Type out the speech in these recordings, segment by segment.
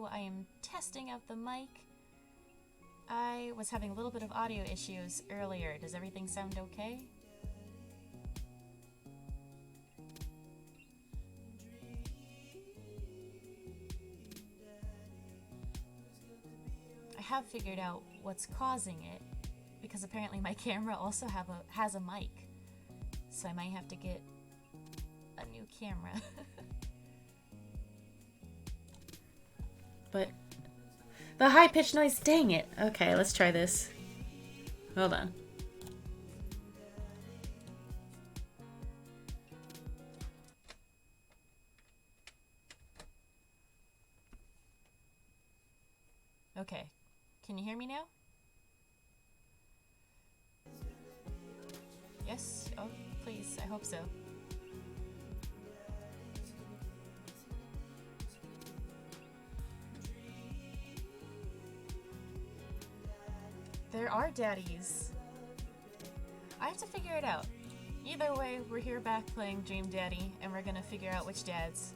Hello, I am testing out the mic. I was having a little bit of audio issues earlier. Does everything sound okay? I have figured out what's causing it, because apparently my camera also has a mic. So I might have to get a new camera. But the high-pitched noise, dang it. Okay, let's try this. Hold on. Okay, can you hear me now? Yes? Oh, please, I hope so. There are daddies. I have to figure it out. Either way, we're here back playing Dream Daddy, and we're gonna figure out which dads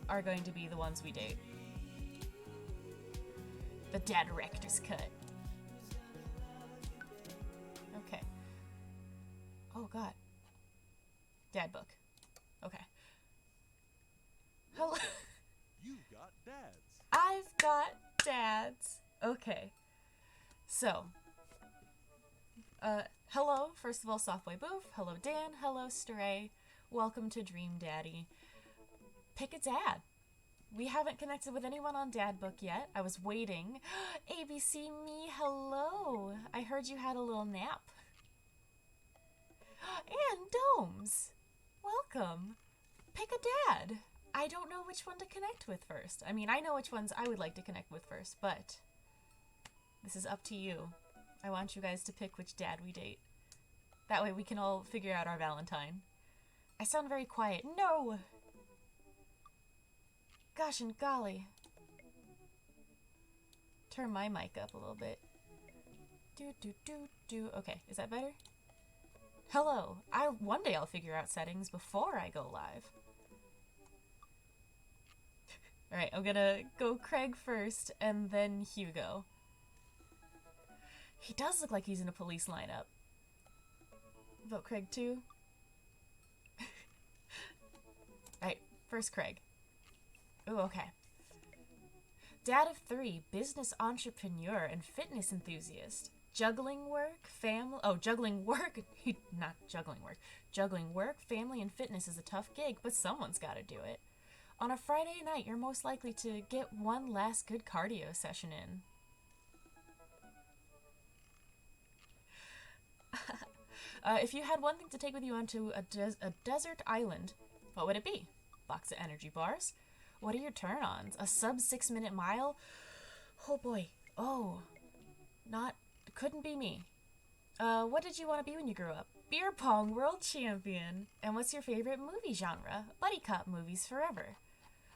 are going to be the ones we date. The Dad Director's Cut. Okay. Oh god. Dad book. Okay. Hello. You got dads. I've got dads. Okay. So, hello, first of all, Softboy Boof. Hello, Dan. Hello, Stray. Welcome to Dream Daddy. Pick a dad. We haven't connected with anyone on Dad Book yet. I was waiting. ABC Me, hello. I heard you had a little nap. And Domes. Welcome. Pick a dad. I don't know which one to connect with first. I mean, I know which ones I would like to connect with first, but this is up to you. I want you guys to pick which dad we date. That way we can all figure out our Valentine. I sound very quiet. No! Gosh and golly. Turn my mic up a little bit. Okay, is that better? Hello. One day I'll figure out settings before I go live. Alright, I'm gonna go Craig first, and then Hugo. He does look like he's in a police lineup. Vote Craig too. Alright, first Craig. Ooh, okay. Dad of 3, business entrepreneur and fitness enthusiast. Juggling work, juggling work, not juggling work. Juggling work, family, and fitness is a tough gig, but someone's gotta do it. On a Friday night, you're most likely to get one last good cardio session in. If you had one thing to take with you onto a desert island, what would it be? Box of energy bars? What are your turn-ons? A sub 6-minute mile? Oh boy. Oh. Couldn't be me. What did you want to be when you grew up? Beer pong world champion. And what's your favorite movie genre? Buddy cop movies forever.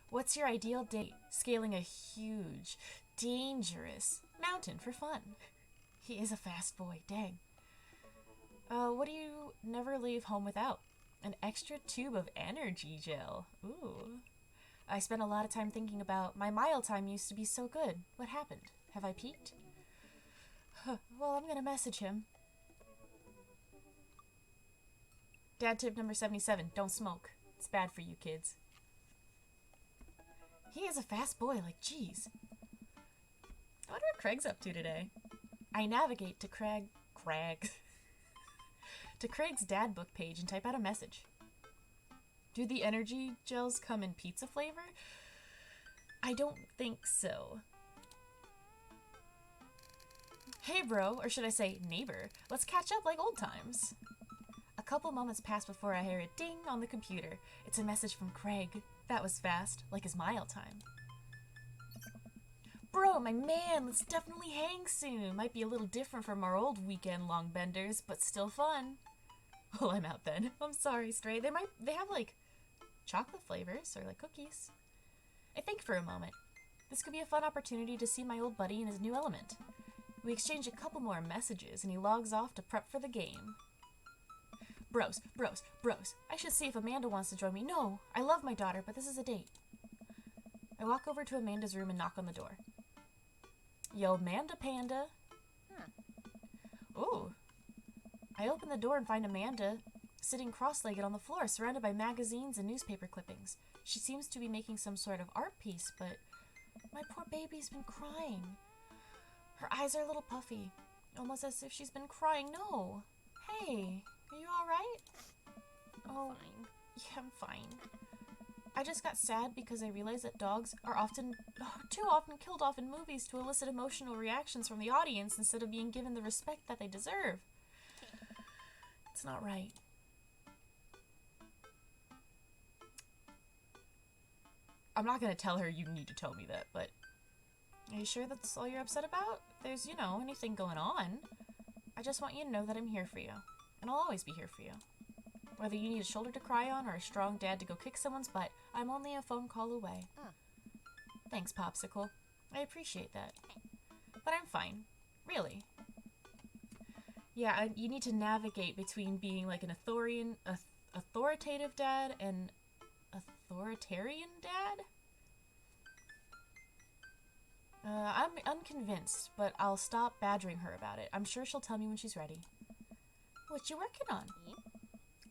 What's your ideal date? Scaling a huge, dangerous mountain for fun. He is a fast boy, dang. What do you never leave home without? An extra tube of energy gel. Ooh. I spent a lot of time thinking about my mile time used to be so good. What happened? Have I peaked? Well, I'm gonna message him. Dad tip number 77. Don't smoke. It's bad for you kids. He is a fast boy, like jeez. I wonder what Craig's up to today. I navigate to to Craig's dad book page and type out a message. Do the energy gels come in pizza flavor? I don't think so. Hey bro, or should I say neighbor, let's catch up like old times. A couple moments pass before I hear a ding on the computer. It's a message from Craig. That was fast, like his mile time. Bro, my man, let's definitely hang soon. Might be a little different from our old weekend long benders, but still fun. Well, I'm out then. I'm sorry, Stray. They have like chocolate flavors or like cookies. I think for a moment. This could be a fun opportunity to see my old buddy in his new element. We exchange a couple more messages and he logs off to prep for the game. Bros. I should see if Amanda wants to join me. No, I love my daughter, but this is a date. I walk over to Amanda's room and knock on the door. Yo, Amanda Panda. Ooh. I open the door and find Amanda sitting cross-legged on the floor, surrounded by magazines and newspaper clippings. She seems to be making some sort of art piece, but my poor baby's been crying. Her eyes are a little puffy, almost as if she's been crying. No. Hey, are you alright? Oh, Fine. yeah, I'm fine. I just got sad because I realized that dogs are too often killed off in movies to elicit emotional reactions from the audience instead of being given the respect that they deserve. It's not right. I'm not gonna tell her you need to tell me that, but are you sure that's all you're upset about? If there's, anything going on, I just want you to know that I'm here for you, and I'll always be here for you. Whether you need a shoulder to cry on or a strong dad to go kick someone's butt, I'm only a phone call away. Thanks, Popsicle. I appreciate that. But I'm fine. Really. Yeah, you need to navigate between being like an authoritative dad and authoritarian dad? I'm unconvinced, but I'll stop badgering her about it. I'm sure she'll tell me when she's ready. What you working on?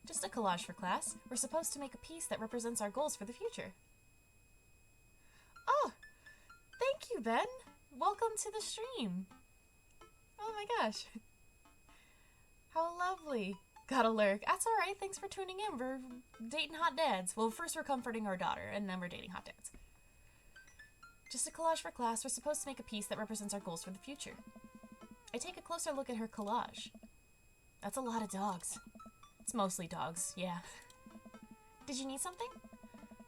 Just a collage for class. We're supposed to make a piece that represents our goals for the future. Oh, thank you, Ben. Welcome to the stream. Oh my gosh. How lovely. Got a lurk. That's alright. Thanks for tuning in. We're dating hot dads. Well, first we're comforting our daughter, and then we're dating hot dads. Just a collage for class. We're supposed to make a piece that represents our goals for the future. I take a closer look at her collage. That's a lot of dogs. It's mostly dogs, yeah. Did you need something?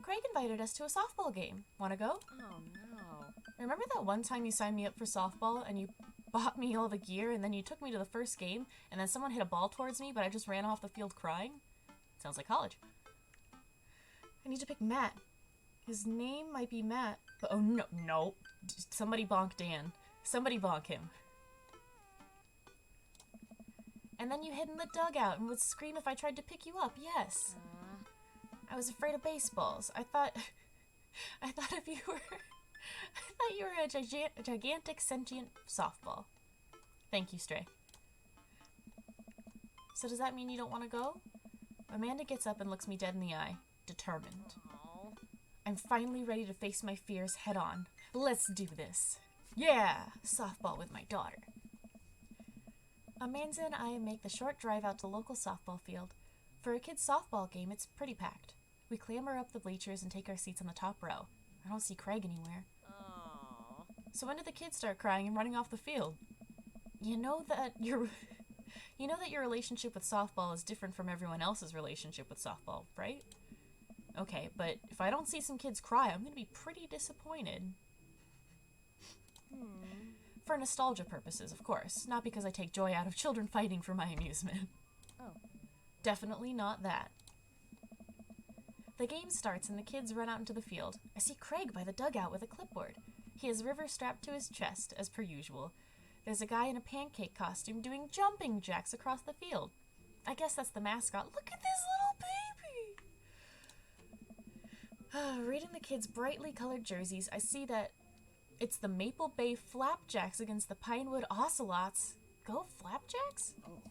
Craig invited us to a softball game. Wanna go? Oh, no. Remember that one time you signed me up for softball and you bought me all the gear and then you took me to the first game and then someone hit a ball towards me but I just ran off the field crying? Sounds like college. I need to pick Matt. His name might be Matt, but oh no. Somebody bonk Dan. Somebody bonk him. And then you hid in the dugout and would scream if I tried to pick you up, yes. I was afraid of baseballs. I thought if you were... I thought you were a gigantic sentient softball. Thank you, Stray. So does that mean you don't want to go? Amanda gets up and looks me dead in the eye, determined. Oh. I'm finally ready to face my fears head on. Let's do this. Yeah, softball with my daughter. Amanda and I make the short drive out to the local softball field. For a kid's softball game, it's pretty packed. We clamber up the bleachers and take our seats on the top row. I don't see Craig anywhere. Oh. So when did the kids start crying and running off the field? You know that your relationship with softball is different from everyone else's relationship with softball, right? Okay, but if I don't see some kids cry, I'm gonna be pretty disappointed. For nostalgia purposes, of course. Not because I take joy out of children fighting for my amusement. Oh. Definitely not that. The game starts and the kids run out into the field. I see Craig by the dugout with a clipboard. He has River strapped to his chest, as per usual. There's a guy in a pancake costume doing jumping jacks across the field. I guess that's the mascot. Look at this little baby! Reading the kids' brightly colored jerseys, I see that it's the Maple Bay Flapjacks against the Pinewood Ocelots. Go Flapjacks? Oh.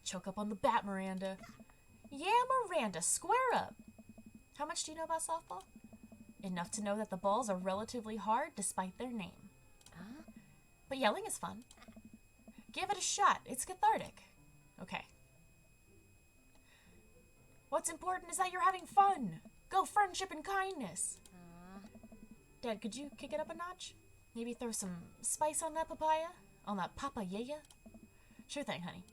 Choke up on the bat, Miranda. Yeah, Miranda, square up. How much do you know about softball? Enough to know that the balls are relatively hard despite their name. But yelling is fun. Give it a shot. It's cathartic. Okay. What's important is that you're having fun. Go friendship and kindness. Dad, could you kick it up a notch? Maybe throw some spice on that papaya? On that papaya? Sure thing, honey.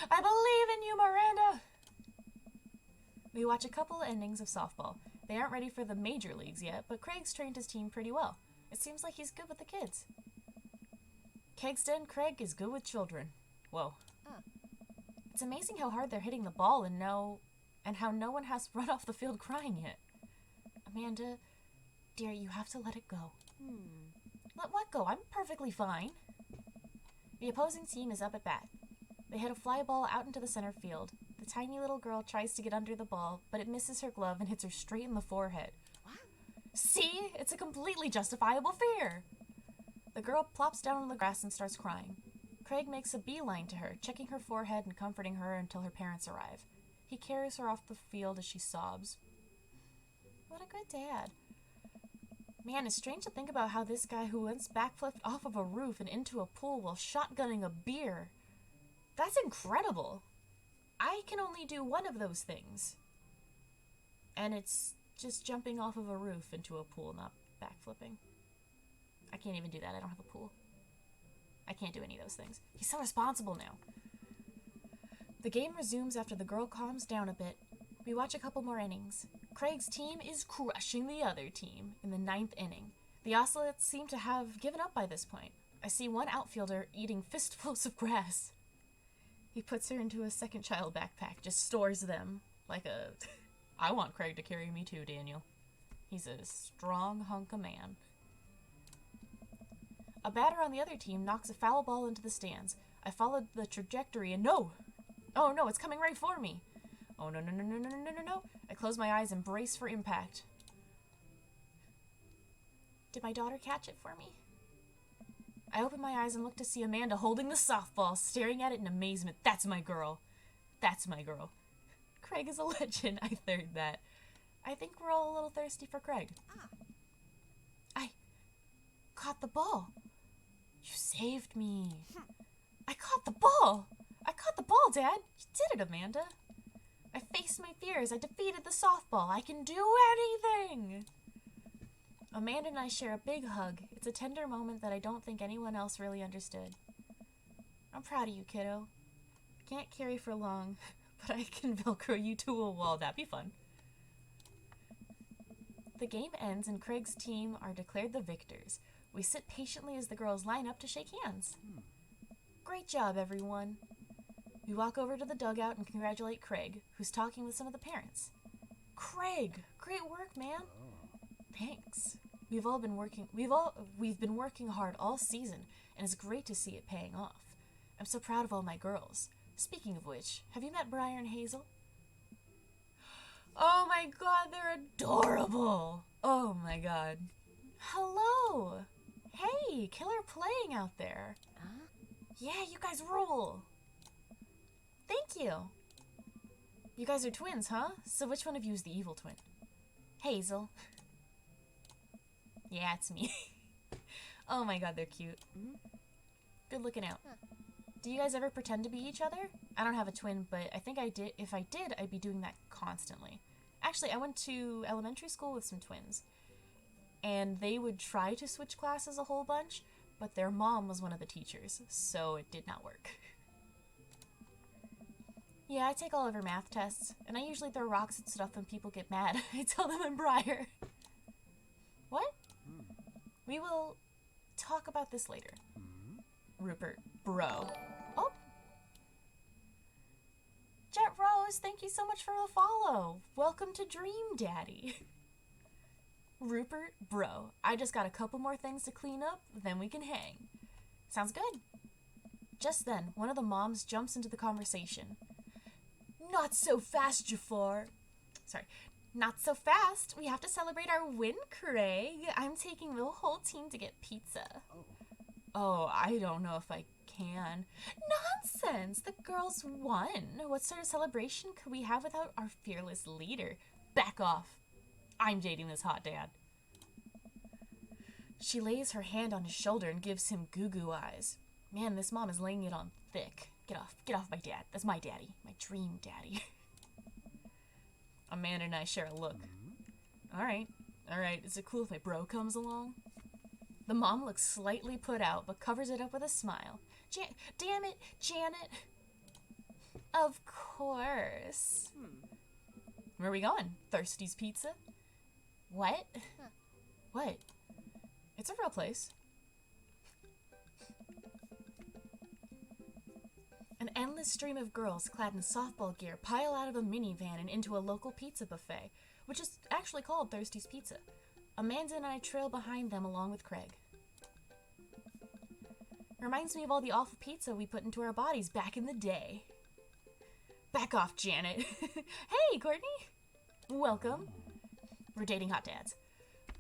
I believe in you, Miranda! We watch a couple endings of softball. They aren't ready for the major leagues yet, but Craig's trained his team pretty well. It seems like he's good with the kids. Kegston, Craig is good with children. Whoa. It's amazing how hard they're hitting the ball and how no one has run off the field crying yet. Amanda, dear, you have to let it go. Let what go? I'm perfectly fine. The opposing team is up at bat. They hit a fly ball out into the center field. The tiny little girl tries to get under the ball, but it misses her glove and hits her straight in the forehead. What? See? It's a completely justifiable fear. The girl plops down on the grass and starts crying. Craig makes a beeline to her, checking her forehead and comforting her until her parents arrive. He carries her off the field as she sobs. What a good dad. Man, it's strange to think about how this guy who once backflipped off of a roof and into a pool while shotgunning a beer. That's incredible. I can only do one of those things. And it's just jumping off of a roof into a pool, not backflipping. I can't even do that. I don't have a pool. I can't do any of those things. He's so responsible now. The game resumes after the girl calms down a bit. We watch a couple more innings. Craig's team is crushing the other team in the 9th inning. The Ocelots seem to have given up by this point. I see one outfielder eating fistfuls of grass. He puts her into a second child backpack, just stores them like a... I want Craig to carry me too, Daniel. He's a strong hunk of man. A batter on the other team knocks a foul ball into the stands. I followed the trajectory and no! Oh no, it's coming right for me! Oh no, no, no, no, no, no, no, no. I close my eyes and brace for impact. Did my daughter catch it for me? I open my eyes and look to see Amanda holding the softball, staring at it in amazement. That's my girl. That's my girl. Craig is a legend. I third that. I think we're all a little thirsty for Craig. I caught the ball. You saved me. I caught the ball. I caught the ball, Dad. You did it, Amanda. I faced my fears. I defeated the softball. I can do anything. Amanda and I share a big hug. It's a tender moment that I don't think anyone else really understood. I'm proud of you, kiddo. Can't carry for long, but I can Velcro you to a wall. That'd be fun. The game ends and Craig's team are declared the victors. We sit patiently as the girls line up to shake hands. Great job, everyone. We walk over to the dugout and congratulate Craig, who's talking with some of the parents. Craig, great work, man. Thanks. We've been working hard all season, and it's great to see it paying off. I'm so proud of all my girls. Speaking of which, have you met Briar and Hazel? Oh my god, they're adorable. Oh my god. Hello. Hey, killer playing out there. Huh? Yeah, you guys rule. Thank you. You guys are twins, huh? So which one of you is the evil twin? Hazel. Yeah, it's me. Oh my god, they're cute. Good looking out. Do you guys ever pretend to be each other? I don't have a twin, but I think I did. If I did, I'd be doing that constantly. Actually, I went to elementary school with some twins, and they would try to switch classes a whole bunch, but their mom was one of the teachers, so it did not work. Yeah, I take all of her math tests, and I usually throw rocks at stuff when people get mad. I tell them I'm Briar. What? We will talk about this later. Rupert, bro. Oh. Jet Rose, thank you so much for the follow. Welcome to Dream Daddy. Rupert, bro. I just got a couple more things to clean up, then we can hang. Sounds good. Just then, one of the moms jumps into the conversation. Not so fast, Jafar. Sorry. Not so fast. We have to celebrate our win, Craig. I'm taking the whole team to get pizza. Oh, I don't know if I can. Nonsense! The girls won. What sort of celebration could we have without our fearless leader? Back off. I'm dating this hot dad. She lays her hand on his shoulder and gives him goo-goo eyes. Man, this mom is laying it on thick. Get off my dad. That's my daddy. My dream daddy. Amanda and I share a look. Alright. Is it cool if my bro comes along? The mom looks slightly put out, but covers it up with a smile. Damn it, Janet. Of course. Where are we going? Thirsty's Pizza? What? What? It's a real place. An endless stream of girls clad in softball gear pile out of a minivan and into a local pizza buffet, which is actually called Thirsty's Pizza. Amanda and I trail behind them along with Craig. Reminds me of all the awful pizza we put into our bodies back in the day. Back off, Janet. Hey, Courtney. Welcome. We're dating hot dads.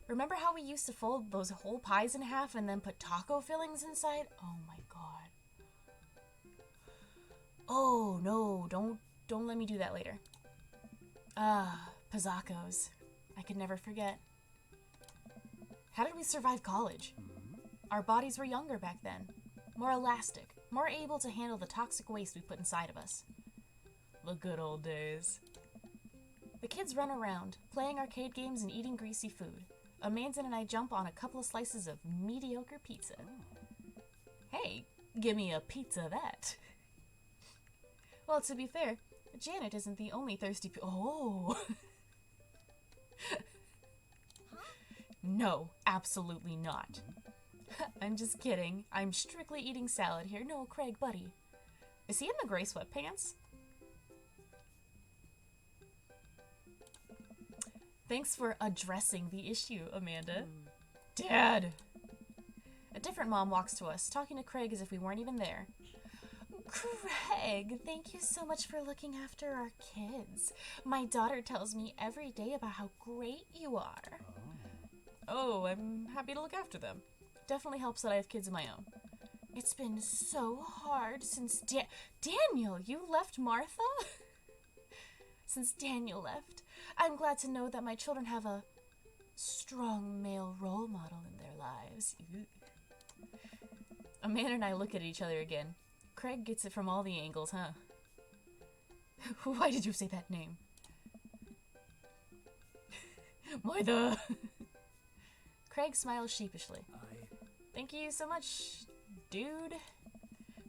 Remember how we used to fold those whole pies in half and then put taco fillings inside? Oh my god. Oh no, don't let me do that later. Ah, pizzacos. I could never forget. How did we survive college? Our bodies were younger back then. More elastic, more able to handle the toxic waste we put inside of us. The good old days. The kids run around, playing arcade games and eating greasy food. Amanda and I jump on a couple of slices of mediocre pizza. Hey, give me a pizza that. Well, to be fair, Janet isn't the only thirsty Oh! No, absolutely not. I'm just kidding. I'm strictly eating salad here. No, Craig, buddy. Is he in the gray sweatpants? Thanks for addressing the issue, Amanda. Dad! A different mom walks to us, talking to Craig as if we weren't even there. Craig, thank you so much for looking after our kids. My daughter tells me every day about how great you are. Oh, I'm happy to look after them. Definitely helps that I have kids of my own. It's been so hard since Daniel, you left Martha? Since Daniel left, I'm glad to know that my children have a strong male role model in their lives. Amanda and I look at each other again. Craig gets it from all the angles, huh? Why did you say that name? Martha! Craig smiles sheepishly. Thank you so much, dude.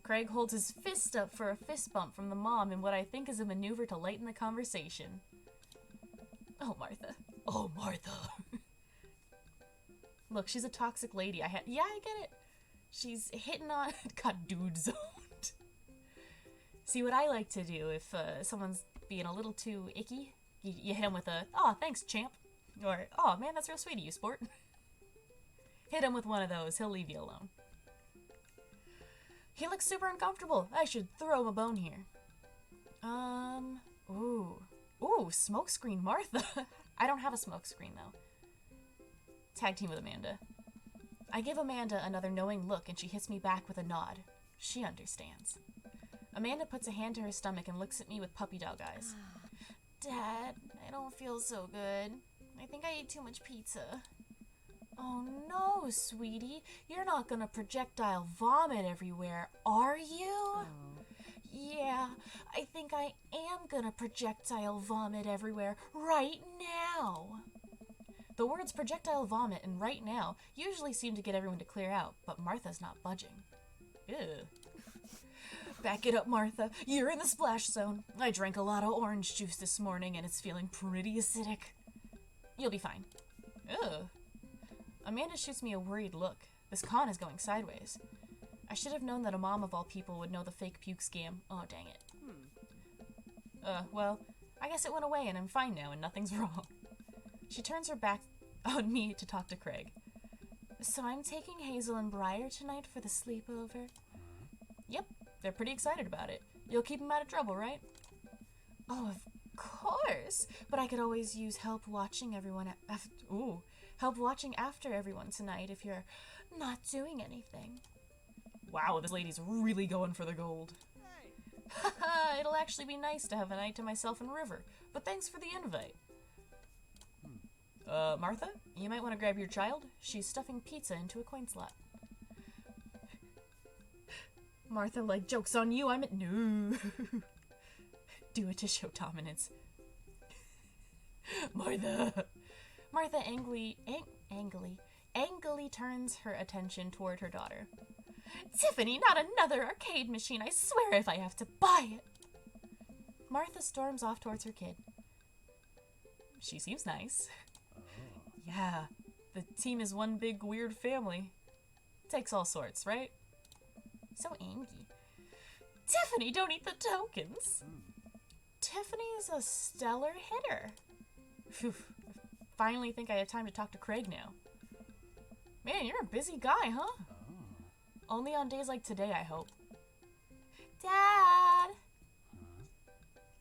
Craig holds his fist up for a fist bump from the mom in what I think is a maneuver to lighten the conversation. Oh, Martha. Oh, Martha. Look, she's a toxic lady. Yeah, I get it. She's hitting on... Got dude zoned. See, what I like to do if someone's being a little too icky, you hit him with a, "Aw, thanks, champ." Or, "Aw, man, that's real sweet of you, sport." Hit him with one of those. He'll leave you alone. He looks super uncomfortable. I should throw him a bone here. Ooh, smokescreen Martha. I don't have a smokescreen, though. Tag team with Amanda. I give Amanda another knowing look, and she hits me back with a nod. She understands. Amanda puts a hand to her stomach and looks at me with puppy dog eyes. Dad, I don't feel so good. I think I ate too much pizza. Oh no, sweetie. You're not gonna projectile vomit everywhere, are you? Oh. Yeah, I think I am gonna projectile vomit everywhere right now. The words projectile vomit and right now usually seem to get everyone to clear out, but Martha's not budging. Ew. Back it up, Martha. You're in the splash zone. I drank a lot of orange juice this morning and it's feeling pretty acidic. You'll be fine. Ugh. Amanda shoots me a worried look. This con is going sideways. I should have known that a mom of all people would know the fake puke scam. Oh, dang it. Well, I guess it went away and I'm fine now and nothing's wrong. She turns her back on me to talk to Craig. So I'm taking Hazel and Briar tonight for the sleepover? Yep, they're pretty excited about it. You'll keep them out of trouble, right? Oh, of course. But I could always use help watching everyone help watching after everyone tonight if you're not doing anything. Wow, this lady's really going for the gold. Haha, it'll actually be nice to have a night to myself and River, but thanks for the invite. Martha, you might want to grab your child. She's stuffing pizza into a coin slot. Martha, like, joke's on you, I'm at no. Do it to show dominance. Martha angrily turns her attention toward her daughter. Tiffany, not another arcade machine, I swear if I have to buy it. Martha storms off towards her kid. She seems nice. Yeah, the team is one big weird family. Takes all sorts, right? So angry. Tiffany, don't eat the tokens. Tiffany's a stellar hitter. Phew. Finally think I have time to talk to Craig now. Man, you're a busy guy, huh? Only on days like today, I hope. Dad!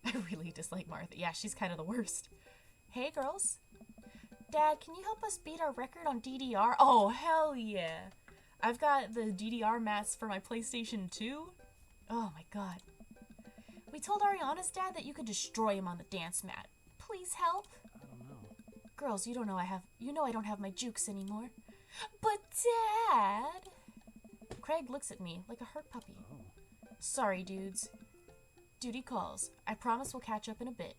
I really dislike Martha. Yeah, she's kind of the worst. Hey, girls. Dad, can you help us beat our record on DDR? Oh, hell yeah. I've got the DDR mats for my PlayStation 2. Oh my god. We told Ariana's dad that you could destroy him on the dance mat. Please help. I don't know. Girls, you know I don't have my jukes anymore. But Dad! Craig looks at me like a hurt puppy. Oh. Sorry, dudes. Duty calls. I promise we'll catch up in a bit.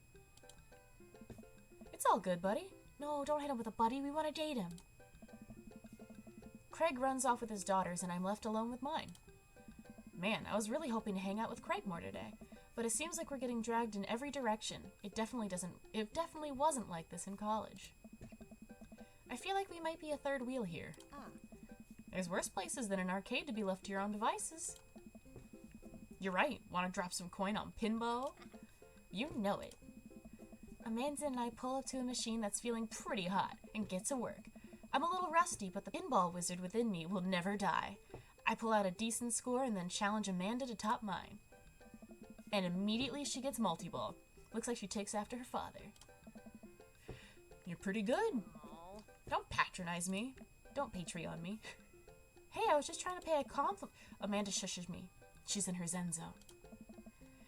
It's all good, buddy. No, don't hit him with a buddy. We want to date him. Craig runs off with his daughters, and I'm left alone with mine. Man, I was really hoping to hang out with Craig more today, but it seems like we're getting dragged in every direction. It definitely wasn't like this in college. I feel like we might be a third wheel here. There's worse places than an arcade to be left to your own devices. You're right. Want to drop some coin on pinball? You know it. Amanda and I pull up to a machine that's feeling pretty hot and get to work. I'm a little rusty, but the pinball wizard within me will never die. I pull out a decent score and then challenge Amanda to top mine. And immediately she gets multi-ball. Looks like she takes after her father. You're pretty good. Oh. Don't patronize me. Don't Patreon me. Hey, I was just trying to pay a compliment. Amanda shushes me. She's in her zen zone.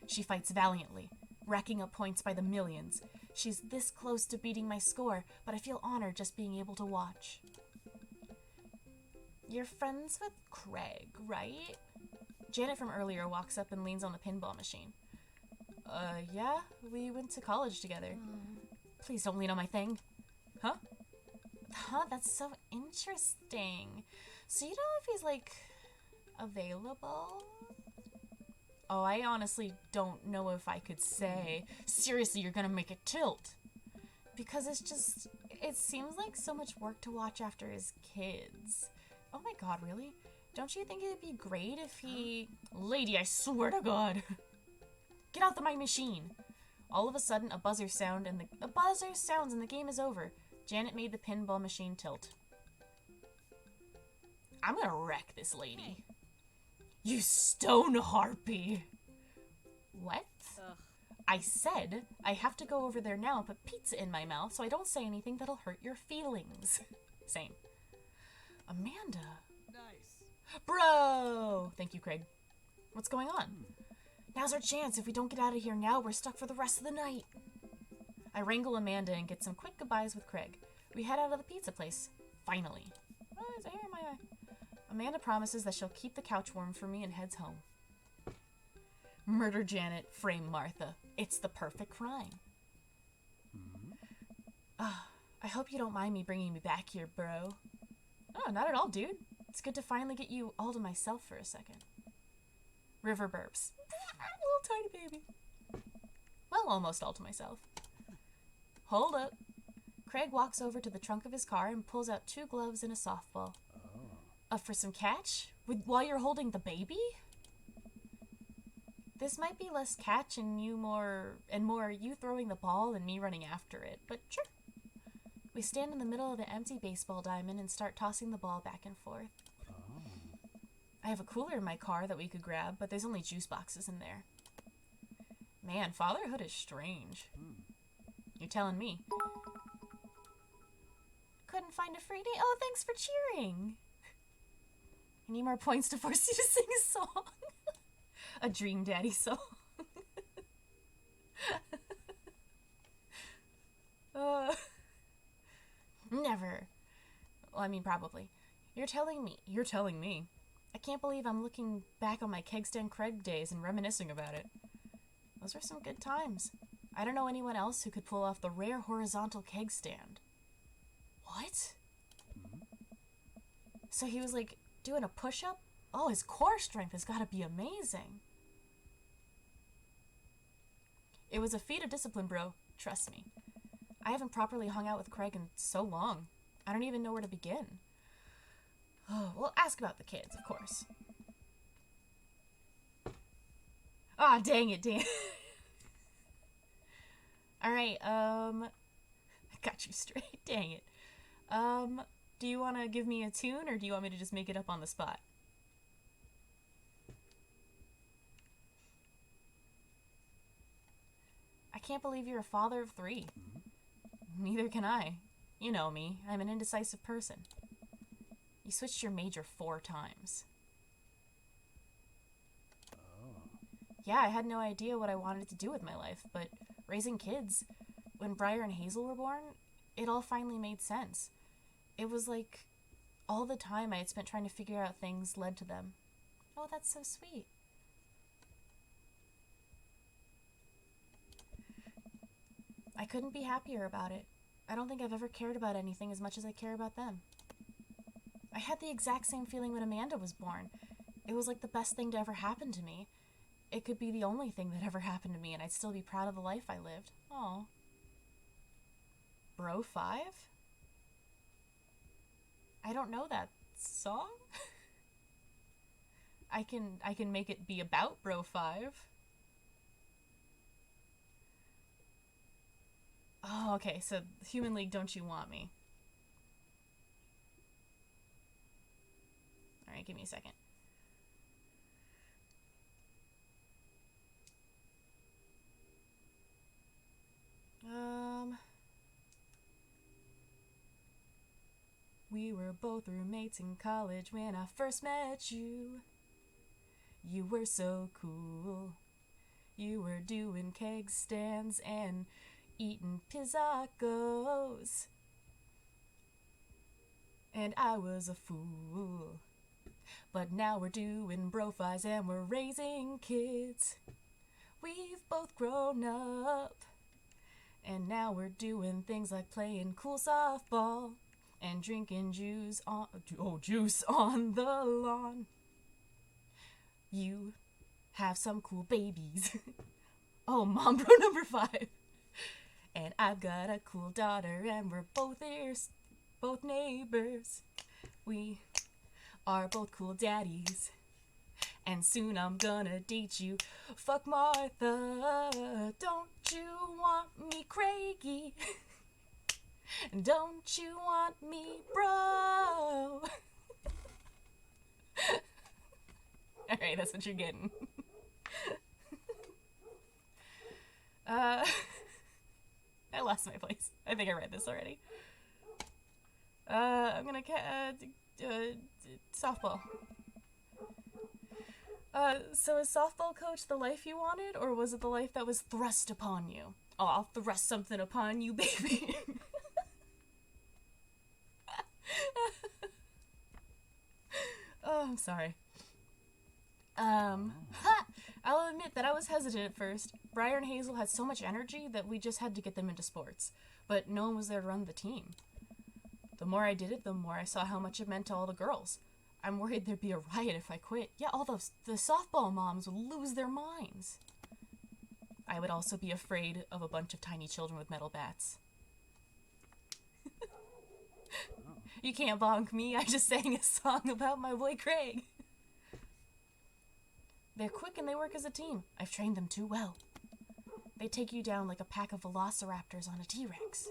She fights valiantly, racking up points by the millions. She's this close to beating my score, but I feel honored just being able to watch. You're friends with Craig, right? Janet from earlier walks up and leans on the pinball machine. Yeah, we went to college together. Please don't lean on my thing. Huh? Huh, that's so interesting. So you know if he's, like, available? Oh, I honestly don't know if I could say. Seriously, you're gonna make it tilt. Because it seems like so much work to watch after his kids. Oh my god, really? Don't you think it'd be great if he... Lady, I swear to God. Get out my machine. All of a sudden, a buzzer sounds and the game is over. Janet made the pinball machine tilt. I'm gonna wreck this lady. You stone harpy. What? Ugh. I said I have to go over there now and put pizza in my mouth so I don't say anything that'll hurt your feelings. Same. Amanda. Nice. Bro! Thank you, Craig. What's going on? Now's our chance. If we don't get out of here now, we're stuck for the rest of the night. I wrangle Amanda and get some quick goodbyes with Craig. We head out of the pizza place. Finally. Oh, there's a hair in my eye. Amanda promises that she'll keep the couch warm for me and heads home. Murder Janet, frame Martha. It's the perfect crime. I hope you don't mind me bringing me back here, bro. Oh, not at all, dude. It's good to finally get you all to myself for a second. River burps. Little tiny baby. Well, almost all to myself. Hold up. Craig walks over to the trunk of his car and pulls out 2 gloves and a softball. Up for some catch? While you're holding the baby? This might be less catch and more you throwing the ball and me running after it, but sure. We stand in the middle of the empty baseball diamond and start tossing the ball back and forth. I have a cooler in my car that we could grab, but there's only juice boxes in there. Man, fatherhood is strange. You're telling me. Couldn't find a free day? Oh, thanks for cheering. I need more points to force you to sing a song. A Dream Daddy song. Never. Well, I mean, probably. You're telling me. I can't believe I'm looking back on my keg stand Craig days and reminiscing about it. Those were some good times. I don't know anyone else who could pull off the rare horizontal keg stand. What? So he was like doing a push-up? Oh, his core strength has got to be amazing. It was a feat of discipline, bro. Trust me. I haven't properly hung out with Craig in so long. I don't even know where to begin. Oh, well, ask about the kids, of course. Ah, dang it. Alright, I got you straight. Dang it. Do you want to give me a tune, or do you want me to just make it up on the spot? I can't believe you're a father of 3. Neither can I. You know me. I'm an indecisive person. You switched your major 4 times. Yeah, I had no idea what I wanted to do with my life, but raising kids, when Briar and Hazel were born, it all finally made sense. It was like all the time I had spent trying to figure out things led to them. Oh, that's so sweet. I couldn't be happier about it. I don't think I've ever cared about anything as much as I care about them. I had the exact same feeling when Amanda was born. It was like the best thing to ever happen to me. It could be the only thing that ever happened to me, and I'd still be proud of the life I lived. Aw. Bro 5? I don't know that song. I can make it be about Bro 5. Oh, okay, so Human League, Don't You Want Me? Alright, give me a second. We were both roommates in college when I first met you. You were so cool. You were doing keg stands and eating pizzacos. And I was a fool. But now we're doing brofis and we're raising kids. We've both grown up. And now we're doing things like playing cool softball and drinking juice on the lawn. You have some cool babies. Oh, mom bro number 5. And I've got a cool daughter and we're both ears, both neighbors. We are both cool daddies. And soon I'm gonna date you. Fuck Martha. Don't you want me Craigie? Don't you want me bro? Alright, that's what you're getting. I lost my place. I think I read this already. I'm gonna softball. So is softball coach the life you wanted, or was it the life that was thrust upon you? Oh, I'll thrust something upon you, baby. Oh, I'm sorry. I'll admit that I was hesitant at first. Briar and Hazel had so much energy that we just had to get them into sports, but no one was there to run the team. The more I did it, the more I saw how much it meant to all the girls. I'm worried there'd be a riot if I quit. Yeah, all the softball moms would lose their minds. I would also be afraid of a bunch of tiny children with metal bats. You can't bonk me, I just sang a song about my boy Craig. They're quick and they work as a team. I've trained them too well. They take you down like a pack of velociraptors on a T-Rex.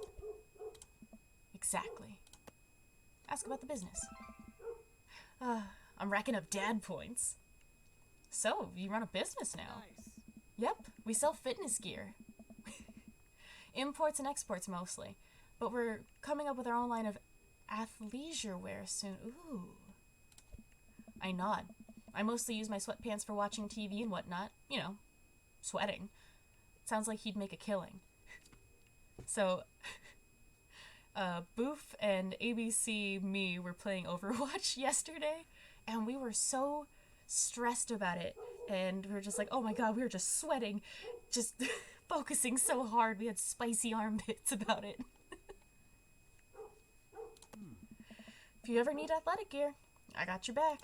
Exactly. Ask about the business. I'm racking up dad points. So, you run a business now? Nice. Yep, we sell fitness gear. Imports and exports mostly. But we're coming up with our own line of athleisure wear soon. Ooh. I nod. I mostly use my sweatpants for watching TV and whatnot. You know, sweating. Sounds like he'd make a killing. So, Boof and ABC me were playing Overwatch yesterday, and we were so stressed about it, and we were just like, oh my god, we were just sweating, just focusing so hard. We had spicy armpits about it. If you ever need athletic gear, I got your back.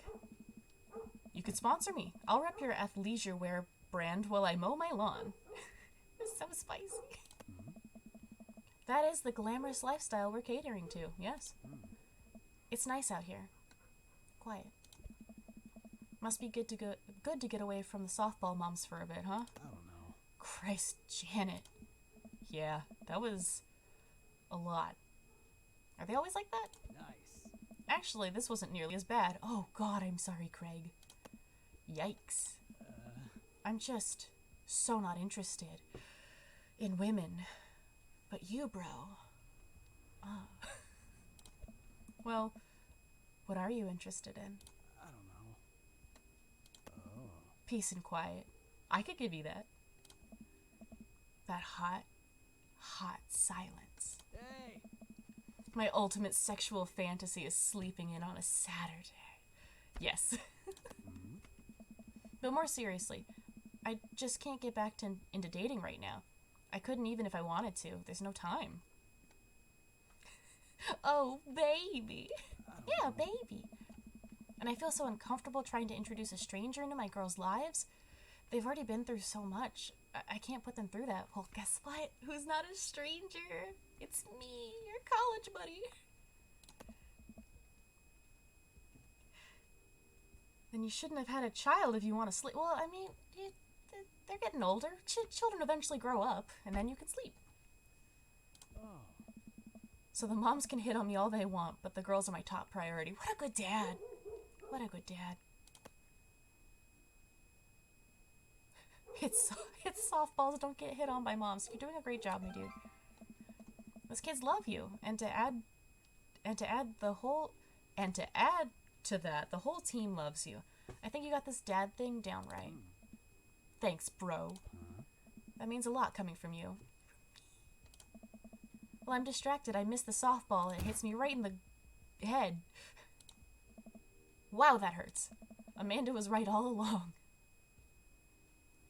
You could sponsor me. I'll rep your athleisure wear brand while I mow my lawn. It's so spicy. That is the glamorous lifestyle we're catering to, yes. It's nice out here. Quiet. Must be good to get away from the softball moms for a bit, huh? I don't know. Christ, Janet. Yeah, that was a lot. Are they always like that? Nice. Actually, this wasn't nearly as bad. Oh god, I'm sorry, Craig. Yikes. I'm just so not interested in women. But you, bro. Ah. Well, what are you interested in? I don't know. Oh. Peace and quiet. I could give you that. That hot, hot silence. Hey! My ultimate sexual fantasy is sleeping in on a Saturday. Yes. But more seriously, I just can't get back into dating right now. I couldn't even if I wanted to. There's no time. Oh, baby. Yeah, baby. And I feel so uncomfortable trying to introduce a stranger into my girls' lives. They've already been through so much. I can't put them through that. Well, guess what? Who's not a stranger? It's me, your college buddy. Then you shouldn't have had a child if you want to sleep. Well, I mean, they're getting older. Children eventually grow up, and then you can sleep. Oh. So the moms can hit on me all they want, but the girls are my top priority. What a good dad. What a good dad. It's softballs don't get hit on by moms. You're doing a great job, my dude. Those kids love you, and to add to that, the whole team loves you. I think you got this dad thing down right. Thanks, bro. That means a lot coming from you. Well, I'm distracted. I missed the softball. It hits me right in the head. Wow, that hurts. Amanda was right all along.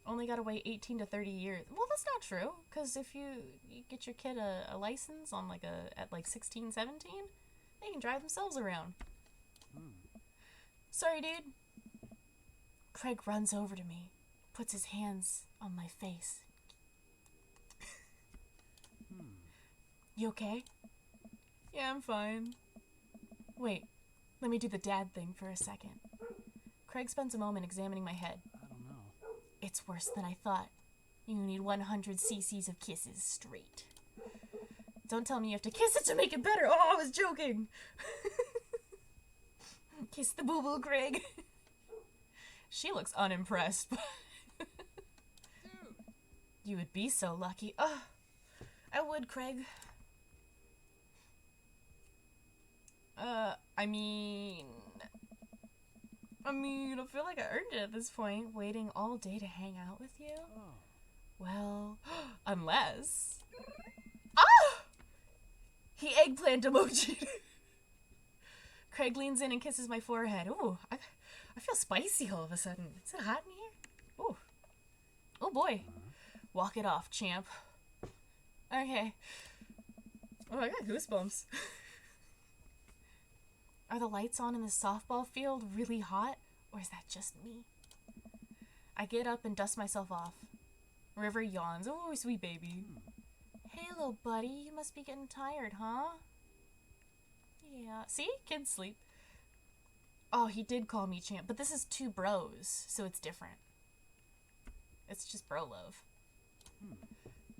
Only gotta wait 18 to 30 years. Well, that's not true, because if you get your kid a license on at 16, 17, they can drive themselves around. Sorry, dude. Craig runs over to me, puts his hands on my face. You okay? Yeah, I'm fine. Wait, let me do the dad thing for a second. Craig spends a moment examining my head. I don't know. It's worse than I thought. You need 100 cc's of kisses straight. Don't tell me you have to kiss it to make it better. Oh, I was joking. Kiss the boo-boo, Craig. She looks unimpressed. Dude! You would be so lucky. Oh, I would, Craig. I feel like I earned it at this point, waiting all day to hang out with you. Oh. Well, unless... Ah! He eggplant emoji. Craig leans in and kisses my forehead. Ooh, I feel spicy all of a sudden. Is it hot in here? Ooh. Oh boy. Walk it off, champ. Okay. Oh, I got goosebumps. Are the lights on in the softball field really hot? Or is that just me? I get up and dust myself off. River yawns. Oh, sweet baby. Hey, little buddy. You must be getting tired, huh? Yeah. See? Kids sleep. Oh, he did call me champ. But this is two bros, so it's different. It's just bro love.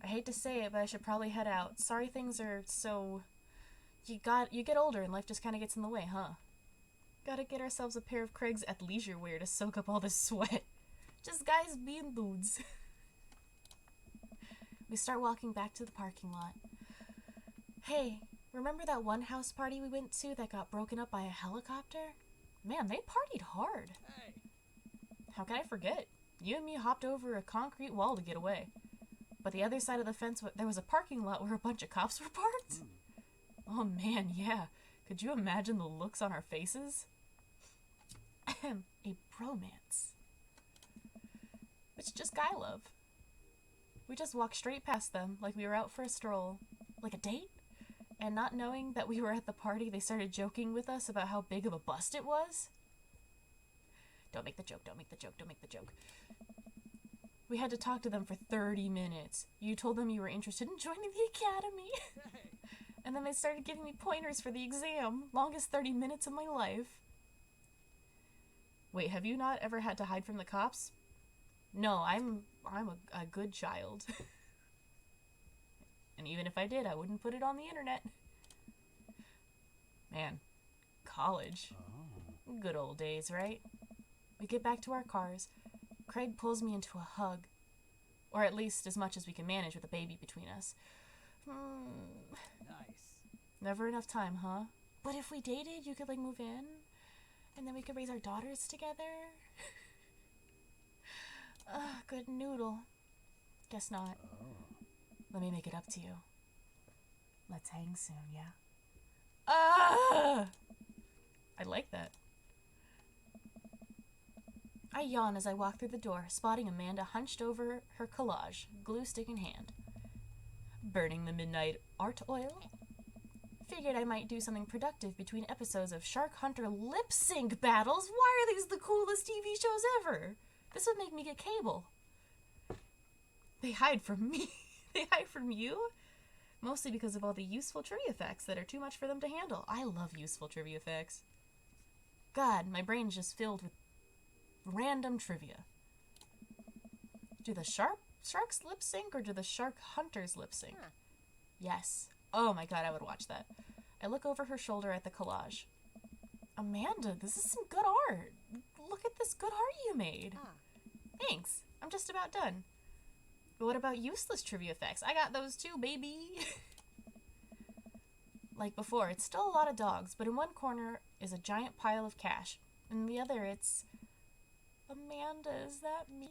I hate to say it, but I should probably head out. Sorry things are so... You get older and life just kind of gets in the way, huh? Gotta get ourselves a pair of Craig's athleisure wear to soak up all this sweat. Just guys being dudes. We start walking back to the parking lot. Hey, remember that one house party we went to that got broken up by a helicopter? Man, they partied hard. Hey! How can I forget? You and me hopped over a concrete wall to get away. But the other side of the fence, there was a parking lot where a bunch of cops were parked. Oh man, yeah. Could you imagine the looks on our faces? A bromance. It's just guy love. We just walked straight past them like we were out for a stroll. Like a date? And not knowing that we were at the party, they started joking with us about how big of a bust it was. Don't make the joke, don't make the joke, don't make the joke. We had to talk to them for 30 minutes. You told them you were interested in joining the academy. Hey! And then they started giving me pointers for the exam. Longest 30 minutes of my life. Wait, have you not ever had to hide from the cops? No, I'm a good child. And even if I did, I wouldn't put it on the internet. Man, college. Oh. Good old days, right? We get back to our cars. Craig pulls me into a hug. Or at least as much as we can manage with a baby between us. Nice. Never enough time, huh? But if we dated, you could, like, move in, and then we could raise our daughters together. Ugh, good noodle. Guess not. Let me make it up to you. Let's hang soon, yeah? Ah! I like that. I yawn as I walk through the door, spotting Amanda hunched over her collage, glue stick in hand. Burning the midnight art oil? Figured I might do something productive between episodes of Shark Hunter lip sync battles. Why are these the coolest TV shows ever? This would make me get cable. They hide from me. They hide from you? Mostly because of all the useful trivia facts that are too much for them to handle. I love useful trivia facts. God, my brain's just filled with random trivia. Do the sharks lip sync or do the shark hunters lip sync? Huh. Yes. Oh my god, I would watch that. I look over her shoulder at the collage. Amanda, this is some good art. Look at this good art you made. Ah. Thanks. I'm just about done. But what about useless trivia facts? I got those too, baby. Like before, it's still a lot of dogs, but in one corner is a giant pile of cash. In the other, it's... Amanda, is that me?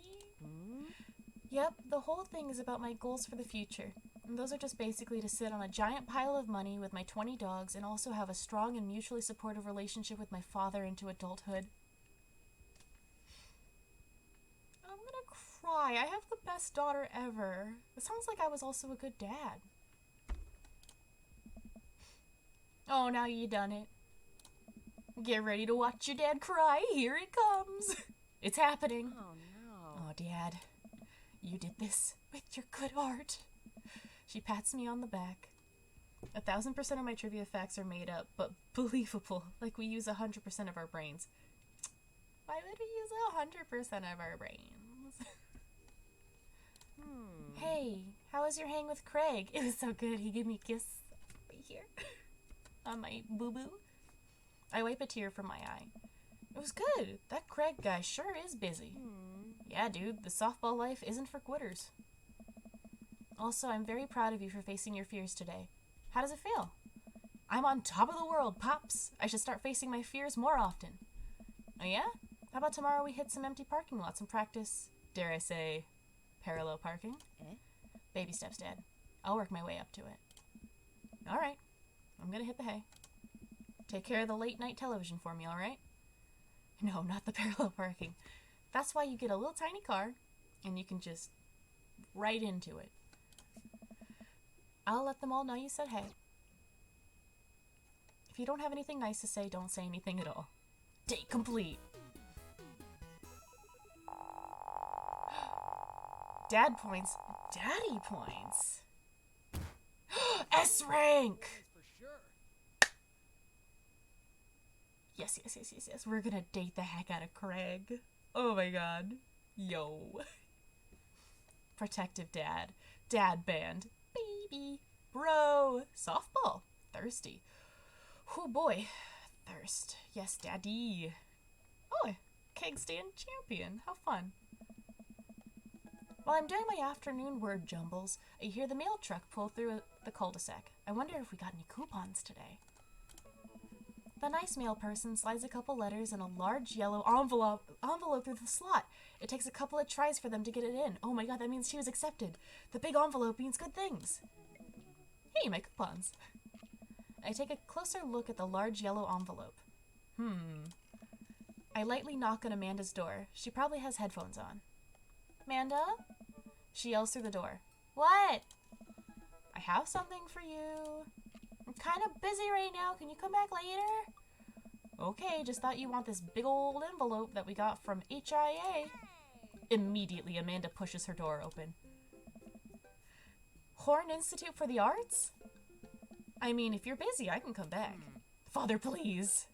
Yep, the whole thing is about my goals for the future. And those are just basically to sit on a giant pile of money with my 20 dogs and also have a strong and mutually supportive relationship with my father into adulthood. I'm gonna cry. I have the best daughter ever. It sounds like I was also a good dad. Oh, now you done it. Get ready to watch your dad cry. Here it comes. It's happening. Oh no. Oh, Dad, you did this with your good art. She pats me on the back. 1,000% of my trivia facts are made up, but believable, like we use 100% of our brains. Why would we use 100% of our brains? Hey, how was your hang with Craig? It was so good. He gave me a kiss right here on my boo-boo. I wipe a tear from my eye. It was good. That Craig guy sure is busy. Yeah, dude, the softball life isn't for quitters. Also, I'm very proud of you for facing your fears today. How does it feel? I'm on top of the world, Pops. I should start facing my fears more often. Oh yeah? How about tomorrow we hit some empty parking lots and practice, dare I say, parallel parking? Baby steps, Dad. I'll work my way up to it. All right. I'm gonna hit the hay. Take care of the late night television for me, all right? No, not the parallel parking. That's why you get a little tiny car, and you can just right into it. I'll let them all know you said hey. If you don't have anything nice to say, don't say anything at all. Date complete. Dad points. Daddy points. S rank! For sure. Yes. We're gonna date the heck out of Craig. Oh my god. Yo. Protective dad. Dad band. Baby. Bro. Softball. Thirsty. Oh boy. Thirst. Yes, daddy. Oh, keg stand champion. How fun. While I'm doing my afternoon word jumbles, I hear the mail truck pull through the cul-de-sac. I wonder if we got any coupons today. The nice mail person slides a couple letters in a large yellow envelope through the slot. It takes a couple of tries for them to get it in. Oh my god, that means she was accepted. The big envelope means good things. Hey, my coupons. I take a closer look at the large yellow envelope. I lightly knock on Amanda's door. She probably has headphones on. Amanda? She yells through the door. What? I have something for you. I'm kind of busy right now. Can you come back later? Okay, just thought you want this big old envelope that we got from HIA. Immediately, Amanda pushes her door open. Horn Institute for the Arts? I mean, if you're busy, I can come back. Father, please.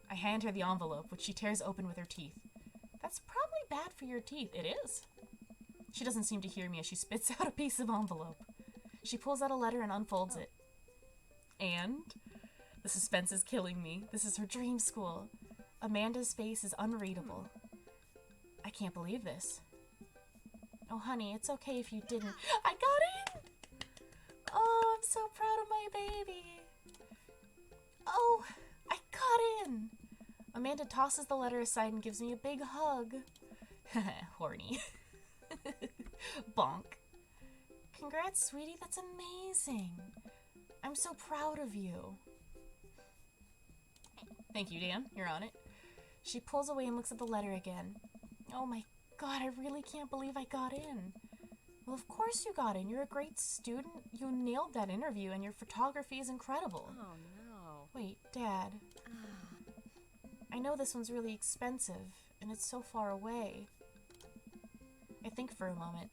I hand her the envelope, which she tears open with her teeth. That's probably bad for your teeth. It is. She doesn't seem to hear me as she spits out a piece of envelope. She pulls out a letter and unfolds it. And? The suspense is killing me. This is her dream school. Amanda's face is unreadable. I can't believe this. Oh, honey, it's okay if you didn't. I got in! Oh, I'm so proud of my baby. Oh, I got in! Amanda tosses the letter aside and gives me a big hug. Horny. Bonk. Congrats, sweetie, that's amazing. I'm so proud of you. Thank you, Dan. You're on it. She pulls away and looks at the letter again. Oh my god, I really can't believe I got in. Well, of course you got in. You're a great student. You nailed that interview, and your photography is incredible. Oh no. Wait, Dad. I know this one's really expensive, and it's so far away. I think for a moment.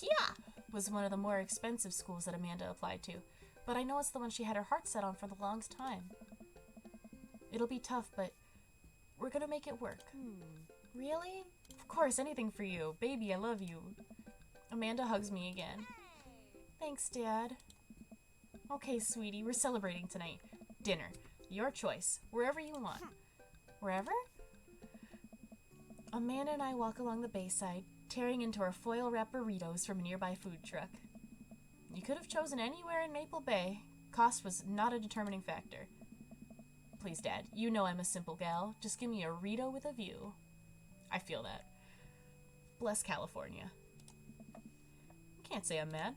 Yeah! Was one of the more expensive schools that Amanda applied to, but I know it's the one she had her heart set on for the longest time. It'll be tough, but we're gonna make it work. Really? Of course, anything for you. Baby, I love you. Amanda hugs me again. Thanks, Dad. Okay, sweetie, we're celebrating tonight. Dinner. Your choice. Wherever you want. Wherever? Amanda and I walk along the bayside, tearing into our foil-wrapped burritos from a nearby food truck. You could have chosen anywhere in Maple Bay. Cost was not a determining factor. Please, Dad, you know I'm a simple gal. Just give me a Rito with a view. I feel that. Bless California. Can't say I'm mad.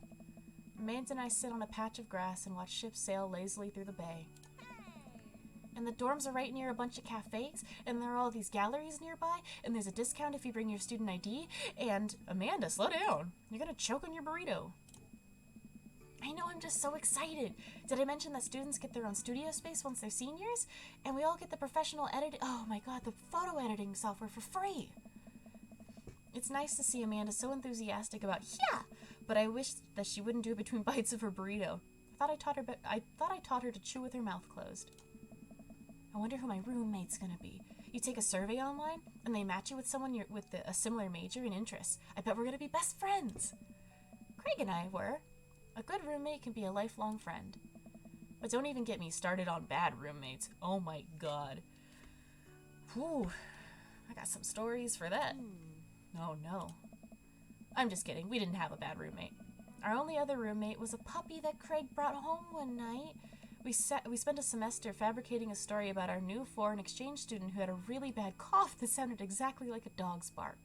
Amanda and I sit on a patch of grass and watch ships sail lazily through the bay. And the dorms are right near a bunch of cafes, and there are all these galleries nearby, and there's a discount if you bring your student ID, and Amanda, slow down. You're gonna choke on your burrito. I know, I'm just so excited. Did I mention that students get their own studio space once they're seniors? And we all get the professional editing, oh my god, the photo editing software for free. It's nice to see Amanda so enthusiastic about, yeah, but I wish that she wouldn't do it between bites of her burrito. I thought I taught her to chew with her mouth closed. I wonder who my roommate's gonna be. You take a survey online, and they match you with someone with a similar major and interests. I bet we're gonna be best friends. Craig and I were. A good roommate can be a lifelong friend. But don't even get me started on bad roommates. Oh my god. Whew. I got some stories for that. Oh no. I'm just kidding. We didn't have a bad roommate. Our only other roommate was a puppy that Craig brought home one night. We spent a semester fabricating a story about our new foreign exchange student who had a really bad cough that sounded exactly like a dog's bark.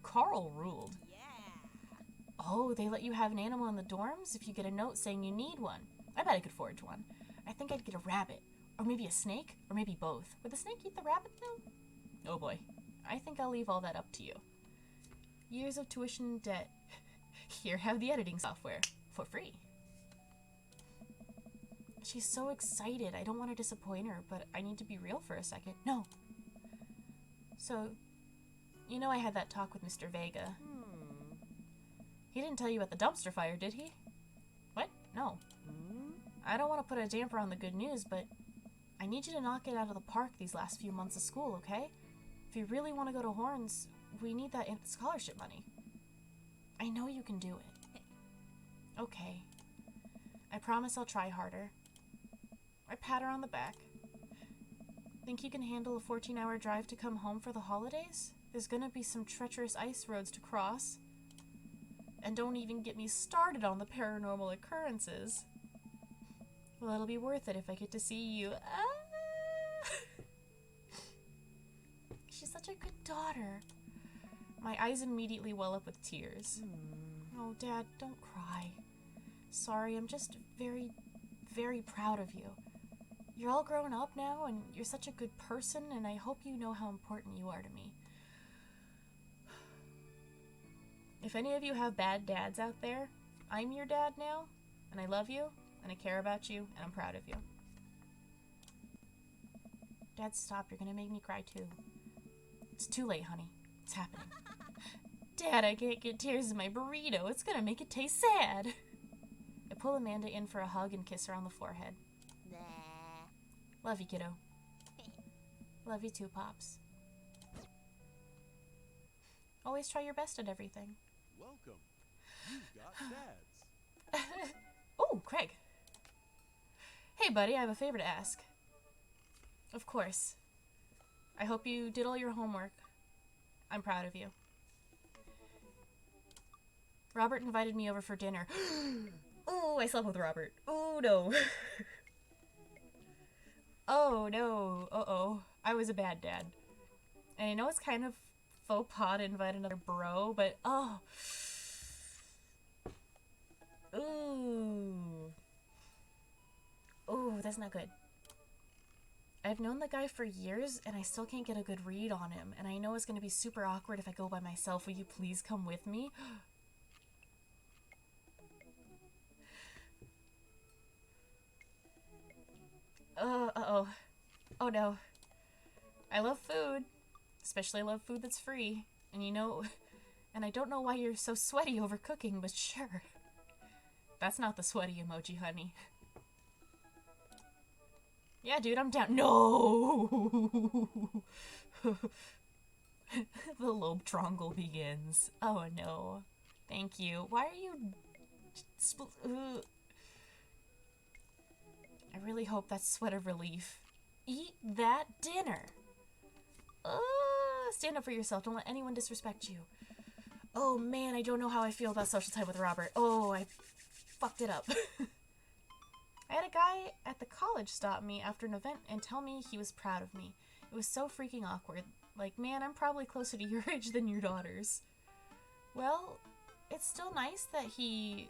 Carl ruled. Oh, they let you have an animal in the dorms if you get a note saying you need one. I bet I could forge one. I think I'd get a rabbit. Or maybe a snake. Or maybe both. Would the snake eat the rabbit, though? Oh boy. I think I'll leave all that up to you. Years of tuition and debt. Here, have the editing software. For free. She's so excited. I don't want to disappoint her, but I need to be real for a second. No. So, you know I had that talk with Mr. Vega. He didn't tell you about the dumpster fire, did he? What? No. I don't want to put a damper on the good news, but I need you to knock it out of the park these last few months of school, okay? If you really want to go to Horns, we need that scholarship money. I know you can do it. Okay. I promise I'll try harder. I pat her on the back. Think you can handle a 14-hour drive to come home for the holidays? There's gonna be some treacherous ice roads to cross. And don't even get me started on the paranormal occurrences. Well, it'll be worth it if I get to see you. She's such a good daughter. My eyes immediately well up with tears. Oh, Dad, don't cry. Sorry, I'm just very, very proud of you. You're all grown up now, and you're such a good person, and I hope you know how important you are to me. If any of you have bad dads out there, I'm your dad now, and I love you, and I care about you, and I'm proud of you. Dad, stop. You're gonna make me cry too. It's too late, honey. It's happening. Dad, I can't get tears in my burrito. It's gonna make it taste sad. I pull Amanda in for a hug and kiss her on the forehead. Love you, kiddo. Love you too, Pops. Always try your best at everything. Welcome. You've got dads. Oh, Craig. Hey, buddy, I have a favor to ask. Of course. I hope you did all your homework. I'm proud of you. Robert invited me over for dinner. Oh, I slept with Robert. Oh, no. Oh no. Uh-oh. I was a bad dad. And I know it's kind of faux pas to invite another bro, but oh. Ooh. Ooh, that's not good. I've known the guy for years, and I still can't get a good read on him. And I know it's going to be super awkward if I go by myself. Will you please come with me? Uh-oh. Oh no. I love food. Especially I love food that's free. And you know... And I don't know why you're so sweaty over cooking, but sure. That's not the sweaty emoji, honey. Yeah, dude, I'm down. No! The lobe trongle begins. Oh, no. Thank you. Why are you... I really hope that's sweat of relief. Eat that dinner! Stand up for yourself. Don't let anyone disrespect you. Oh, man, I don't know how I feel about social time with Robert. Oh, I fucked it up. I had a guy at the college stop me after an event and tell me he was proud of me. It was so freaking awkward. Like, man, I'm probably closer to your age than your daughter's. Well, it's still nice that he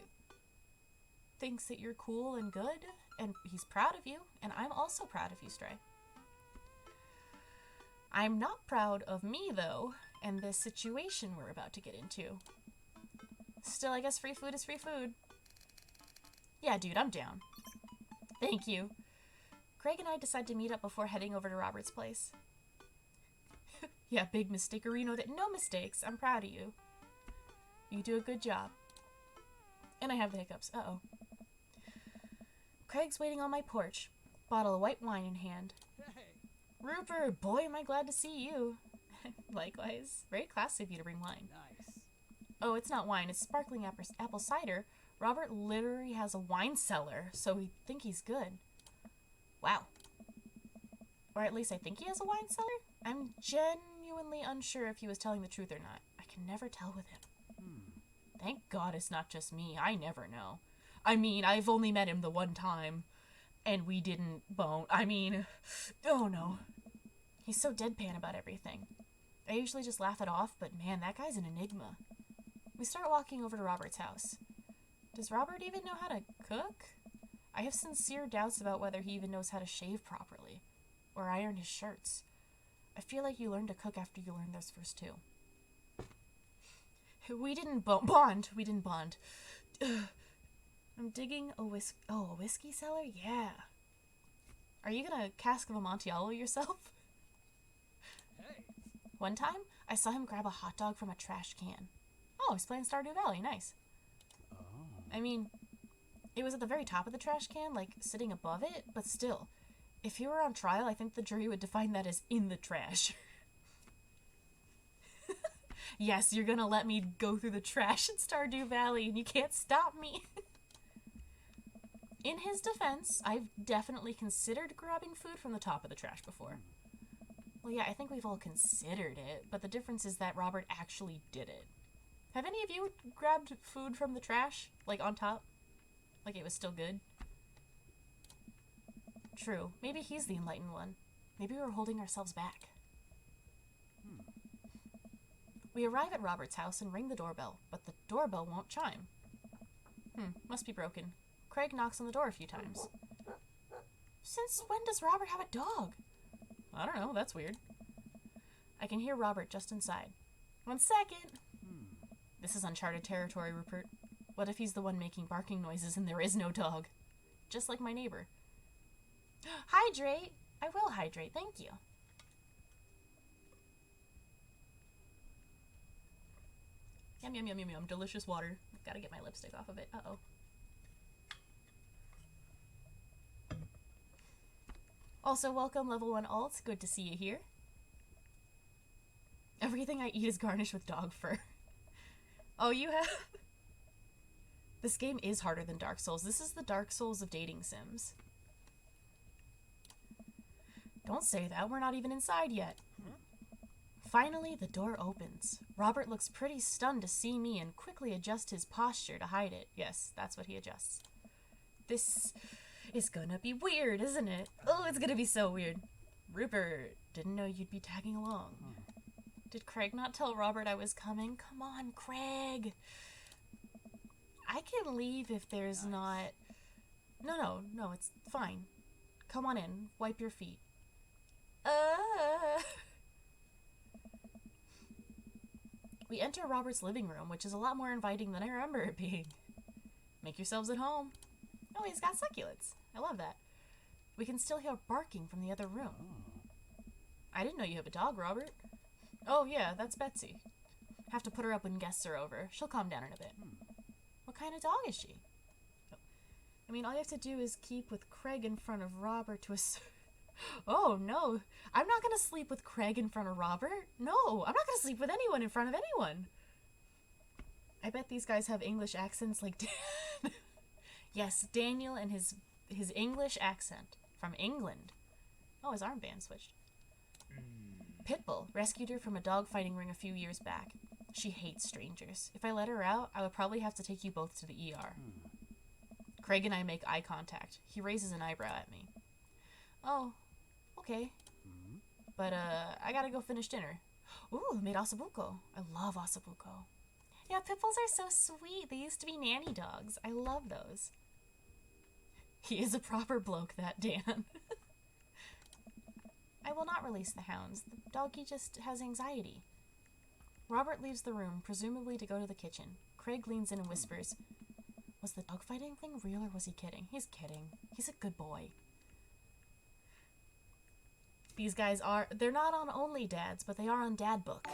thinks that you're cool and good, and he's proud of you, and I'm also proud of you, Stray. I'm not proud of me, though, and this situation we're about to get into. Still, I guess free food is free food. Yeah, dude, I'm down. Thank you. Craig and I decided to meet up before heading over to Robert's place. Yeah, big mistakerino. No mistakes. I'm proud of you. You do a good job. And I have the hiccups. Uh-oh. Craig's waiting on my porch. Bottle of white wine in hand. Hey. Rupert, boy, am I glad to see you. Likewise. Very classy of you to bring wine. Nice. Oh, it's not wine. It's sparkling apple cider. Robert literally has a wine cellar, so we think he's good. Wow. Or at least I think he has a wine cellar? I'm genuinely unsure if he was telling the truth or not. I can never tell with him. Thank God it's not just me. I never know. I mean, I've only met him the one time, and we didn't bone. I mean, oh no. He's so deadpan about everything. I usually just laugh it off, but man, that guy's an enigma. We start walking over to Robert's house. Does Robert even know how to cook? I have sincere doubts about whether he even knows how to shave properly, or iron his shirts. I feel like you learn to cook after you learn those first two. We didn't bond. We didn't bond. I'm digging a whiskey cellar? Yeah. Are you gonna cask of Amontillado yourself? Hey. One time, I saw him grab a hot dog from a trash can. Oh, he's playing Stardew Valley. Nice. Oh. I mean, it was at the very top of the trash can, like, sitting above it, but still. If he were on trial, I think the jury would define that as in the trash. Yes, you're gonna let me go through the trash in Stardew Valley, and you can't stop me. In his defense, I've definitely considered grabbing food from the top of the trash before. Well, yeah, I think we've all considered it, but the difference is that Robert actually did it. Have any of you grabbed food from the trash? Like, on top? Like it was still good? True. Maybe he's the enlightened one. Maybe we're holding ourselves back. We arrive at Robert's house and ring the doorbell, but the doorbell won't chime. Must be broken. Craig knocks on the door a few times. Since when does Robert have a dog? I don't know, that's weird. I can hear Robert just inside. 1 second! This is uncharted territory, Rupert. What if he's the one making barking noises and there is no dog? Just like my neighbor. Hydrate! I will hydrate, thank you. Yum, yum, yum, yum, yum. Delicious water. Gotta get my lipstick off of it. Uh-oh. Also, welcome, level 1 alt. Good to see you here. Everything I eat is garnished with dog fur. Oh, you have... This game is harder than Dark Souls. This is the Dark Souls of dating sims. Don't say that. We're not even inside yet. Finally, the door opens. Robert looks pretty stunned to see me and quickly adjusts his posture to hide it. Yes, that's what he adjusts. This It's gonna be weird, isn't it? Oh, it's gonna be so weird. Rupert, didn't know you'd be tagging along. Did Craig not tell Robert I was coming? Come on, Craig. I can leave if there's not... No, it's fine. Come on in. Wipe your feet. We enter Robert's living room, which is a lot more inviting than I remember it being. Make yourselves at home. Oh, he's got succulents. I love that. We can still hear barking from the other room. I didn't know you have a dog, Robert. Oh, yeah, that's Betsy. Have to put her up when guests are over. She'll calm down in a bit. What kind of dog is she? I mean, all you have to do is keep with Craig in front of Robert to Oh, no. I'm not going to sleep with Craig in front of Robert. No, I'm not going to sleep with anyone in front of anyone. I bet these guys have English accents like Dan. Yes, Daniel and his English accent from England. Oh, his armband switched. Pitbull rescued her from a dog fighting ring a few years back. She hates strangers. If I let her out, I would probably have to take you both to the ER. Craig and I make eye contact. He raises an eyebrow at me. Oh, okay. But, I gotta go finish dinner. Ooh, made ossobuco. I love ossobuco. Yeah, pit bulls are so sweet. They used to be nanny dogs. I love those. He is a proper bloke, that Dan. I will not release the hounds. The doggy just has anxiety. Robert leaves the room, presumably to go to the kitchen. Craig leans in and whispers, was the dogfighting thing real or was he kidding? He's kidding. He's a good boy. These guys they're not on Only Dads, but they are on Dad Book.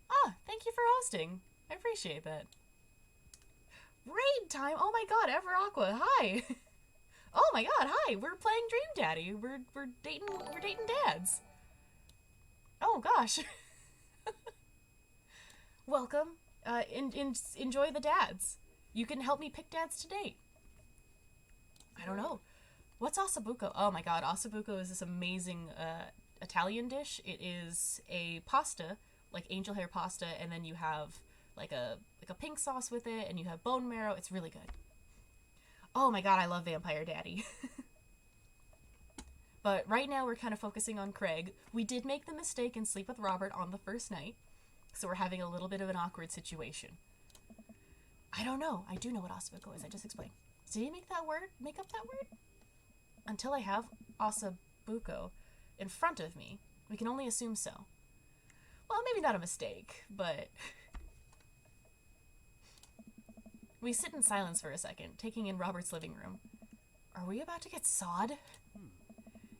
Ah, thank you for hosting. I appreciate that. Raid time! Oh my god, Ever Aqua, hi! Oh my god, hi! We're playing Dream Daddy. We're dating dads. Oh gosh. Welcome. Enjoy the dads. You can help me pick dads to date. I don't know. What's ossobuco? Oh my god, ossobuco is this amazing Italian dish. It is a pasta, like angel hair pasta, and then you have like a pink sauce with it, and you have bone marrow. It's really good. Oh my god, I love Vampire Daddy. But right now we're kind of focusing on Craig. We did make the mistake and sleep with Robert on the first night, so we're having a little bit of an awkward situation. I don't know. I do know what ossobuco is. I just explained. Did he make up that word? Until I have ossobuco in front of me, we can only assume so. Well, maybe not a mistake, but... We sit in silence for a second, taking in Robert's living room. Are we about to get sawed?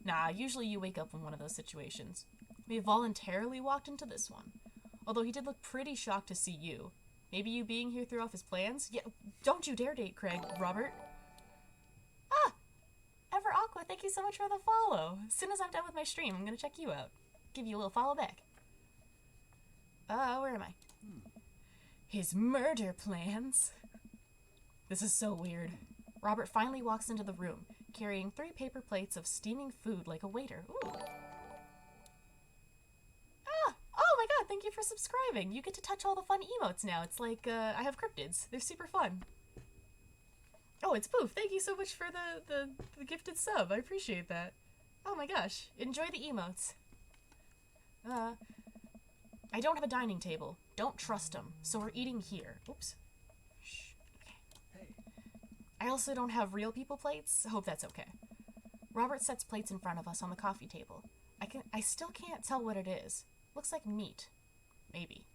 Nah, usually you wake up in one of those situations. We voluntarily walked into this one. Although he did look pretty shocked to see you. Maybe you being here threw off his plans? Yeah, don't you dare date Craig, Robert. Ah! Ever Aqua, thank you so much for the follow. As soon as I'm done with my stream, I'm gonna check you out. Give you a little follow back. Where am I? His murder plans. This is so weird. Robert finally walks into the room, carrying 3 paper plates of steaming food like a waiter. Ooh. Ah! Oh my god, thank you for subscribing. You get to touch all the fun emotes now. It's like, I have cryptids. They're super fun. Oh, it's Poof. Thank you so much for the gifted sub. I appreciate that. Oh my gosh. Enjoy the emotes. I don't have a dining table. Don't trust them. So we're eating here. Oops. Shh. Okay. I also don't have real people plates. Hope that's okay. Robert sets plates in front of us on the coffee table. I still can't tell what it is. Looks like meat. Maybe.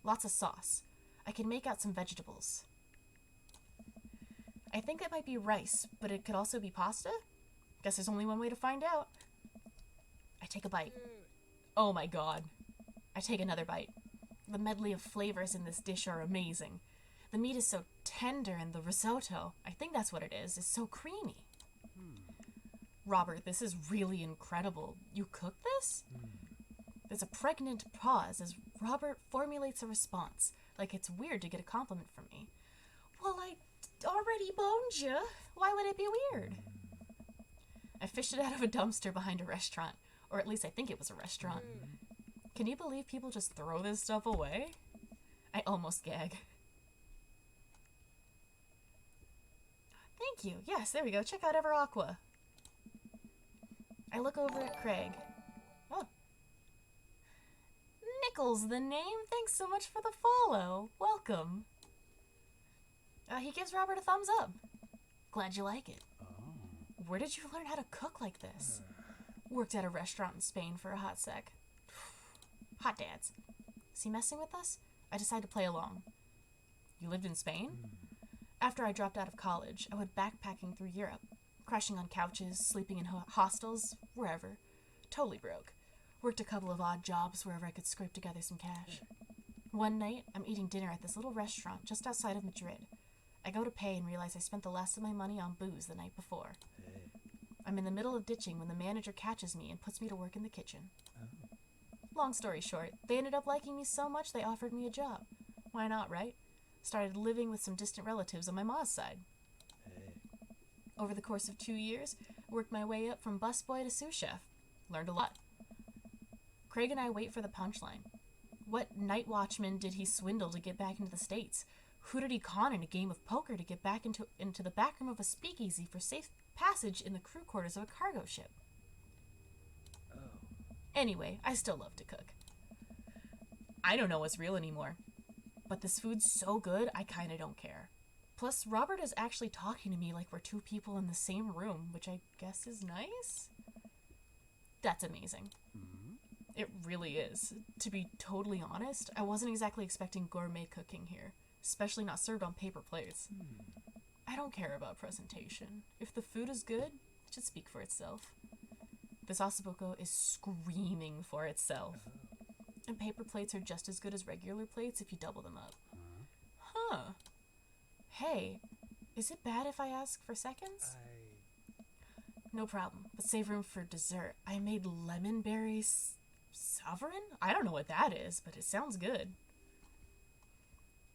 Lots of sauce. I can make out some vegetables. I think it might be rice, but it could also be pasta? Guess there's only one way to find out. I take a bite. Oh my god. I take another bite. The medley of flavors in this dish are amazing. The meat is so tender and the risotto, I think that's what it is so creamy. Robert, this is really incredible. You cooked this? There's a pregnant pause as Robert formulates a response, like it's weird to get a compliment from me. Well, I already boned you. Why would it be weird? I fished it out of a dumpster behind a restaurant, or at least I think it was a restaurant. Can you believe people just throw this stuff away? I almost gag. Thank you. Yes, there we go. Check out Ever Aqua. I look over at Craig. Oh. Nichols, the name? Thanks so much for the follow. Welcome. He gives Robert a thumbs up. Glad you like it. Oh. Where did you learn how to cook like this? Worked at a restaurant in Spain for a hot sec. Hot dads. Is he messing with us? I decide to play along. You lived in Spain? After I dropped out of college, I went backpacking through Europe, crashing on couches, sleeping in hostels, wherever. Totally broke. Worked a couple of odd jobs wherever I could scrape together some cash. One night, I'm eating dinner at this little restaurant just outside of Madrid. I go to pay and realize I spent the last of my money on booze the night before. Hey. I'm in the middle of ditching when the manager catches me and puts me to work in the kitchen. Long story short, they ended up liking me so much they offered me a job. Why not, right? Started living with some distant relatives on my ma's side. Hey. Over the course of 2 years, worked my way up from busboy to sous chef. Learned a lot. Craig and I wait for the punchline. What night watchman did he swindle to get back into the States? Who did he con in a game of poker to get back into the back room of a speakeasy for safe passage in the crew quarters of a cargo ship? Oh. Anyway, I still love to cook. I don't know what's real anymore. But this food's so good, I kinda don't care. Plus, Robert is actually talking to me like we're two people in the same room, which I guess is nice? That's amazing. Mm-hmm. It really is. To be totally honest, I wasn't exactly expecting gourmet cooking here, especially not served on paper plates. I don't care about presentation. If the food is good, it should speak for itself. This ossobuco is screaming for itself. And paper plates are just as good as regular plates if you double them up. Huh. Hey, is it bad if I ask for seconds? No problem, but save room for dessert. I made lemon berry sovereign? I don't know what that is, but it sounds good.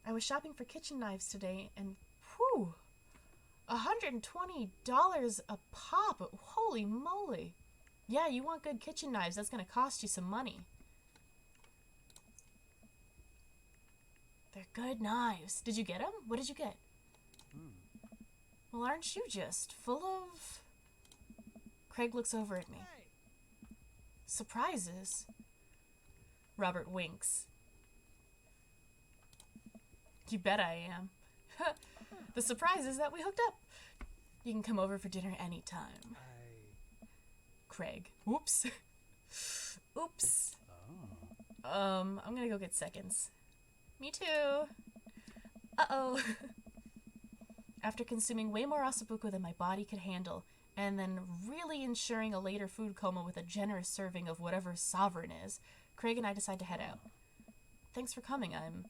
I was shopping for kitchen knives today, and whew, $120 a pop. Holy moly. Yeah, you want good kitchen knives, that's gonna cost you some money. They're good knives. Did you get them? What did you get? Well, aren't you just full of... Craig looks over at me. Surprises? Robert winks. You bet I am. The surprise is that we hooked up. You can come over for dinner anytime. Craig. Oops. Oops. Oh. I'm gonna go get seconds. Me too. Uh-oh. After consuming way more ossobuco than my body could handle, and then really ensuring a later food coma with a generous serving of whatever sovereign is, Craig and I decide to head out. Thanks for coming. I'm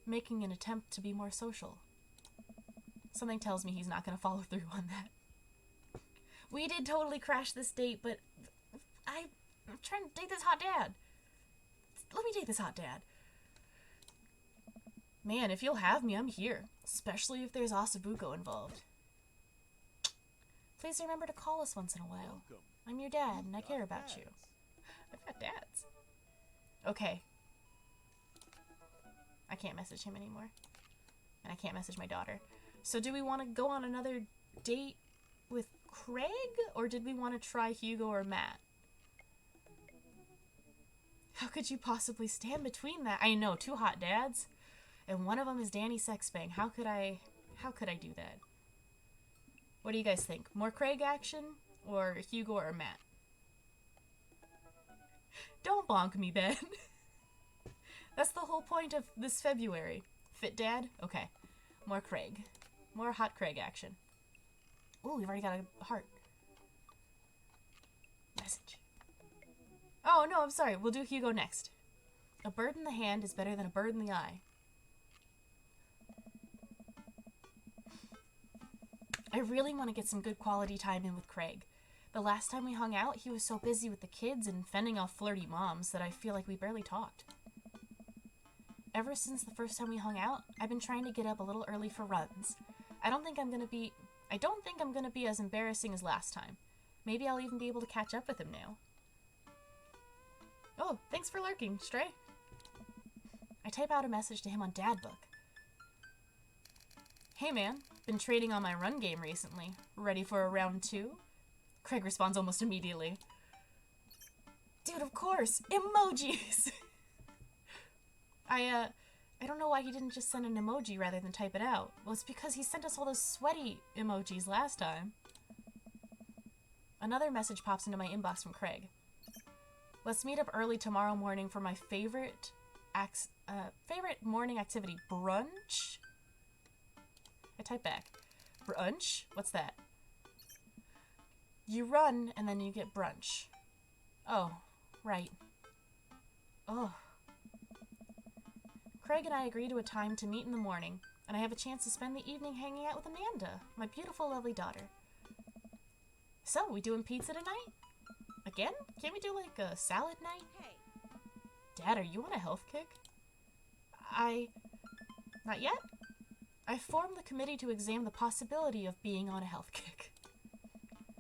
making an attempt to be more social. Something tells me he's not going to follow through on that. We did totally crash this date, but I'm trying to date this hot dad. Let me date this hot dad. Man, if you'll have me, I'm here. Especially if there's ossobuco involved. Please remember to call us once in a while. Welcome. I'm your dad, and I Got care about you. dads. I've got dads. Okay. I can't message him anymore. And I can't message my daughter. So do we want to go on another date with Craig? Or did we want to try Hugo or Matt? How could you possibly stand between that? I know, two hot dads. And one of them is Danny Sexbang. How could I do that? What do you guys think? More Craig action? Or Hugo or Matt? Don't bonk me, Ben. That's the whole point of this February. Fit dad? Okay. More Craig. More hot Craig action. Ooh, we've already got a heart. Message. Oh, no, I'm sorry. We'll do Hugo next. A bird in the hand is better than a bird in the eye. I really want to get some good quality time in with Craig. The last time we hung out, he was so busy with the kids and fending off flirty moms that I feel like we barely talked. Ever since the first time we hung out, I've been trying to get up a little early for runs. I don't think I'm gonna be as embarrassing as last time. Maybe I'll even be able to catch up with him now. Oh, thanks for lurking, Stray. I type out a message to him on Dadbook. Hey man, been trading on my run game recently. Ready for a round 2? Craig responds almost immediately. Dude, of course! Emojis! I don't know why he didn't just send an emoji rather than type it out. Well, it's because he sent us all those sweaty emojis last time. Another message pops into my inbox from Craig. Let's meet up early tomorrow morning for my favorite morning activity, brunch? I type back. Brunch? What's that? You run and then you get brunch. Oh, right. Oh. Craig and I agree to a time to meet in the morning, and I have a chance to spend the evening hanging out with Amanda, my beautiful, lovely daughter. So, we doing pizza tonight? Again? Can't we do like a salad night? Hey. Dad, are you on a health kick? Not yet? I formed the committee to examine the possibility of being on a health kick.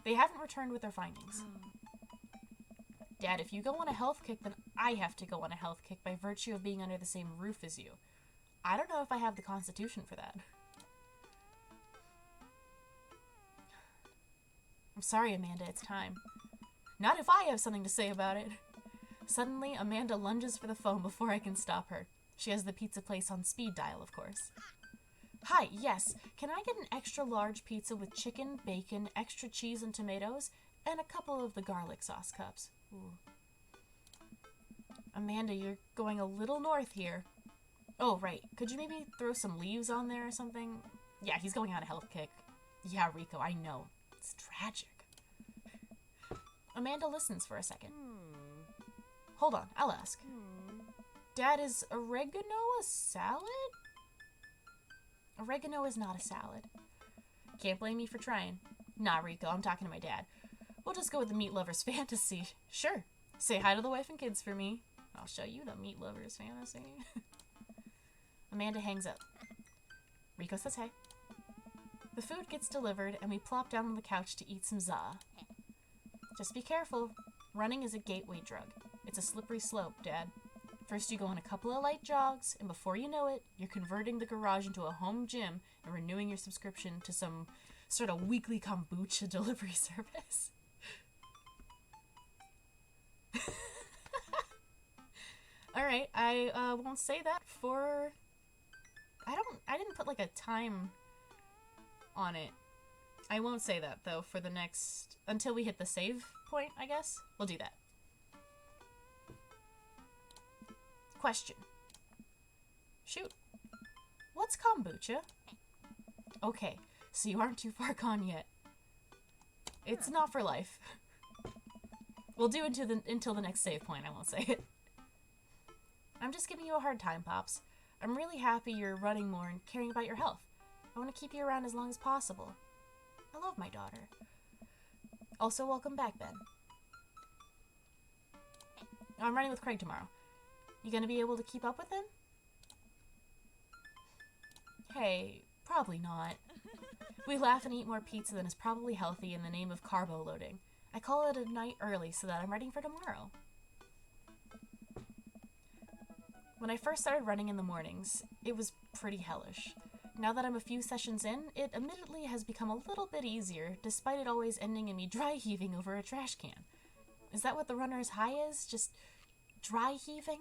They haven't returned with their findings. Dad, if you go on a health kick, then I have to go on a health kick by virtue of being under the same roof as you. I don't know if I have the constitution for that. I'm sorry, Amanda, it's time. Not if I have something to say about it. Suddenly, Amanda lunges for the phone before I can stop her. She has the pizza place on speed dial, of course. Hi, yes. Can I get an extra large pizza with chicken, bacon, extra cheese and tomatoes, and a couple of the garlic sauce cups? Ooh. Amanda, you're going a little north here. Oh, right. Could you maybe throw some leaves on there or something? Yeah, he's going on a health kick. Yeah, Rico, I know. It's tragic. Amanda listens for a second. Hold on, I'll ask. Dad, is oregano a salad? Oregano is not a salad. Can't blame me for trying. Nah, Rico, I'm talking to my dad. We'll just go with the meat lover's fantasy. Sure. Say hi to the wife and kids for me. I'll show you the meat lover's fantasy. Amanda hangs up. Rico says hey. The food gets delivered, and we plop down on the couch to eat some za. Just be careful. Running is a gateway drug. It's a slippery slope, Dad. First you go on a couple of light jogs, and before you know it, you're converting the garage into a home gym and renewing your subscription to some sort of weekly kombucha delivery service. Alright, I won't say that for... I didn't put like a time on it. I won't say that though for the next... until we hit the save point, I guess. We'll do that. Question. Shoot. What's kombucha? Okay, so you aren't too far gone yet. It's not for life. We'll do until the next save point, I won't say it. I'm just giving you a hard time, Pops. I'm really happy you're running more and caring about your health. I want to keep you around as long as possible. I love my daughter. Also, welcome back, Ben. I'm running with Craig tomorrow. You gonna be able to keep up with him? Hey, probably not. We laugh and eat more pizza than is probably healthy in the name of carbo loading. I call it a night early so that I'm ready for tomorrow. When I first started running in the mornings, it was pretty hellish. Now that I'm a few sessions in, it admittedly has become a little bit easier, despite it always ending in me dry heaving over a trash can. Is that what the runner's high is? Just dry heaving?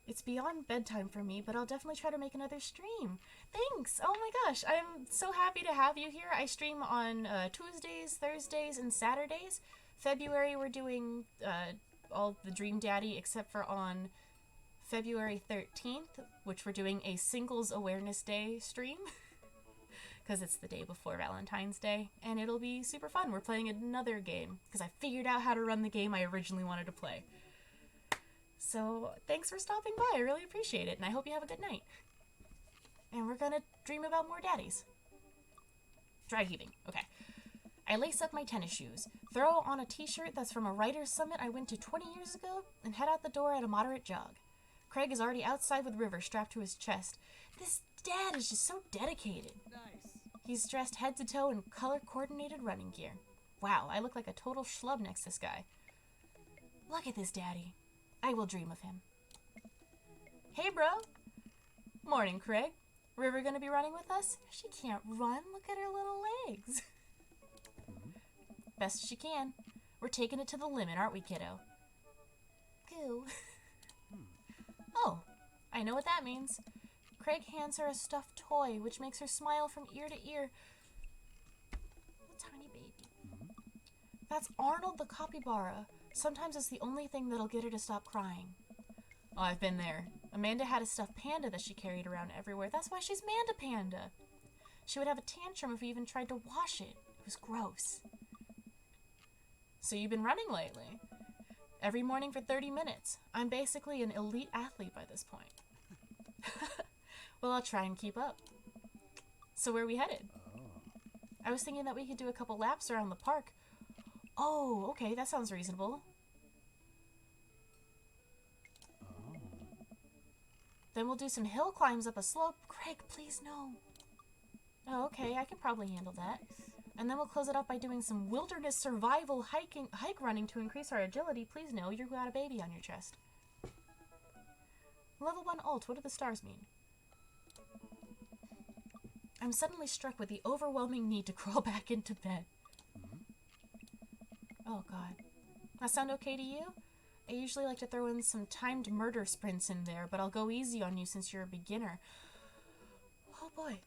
It's beyond bedtime for me, but I'll definitely try to make another stream. Thanks! Oh my gosh, I'm so happy to have you here. I stream on Tuesdays, Thursdays, and Saturdays. February we're doing all the Dream Daddy except for on February 13th, which we're doing a Singles Awareness Day stream. Because it's the day before Valentine's Day, and it'll be super fun. We're playing another game, because I figured out how to run the game I originally wanted to play. So, thanks for stopping by. I really appreciate it, and I hope you have a good night. And we're gonna dream about more daddies. Dry heaving. Okay. I lace up my tennis shoes, throw on a t-shirt that's from a writer's summit I went to 20 years ago, and head out the door at a moderate jog. Craig is already outside with River strapped to his chest. This dad is just so dedicated. Nice. He's dressed head to toe in color-coordinated running gear. Wow, I look like a total schlub next to this guy. Look at this daddy. I will dream of him. Hey, bro. Morning, Craig. River gonna be running with us? She can't run. Look at her little legs. Best she can. We're taking it to the limit, aren't we, kiddo? Goo. Oh, I know what that means. Craig hands her a stuffed toy, which makes her smile from ear to ear. A tiny baby. That's Arnold the capybara. Sometimes it's the only thing that'll get her to stop crying. Oh, I've been there. Amanda had a stuffed panda that she carried around everywhere. That's why she's Manda Panda. She would have a tantrum if we even tried to wash it. It was gross. So you've been running lately? Every morning for 30 minutes. I'm basically an elite athlete by this point. Well, I'll try and keep up. So where are we headed? I was thinking that we could do a couple laps around the park. Oh, okay, that sounds reasonable. Then we'll do some hill climbs up a slope. Craig, please no. Oh, okay, I can probably handle that. And then we'll close it up by doing some wilderness survival hike running to increase our agility. Please no, you've got a baby on your chest. Level 1 ult, what do the stars mean? I'm suddenly struck with the overwhelming need to crawl back into bed. Oh god. That sound okay to you? I usually like to throw in some timed murder sprints in there, but I'll go easy on you since you're a beginner. Oh boy.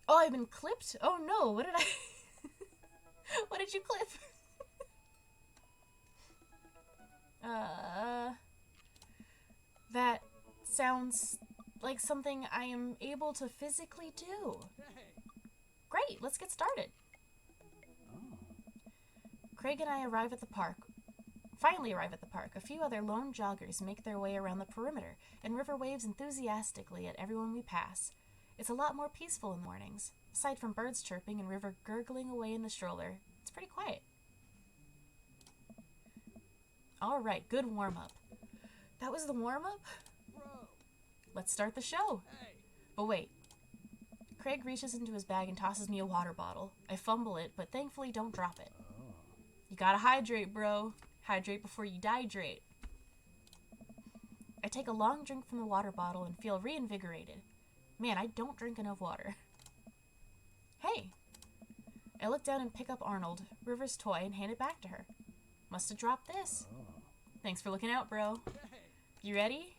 Oh, I've been clipped? Oh no, what did I... What did you clip? That sounds like something I am able to physically do. Great, let's get started. Craig and I finally arrive at the park. A few other lone joggers make their way around the perimeter, and River waves enthusiastically at everyone we pass. It's a lot more peaceful in mornings. Aside from birds chirping and River gurgling away in the stroller, it's pretty quiet. Alright, good warm-up. That was the warm-up? Let's start the show. But wait. Craig reaches into his bag and tosses me a water bottle. I fumble it, but thankfully don't drop it. You gotta hydrate, bro. Hydrate before you dehydrate. I take a long drink from the water bottle and feel reinvigorated. Man, I don't drink enough water. Hey! I look down and pick up Arnold, River's toy, and hand it back to her. Must have dropped this. Thanks for looking out, bro. You ready?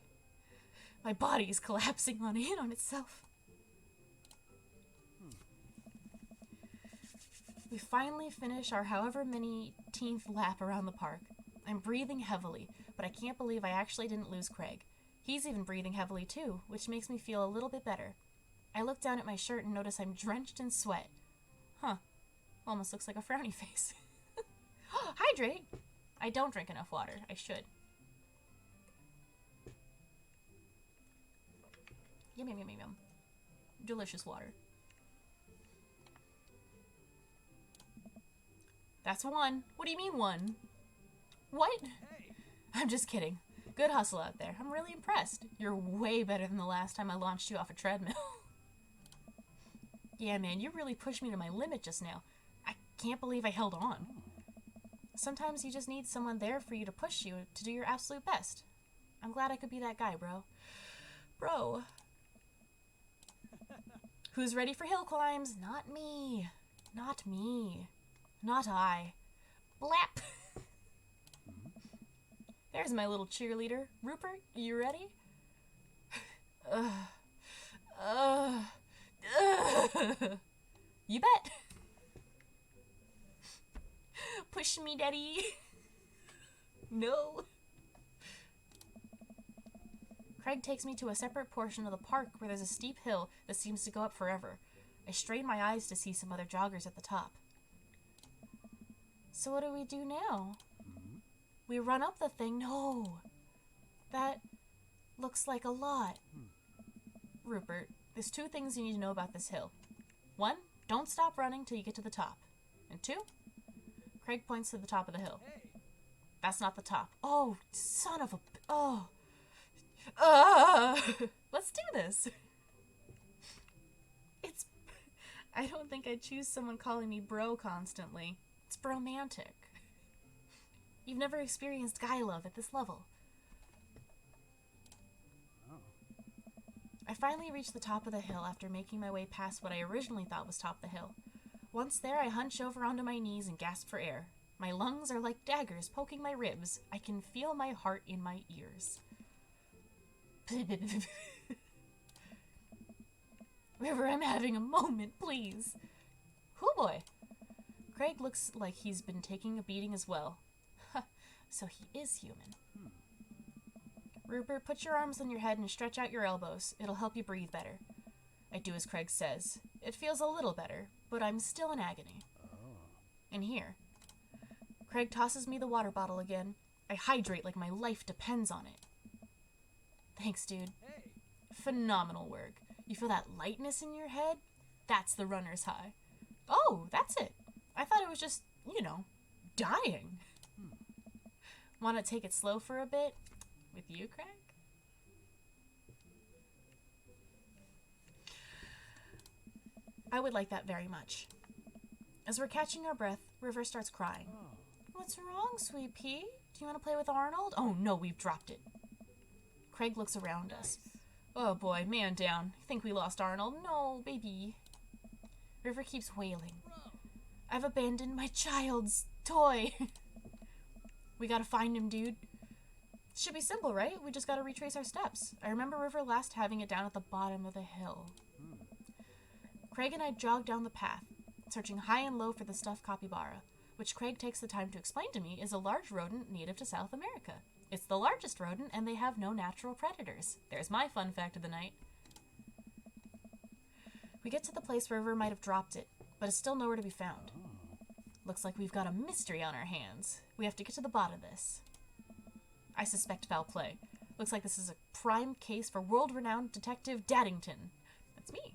My body is collapsing in on itself. We finally finish our however many teenth lap around the park. I'm breathing heavily, but I can't believe I actually didn't lose Craig. He's even breathing heavily too, which makes me feel a little bit better. I look down at my shirt and notice I'm drenched in sweat. Huh. Almost looks like a frowny face. Hydrate! I don't drink enough water. I should. Yum, yum, yum, yum, yum. Delicious water. That's one. What do you mean one? What? I'm just kidding. Good hustle out there. I'm really impressed. You're way better than the last time I launched you off a treadmill. Yeah, man, you really pushed me to my limit just now. I can't believe I held on. Sometimes you just need someone there for you to push you to do your absolute best. I'm glad I could be that guy, bro. Bro. Who's ready for hill climbs? Not me. Not me. Not I. Blap! There's my little cheerleader. Rupert, you ready? You bet. Push me, daddy. No. Craig takes me to a separate portion of the park where there's a steep hill that seems to go up forever. I strain my eyes to see some other joggers at the top. So what do we do now? We run up the thing? No. That looks like a lot. Rupert, there's two things you need to know about this hill. One, don't stop running till you get to the top. And two, Craig points to the top of the hill. That's not the top. Oh, son of a... Oh. Let's do this. I don't think I'd choose someone calling me bro constantly. It's bromantic. You've never experienced guy love at this level. I finally reached the top of the hill after making my way past what I originally thought was top of the hill. Once there, I hunch over onto my knees and gasp for air. My lungs are like daggers poking my ribs. I can feel my heart in my ears. River, I'm having a moment, please. Hoo boy. Craig looks like he's been taking a beating as well. So he is human. Rupert, put your arms on your head and stretch out your elbows. It'll help you breathe better. I do as Craig says. It feels a little better, but I'm still in agony. In here. Craig tosses me the water bottle again. I hydrate like my life depends on it. Thanks, dude. Hey. Phenomenal work. You feel that lightness in your head? That's the runner's high. Oh, that's it. I thought it was just, dying. Want to take it slow for a bit? With you, Craig? I would like that very much. As we're catching our breath, River starts crying. Oh. What's wrong, sweet pea? Do you want to play with Arnold? Oh no, we've dropped it. Craig looks around us. Oh boy, man down. I think we lost Arnold. No, baby. River keeps wailing. I've abandoned my child's toy. We gotta find him, dude. Should be simple, right? We just gotta retrace our steps. I remember River last having it down at the bottom of the hill. Craig and I jog down the path, searching high and low for the stuffed capybara, which Craig takes the time to explain to me is a large rodent native to South America. It's the largest rodent, and they have no natural predators. There's my fun fact of the night. We get to the place where River might have dropped it, but it's still nowhere to be found. Looks like we've got a mystery on our hands. We have to get to the bottom of this. I suspect foul play. Looks like this is a prime case for world-renowned Detective Daddington. That's me.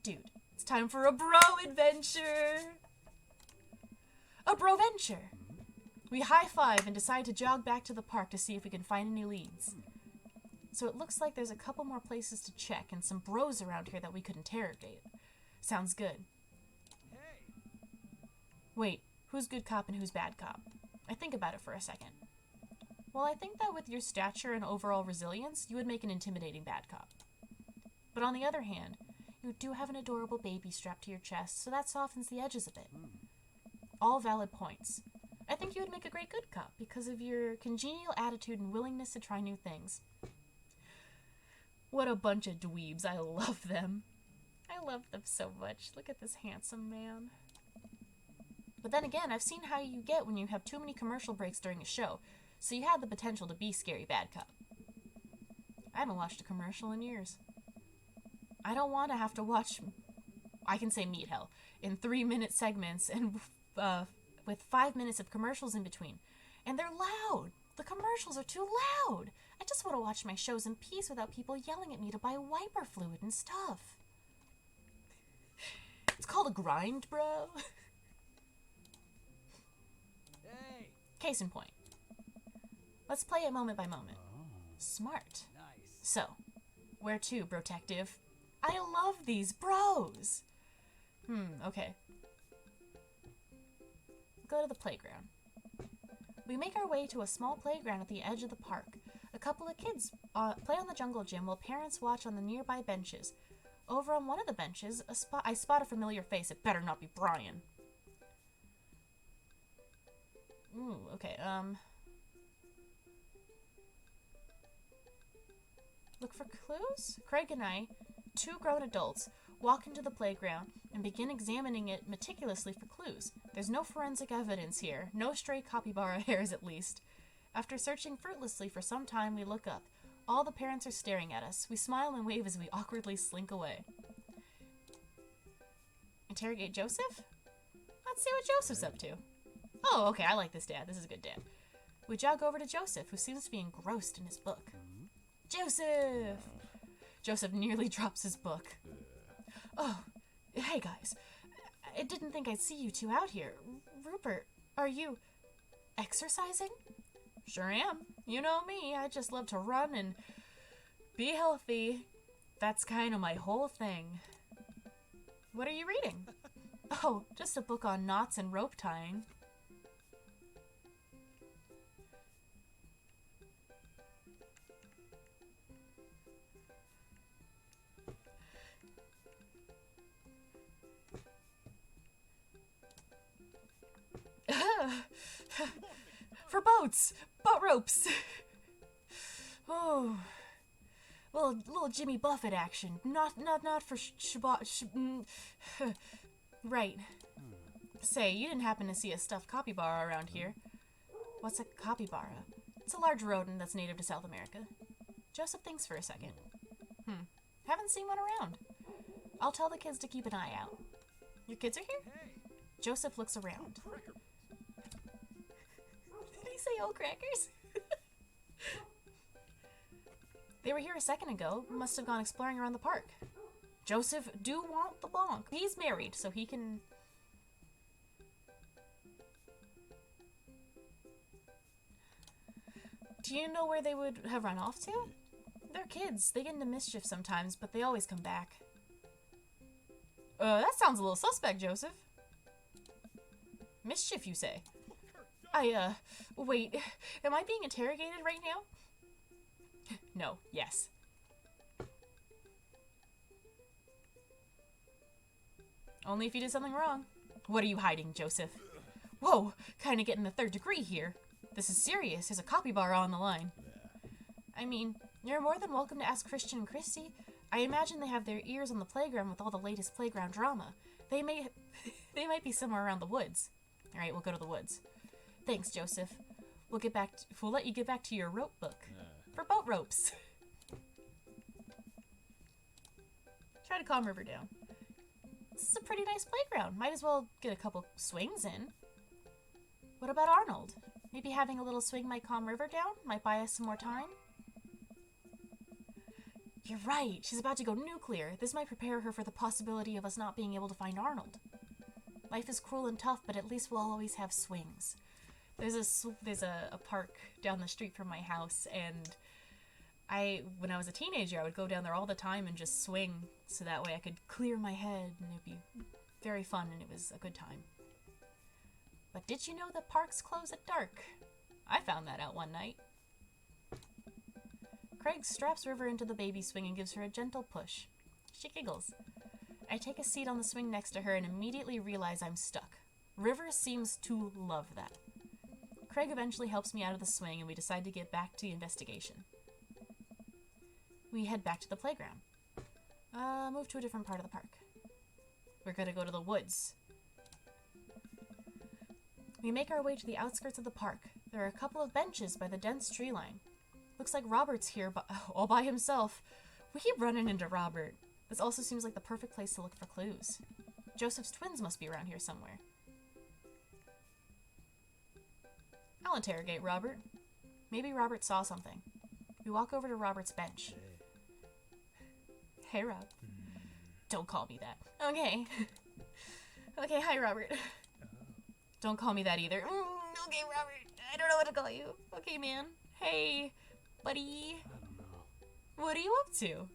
Dude, it's time for a bro adventure. A bro-venture. We high-five and decide to jog back to the park to see if we can find any leads. So it looks like there's a couple more places to check and some bros around here that we could interrogate. Sounds good. Hey. Wait, who's good cop and who's bad cop? I think about it for a second. Well, I think that with your stature and overall resilience, you would make an intimidating bad cop. But on the other hand, you do have an adorable baby strapped to your chest, so that softens the edges a bit. All valid points. I think you would make a great good cop because of your congenial attitude and willingness to try new things. What a bunch of dweebs. I love them. I love them so much. Look at this handsome man. But then again, I've seen how you get when you have too many commercial breaks during a show, so you have the potential to be scary bad cop. I haven't watched a commercial in years. I don't want to have to watch, I can say meat hell, in 3-minute segments and with 5 minutes of commercials in between. And they're loud. The commercials are too loud. I just want to watch my shows in peace without people yelling at me to buy wiper fluid and stuff. It's called a grind, bro. Hey. Case in point. Let's play it moment by moment. Smart. Nice. So, where to, Brotective? I love these bros. Okay. Go to the playground. We make our way to a small playground at the edge of the park. A couple of kids play on the jungle gym while parents watch on the nearby benches. Over on one of the benches, I spot a familiar face. It better not be Brian. Ooh, okay, Look for clues? Craig and I, 2 grown adults, walk into the playground and begin examining it meticulously for clues. There's no forensic evidence here, no stray capybara hairs at least. After searching fruitlessly for some time, we look up. All the parents are staring at us. We smile and wave as we awkwardly slink away. Interrogate Joseph? Let's see what Joseph's up to. Oh, okay, I like this dad. This is a good dad. We jog over to Joseph, who seems to be engrossed in his book. Joseph! Joseph nearly drops his book. Oh, hey guys. I didn't think I'd see you two out here. Rupert, are you exercising? Sure am. You know me. I just love to run and be healthy. That's kind of my whole thing. What are you reading? Oh, just a book on knots and rope tying. For boats! Boat ropes! Oh. Little Jimmy Buffett action. Not for right. Say, you didn't happen to see a stuffed capybara around here. What's a capybara? It's a large rodent that's native to South America. Joseph thinks for a second. Haven't seen one around. I'll tell the kids to keep an eye out. Your kids are here? Hey, Joseph looks around. cracker. Did he say old crackers? They were here a second ago. Must have gone exploring around the park. Joseph do want the bonk. He's married, so he can... Do you know where they would have run off to? They're kids. They get into mischief sometimes, but they always come back. That sounds a little suspect, Joseph. Mischief, you say? Wait. Am I being interrogated right now? No. Yes. Only if you did something wrong. What are you hiding, Joseph? Whoa, kinda getting the third degree here. This is serious. There's a capybara on the line. I mean, you're more than welcome to ask Christian and Christy. I imagine they have their ears on the playground with all the latest playground drama. They might be somewhere around the woods. All right, we'll go to the woods. Thanks, Joseph. We'll let you get back to your rope book for boat ropes. Try to calm River down. This is a pretty nice playground. Might as well get a couple swings in. What about Arnold? Maybe having a little swing might calm River down? Might buy us some more time? You're right. She's about to go nuclear. This might prepare her for the possibility of us not being able to find Arnold. Life is cruel and tough, but at least we'll always have swings. There's a park down the street from my house, and when I was a teenager, I would go down there all the time and just swing, so that way I could clear my head, and it'd be very fun, and it was a good time. But did you know that parks close at dark? I found that out one night. Craig straps River into the baby swing and gives her a gentle push. She giggles. I take a seat on the swing next to her and immediately realize I'm stuck. River seems to love that. Craig eventually helps me out of the swing and we decide to get back to the investigation. We head back to the playground. Move to a different part of the park. We're gonna go to the woods. We make our way to the outskirts of the park. There are a couple of benches by the dense tree line. Looks like Robert's here all by himself. We keep running into Robert. This also seems like the perfect place to look for clues. Joseph's twins must be around here somewhere. I'll interrogate Robert. Maybe Robert saw something. We walk over to Robert's bench. Hey, Rob. Don't call me that. Okay. Okay, hi, Robert. Don't call me that either. Okay, Robert. I don't know what to call you. Okay, man. Hey, buddy. I don't know. What are you up to?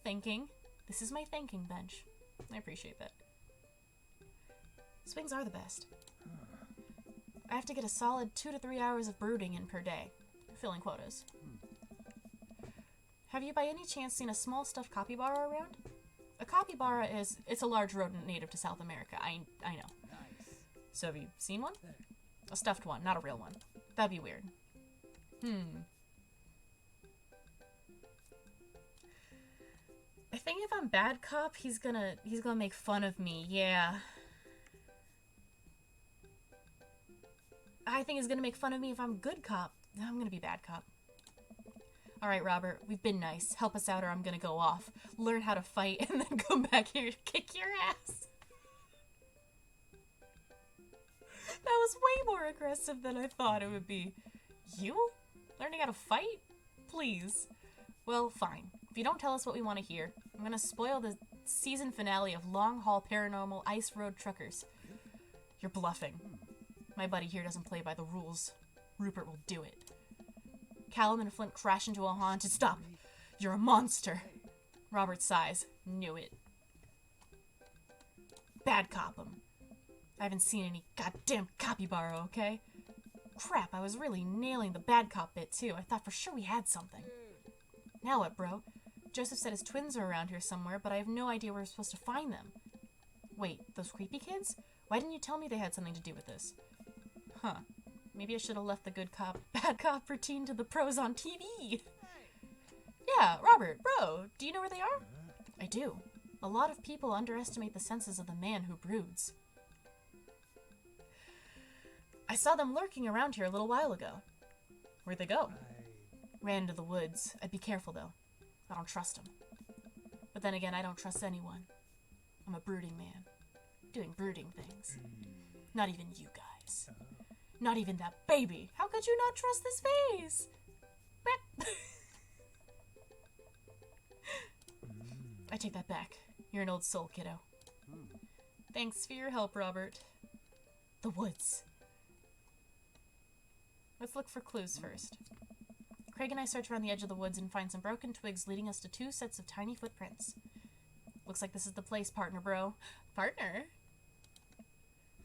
Thinking. This is my thinking bench. I appreciate that. Swings are the best. I have to get a solid 2 to 3 hours of brooding in per day, filling quotas. Have you by any chance seen a small stuffed capybara around? A capybara it's a large rodent native to South America. I know. Nice. So have you seen one? There. A stuffed one, not a real one. That'd be weird. I think if I'm bad cop, he's gonna make fun of me. Yeah. I think he's gonna make fun of me if I'm good cop. I'm gonna be bad cop. Alright, Robert, we've been nice. Help us out or I'm gonna go off. Learn how to fight and then come back here to kick your ass. That was way more aggressive than I thought it would be. You? Learning how to fight? Please. Well, fine. If you don't tell us what we want to hear, I'm gonna spoil the season finale of Long Haul Paranormal Ice Road Truckers. You're bluffing. My buddy here doesn't play by the rules. Rupert will do it. Callum and Flint crash into a haunted... Stop! You're a monster! Robert sighs. Knew it. Bad cop him. I haven't seen any goddamn capybara, okay? Crap, I was really nailing the bad cop bit, too. I thought for sure we had something. Now what, bro? Joseph said his twins are around here somewhere, but I have no idea where we're supposed to find them. Wait, those creepy kids? Why didn't you tell me they had something to do with this? Huh. Maybe I should have left the good cop, bad cop routine to the pros on TV. Yeah, Robert, bro, do you know where they are? I do. A lot of people underestimate the senses of the man who broods. I saw them lurking around here a little while ago. Where'd they go? Ran into the woods. I'd be careful, though. I don't trust them. But then again, I don't trust anyone. I'm a brooding man. Doing brooding things. Not even you guys. Not even that baby. How could you not trust this face? I take that back. You're an old soul, kiddo. Thanks for your help, Robert. The woods. Let's look for clues first. Craig and I search around the edge of the woods and find some broken twigs leading us to 2 sets of tiny footprints. Looks like this is the place, partner bro. Partner?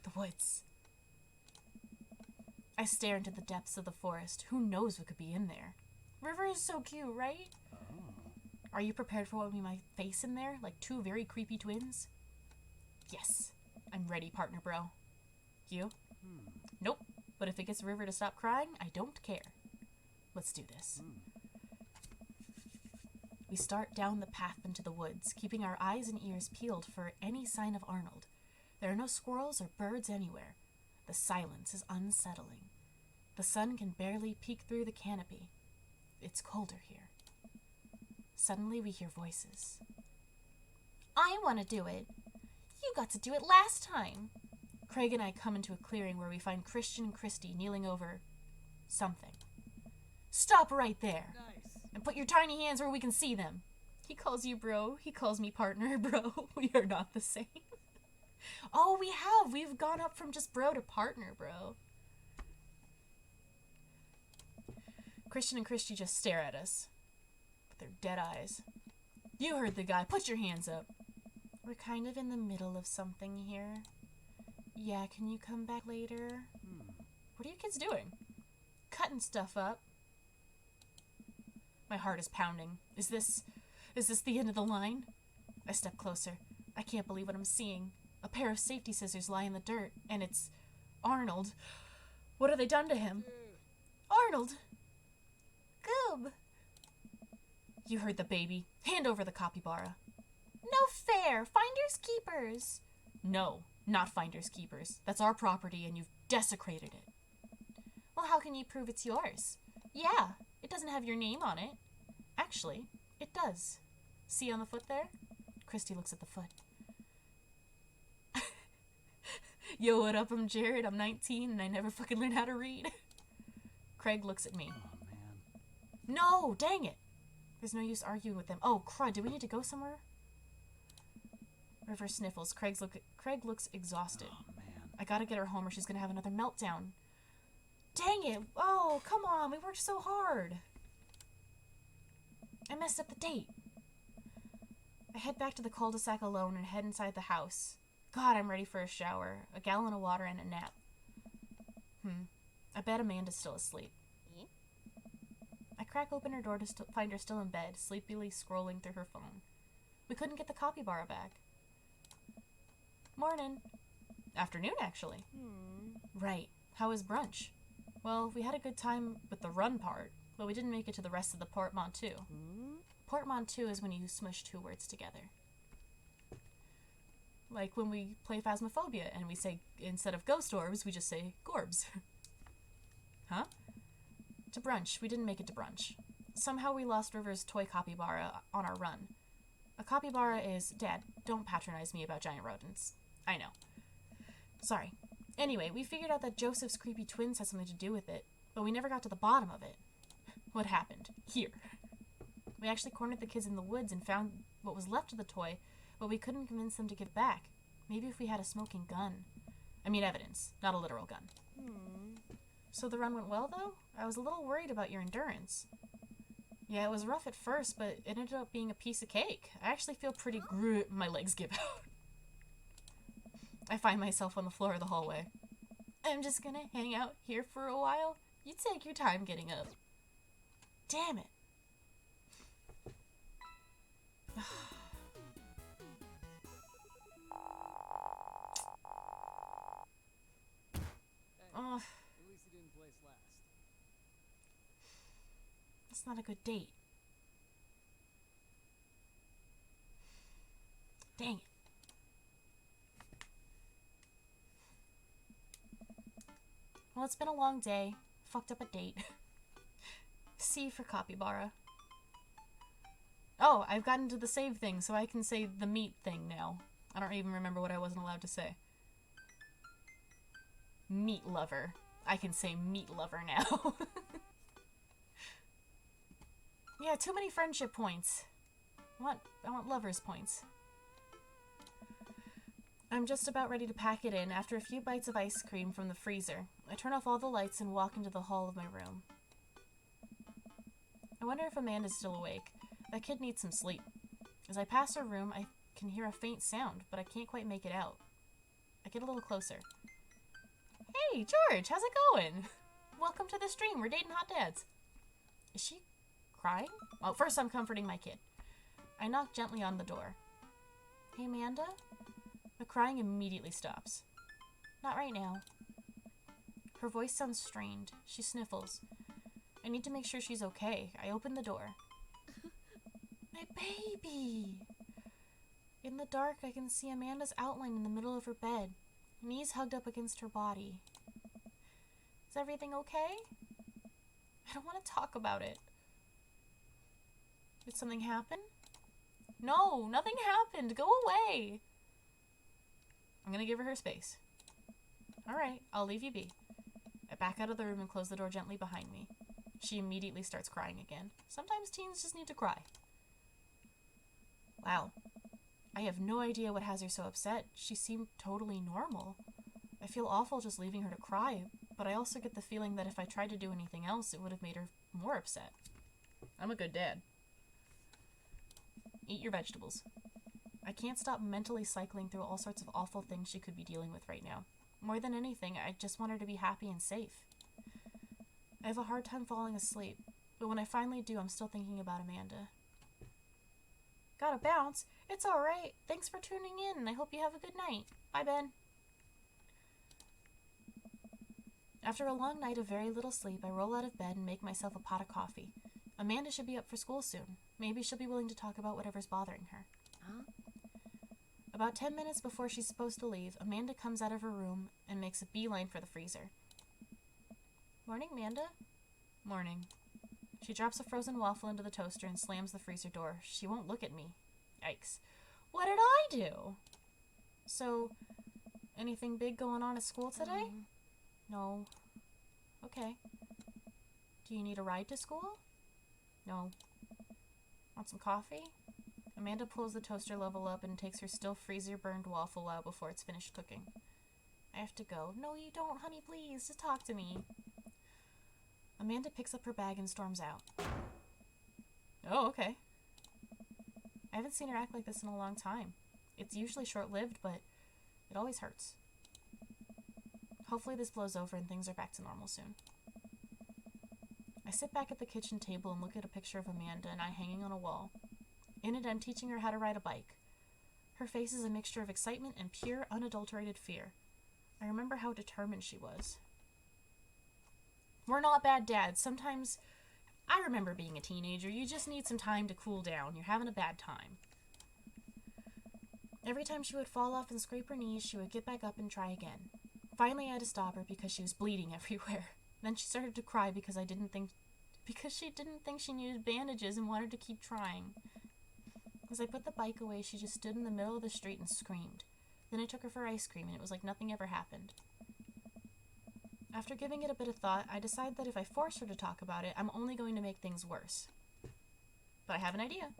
The woods. I stare into the depths of the forest. Who knows what could be in there? River is so cute, right? Are you prepared for what we might face in there? Like 2 very creepy twins? Yes. I'm ready, partner bro. You? Nope. But if it gets River to stop crying, I don't care. Let's do this. We start down the path into the woods, keeping our eyes and ears peeled for any sign of Arnold. There are no squirrels or birds anywhere. The silence is unsettling. The sun can barely peek through the canopy. It's colder here. Suddenly we hear voices. I want to do it. You got to do it last time. Craig and I come into a clearing where we find Christian and Christy kneeling over something. Stop right there. Nice. And put your tiny hands where we can see them. He calls you bro. He calls me partner, bro. We are not the same. Oh, we have. We've gone up from just bro to partner, bro. Christian and Christy just stare at us with their dead eyes. You heard the guy. Put your hands up. We're kind of in the middle of something here. Yeah, can you come back later? What are you kids doing? Cutting stuff up. My heart is pounding. Is this the end of the line? I step closer. I can't believe what I'm seeing. A pair of safety scissors lie in the dirt, and it's Arnold. What have they done to him? Arnold! Goob! You heard the baby. Hand over the capybara. No fair! Finders keepers! No, not finders keepers. That's our property, and you've desecrated it. Well, how can you prove it's yours? Yeah, it doesn't have your name on it. Actually, it does. See on the foot there? Christy looks at the foot. Yo, what up? I'm Jared. I'm 19 and I never fucking learned how to read. Craig looks at me. Oh, man. No, dang it. There's no use arguing with them. Oh, crud. Do we need to go somewhere? River sniffles. Craig looks exhausted. Oh, man. I gotta get her home or she's gonna have another meltdown. Dang it. Oh, come on. We worked so hard. I messed up the date. I head back to the cul-de-sac alone and head inside the house. God, I'm ready for a shower, a gallon of water, and a nap. I bet Amanda's still asleep. I crack open her door to find her still in bed, sleepily scrolling through her phone. We couldn't get the capybara back. Morning. Afternoon, actually. Right. How was brunch? Well, we had a good time with the run part, but we didn't make it to the rest of the portmanteau. Portmanteau is when you smush 2 words together. Like when we play Phasmophobia and we say, instead of ghost orbs, we just say gorbs. Huh? To brunch. We didn't make it to brunch. Somehow we lost River's toy capybara on our run. A capybara is... Dad, don't patronize me about giant rodents. I know. Sorry. Anyway, we figured out that Joseph's creepy twins had something to do with it, but we never got to the bottom of it. What happened? Here. We actually cornered the kids in the woods and found what was left of the toy, but we couldn't convince them to give back. Maybe if we had a smoking gun. I mean evidence, not a literal gun. So the run went well, though? I was a little worried about your endurance. Yeah, it was rough at first, but it ended up being a piece of cake. I actually feel pretty my legs give out. I find myself on the floor of the hallway. I'm just gonna hang out here for a while. You take your time getting up. Damn it. Oh, At least he didn't place last. that's not a good date. Dang it. Well, it's been a long day. Fucked up a date. C for capybara. Oh, I've gotten to the save thing, so I can say the meat thing now. I don't even remember what I wasn't allowed to say. Meat lover. I can say meat lover now. Yeah, too many friendship points. I want lovers points. I'm just about ready to pack it in after a few bites of ice cream from the freezer. I turn off all the lights and walk into the hall of my room. I wonder if Amanda's still awake. That kid needs some sleep. As I pass her room, I can hear a faint sound, but I can't quite make it out. I get a little closer. Hey, George, how's it going? Welcome to the stream. We're dating hot dads. Is she crying? Well, first I'm comforting my kid. I knock gently on the door. Hey, Amanda? The crying immediately stops. Not right now. Her voice sounds strained. She sniffles. I need to make sure she's okay. I open the door. My baby! In the dark, I can see Amanda's outline in the middle of her bed, knees hugged up against her body. Is everything okay? I don't want to talk about it. Did something happen? No, nothing happened. Go away. I'm gonna give her space. Alright, I'll leave you be. I back out of the room and close the door gently behind me. She immediately starts crying again. Sometimes teens just need to cry. Wow. I have no idea what has her so upset. She seemed totally normal. I feel awful just leaving her to cry, but I also get the feeling that if I tried to do anything else, it would have made her more upset. I'm a good dad. Eat your vegetables. I can't stop mentally cycling through all sorts of awful things she could be dealing with right now. More than anything, I just want her to be happy and safe. I have a hard time falling asleep, but when I finally do, I'm still thinking about Amanda. Gotta bounce. It's alright. Thanks for tuning in, and I hope you have a good night. Bye, Ben. After a long night of very little sleep, I roll out of bed and make myself a pot of coffee. Amanda should be up for school soon. Maybe she'll be willing to talk about whatever's bothering her. Huh? About 10 minutes before she's supposed to leave, Amanda comes out of her room and makes a beeline for the freezer. Morning, Amanda. Morning. She drops a frozen waffle into the toaster and slams the freezer door. She won't look at me. Yikes. What did I do? So, anything big going on at school today? No. Okay. Do you need a ride to school? No. Want some coffee? Amanda pulls the toaster level up and takes her still freezer-burned waffle out before it's finished cooking. I have to go. No, you don't, honey, please. Just talk to me. Amanda picks up her bag and storms out. Oh, okay. I haven't seen her act like this in a long time. It's usually short-lived, but it always hurts. Hopefully this blows over and things are back to normal soon. I sit back at the kitchen table and look at a picture of Amanda and I hanging on a wall. In it, I'm teaching her how to ride a bike. Her face is a mixture of excitement and pure, unadulterated fear. I remember how determined she was. We're not bad dads. Sometimes, I remember being a teenager. You just need some time to cool down. You're having a bad time. Every time she would fall off and scrape her knees, she would get back up and try again. Finally, I had to stop her because she was bleeding everywhere. Then she started to cry because she didn't think she needed bandages and wanted to keep trying. As I put the bike away, she just stood in the middle of the street and screamed. Then I took her for ice cream, and it was like nothing ever happened. After giving it a bit of thought, I decide that if I force her to talk about it, I'm only going to make things worse. But I have an idea.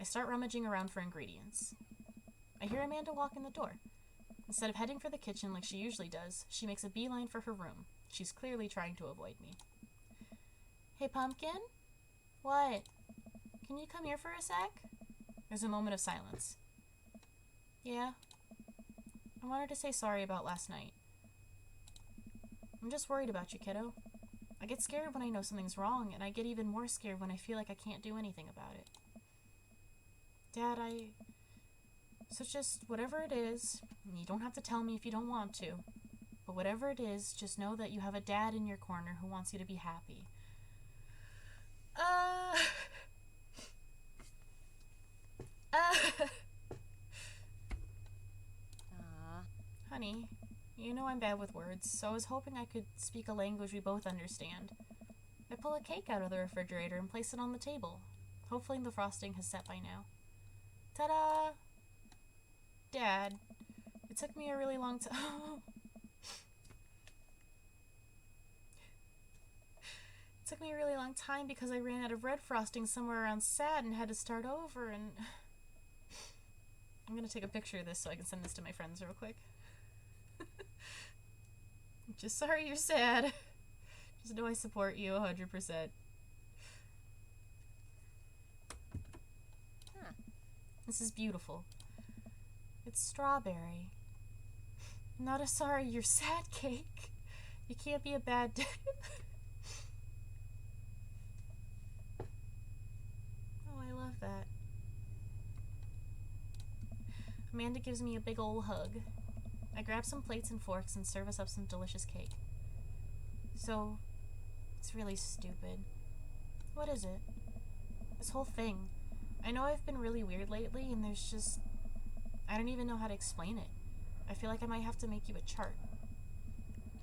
I start rummaging around for ingredients. I hear Amanda walk in the door. Instead of heading for the kitchen like she usually does, she makes a beeline for her room. She's clearly trying to avoid me. Hey, Pumpkin? What? Can you come here for a sec? There's a moment of silence. Yeah? I wanted to say sorry about last night. I'm just worried about you, kiddo. I get scared when I know something's wrong, and I get even more scared when I feel like I can't do anything about it. Dad, So just whatever it is, you don't have to tell me if you don't want to, but whatever it is, just know that you have a dad in your corner who wants you to be happy. Honey, you know I'm bad with words, so I was hoping I could speak a language we both understand. I pull a cake out of the refrigerator and place it on the table. Hopefully the frosting has set by now. Ta-da! Dad, it took me a really long time. It took me a really long time because I ran out of red frosting somewhere around SAD and had to start over, and I'm gonna take a picture of this so I can send this to my friends real quick. Just sorry you're sad. Just know I support you 100%. This is beautiful. It's strawberry. Not a sorry you're sad cake. You can't be a bad dad. Oh, I love that. Amanda gives me a big ol' hug. I grab some plates and forks and serve us up some delicious cake. So, it's really stupid. What is it? This whole thing. I know I've been really weird lately, and there's just... I don't even know how to explain it. I feel like I might have to make you a chart.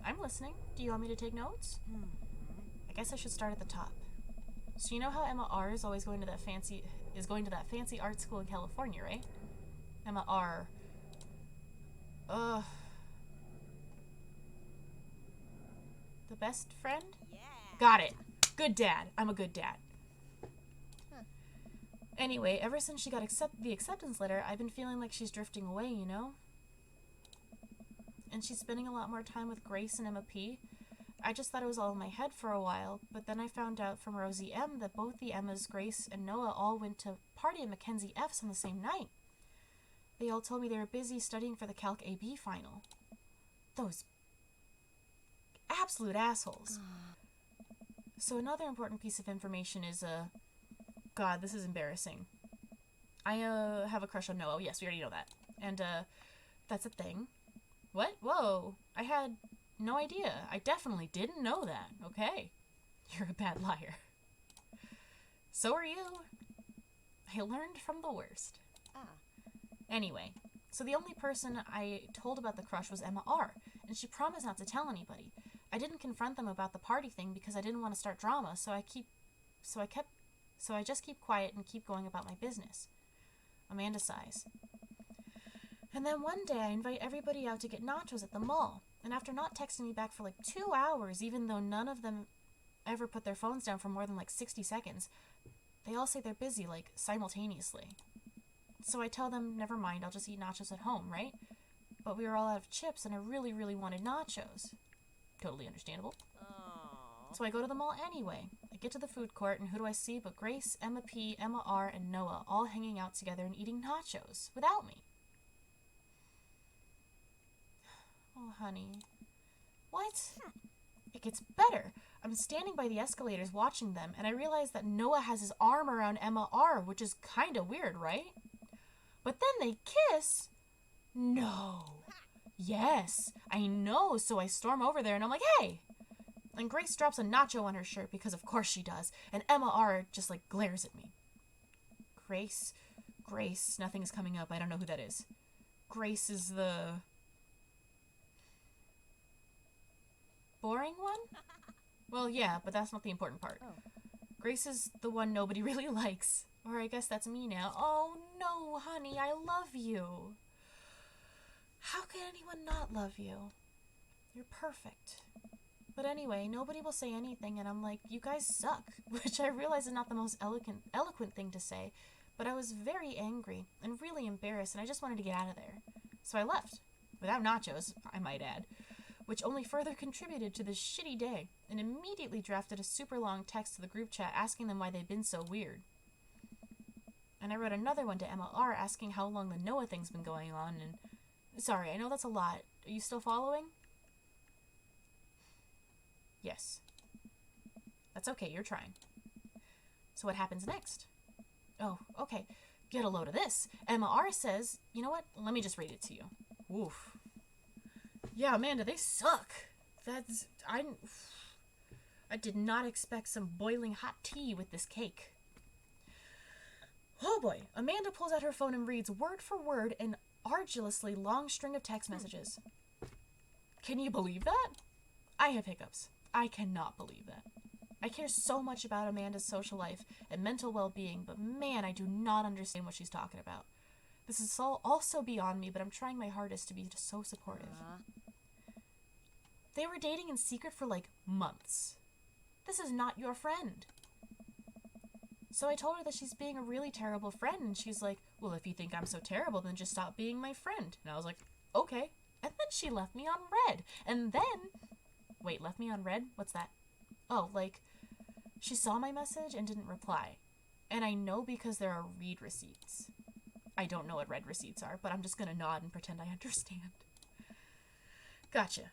I'm listening. Do you want me to take notes? I guess I should start at the top. So you know how Emma R is always going to that fancy art school in California, right? Emma R. Ugh. The best friend? Yeah. Got it. Good dad. I'm a good dad. Anyway, ever since she got the acceptance letter, I've been feeling like she's drifting away, you know? And she's spending a lot more time with Grace and Emma P. I just thought it was all in my head for a while, but then I found out from Rosie M that both the Emmas, Grace, and Noah all went to party at Mackenzie F's on the same night. They all told me they were busy studying for the Calc AB final. Those absolute assholes. So another important piece of information is, God, this is embarrassing. I, have a crush on Noah. Yes, we already know that. And, that's a thing. What? Whoa. I had no idea. I definitely didn't know that. Okay. You're a bad liar. So are you. I learned from the worst. Anyway, so the only person I told about the crush was Emma R, and she promised not to tell anybody. I didn't confront them about the party thing because I didn't want to start drama, so I just keep quiet and keep going about my business. Amanda sighs. And then one day I invite everybody out to get nachos at the mall, and after not texting me back for like 2 hours, even though none of them ever put their phones down for more than like 60 seconds, they all say they're busy, like, simultaneously. So I tell them, never mind, I'll just eat nachos at home, right? But we were all out of chips, and I really, really wanted nachos. Totally understandable. So I go to the mall anyway. I get to the food court, and who do I see but Grace, Emma P, Emma R, and Noah all hanging out together and eating nachos without me. Oh, honey. What? It gets better. I'm standing by the escalators watching them, and I realize that Noah has his arm around Emma R, which is kinda weird, right? But then they kiss. No. Yes, I know. So I storm over there and I'm like, hey. And Grace drops a nacho on her shirt because of course she does. And Emma R just like glares at me. Grace, nothing is coming up. I don't know who that is. Grace is the boring one? Well, yeah, but that's not the important part. Grace is the one nobody really likes. Or I guess that's me now. Oh no, honey, I love you. How can anyone not love you? You're perfect. But anyway, nobody will say anything, and I'm like, you guys suck. Which I realize is not the most eloquent thing to say, but I was very angry and really embarrassed, and I just wanted to get out of there. So I left. Without nachos, I might add. Which only further contributed to this shitty day, and immediately drafted a super long text to the group chat asking them why they'd been so weird. And I wrote another one to Emma R asking how long the Noah thing's been going on, and... Sorry, I know that's a lot. Are you still following? Yes. That's okay, you're trying. So what happens next? Oh, okay. get a load of this. Emma R says, you know what? Let me just read it to you. Oof. Yeah, Amanda, they suck. I did not expect some boiling hot tea with this cake. Oh boy. Amanda pulls out her phone and reads word for word an arduously long string of text messages. Can you believe that? I have hiccups. I cannot believe that. I care so much about Amanda's social life and mental well-being, but man, I do not understand what she's talking about. This is also beyond me, but I'm trying my hardest to be just so supportive. They were dating in secret for like months. This is not your friend. So I told her that she's being a really terrible friend, and she's like, well, if you think I'm so terrible, then just stop being my friend. And I was like, okay. And then she left me on red. And then... Wait, left me on red? What's that? Oh, like, she saw my message and didn't reply. And I know because there are read receipts. I don't know what read receipts are, but I'm just gonna nod and pretend I understand. Gotcha.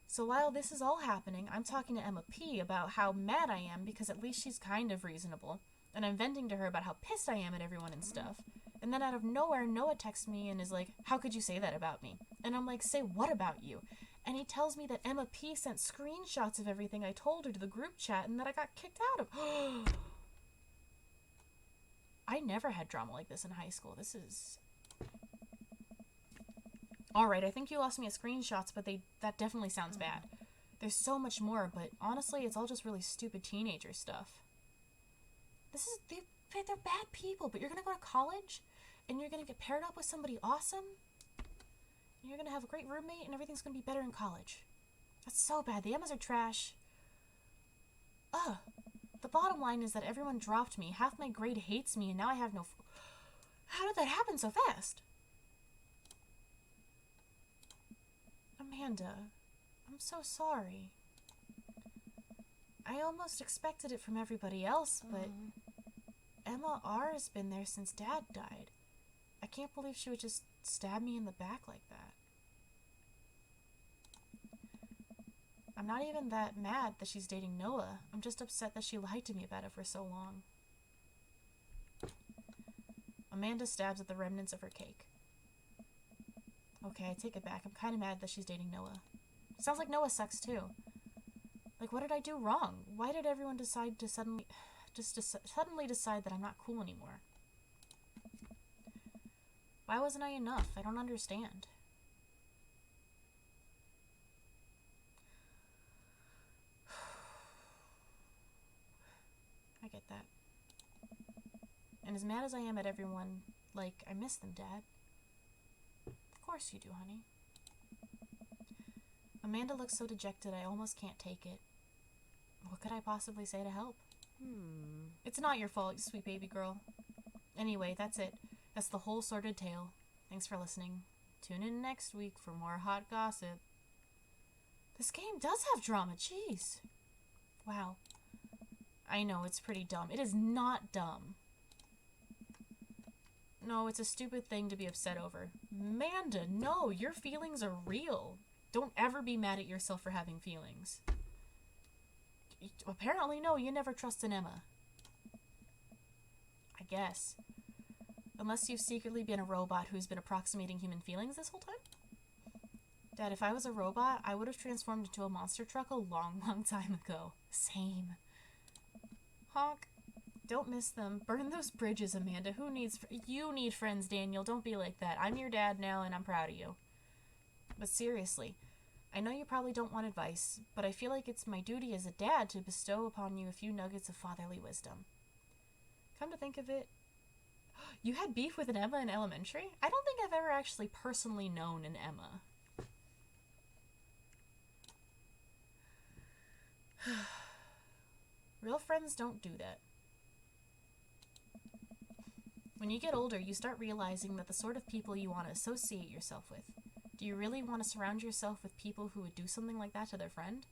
So while this is all happening, I'm talking to Emma P about how mad I am because at least she's kind of reasonable. And I'm venting to her about how pissed I am at everyone and stuff. And then out of nowhere, Noah texts me and is like, how could you say that about me? And I'm like, say what about you? And he tells me that Emma P sent screenshots of everything I told her to the group chat and that I got kicked out of. I never had drama like this in high school. This is... Alright, I think you lost me at screenshots, but that definitely sounds bad. There's so much more, but honestly, it's all just really stupid teenager stuff. They're bad people, but you're gonna go to college, and you're gonna get paired up with somebody awesome, and you're gonna have a great roommate, and everything's gonna be better in college. That's so bad. The Emmas are trash. Ugh. The bottom line is that everyone dropped me, half my grade hates me, and now I have no... How did that happen so fast? Amanda, I'm so sorry. I almost expected it from everybody else, but Emma R has been there since Dad died. I can't believe she would just stab me in the back like that. I'm not even that mad that she's dating Noah. I'm just upset that she lied to me about it for so long. Amanda stabs at the remnants of her cake. Okay, I take it back. I'm kind of mad that she's dating Noah. Sounds like Noah sucks too. Like, what did I do wrong? Why did everyone decide to suddenly decide that I'm not cool anymore? Why wasn't I enough? I don't understand. I get that. And as mad as I am at everyone, like, I miss them, Dad. Of course you do, honey. Amanda looks so dejected I almost can't take it. What could I possibly say to help? It's not your fault, you sweet baby girl. Anyway, that's it. That's the whole sordid tale. Thanks for listening. Tune in next week for more hot gossip. This game does have drama, jeez. Wow. I know, it's pretty dumb. It is not dumb. No, it's a stupid thing to be upset over. Amanda, no, your feelings are real. Don't ever be mad at yourself for having feelings. Apparently, no, you never trusted Emma. I guess. Unless you've secretly been a robot who's been approximating human feelings this whole time? Dad, if I was a robot, I would have transformed into a monster truck a long, long time ago. Same. Honk. Don't miss them. Burn those bridges, Amanda. Who needs... You need friends, Daniel. Don't be like that. I'm your dad now, and I'm proud of you. But seriously, I know you probably don't want advice, but I feel like it's my duty as a dad to bestow upon you a few nuggets of fatherly wisdom. Come to think of it, you had beef with an Emma in elementary? I don't think I've ever actually personally known an Emma. Real friends don't do that. When you get older, you start realizing that the sort of people you want to associate yourself with. Do you really want to surround yourself with people who would do something like that to their friend?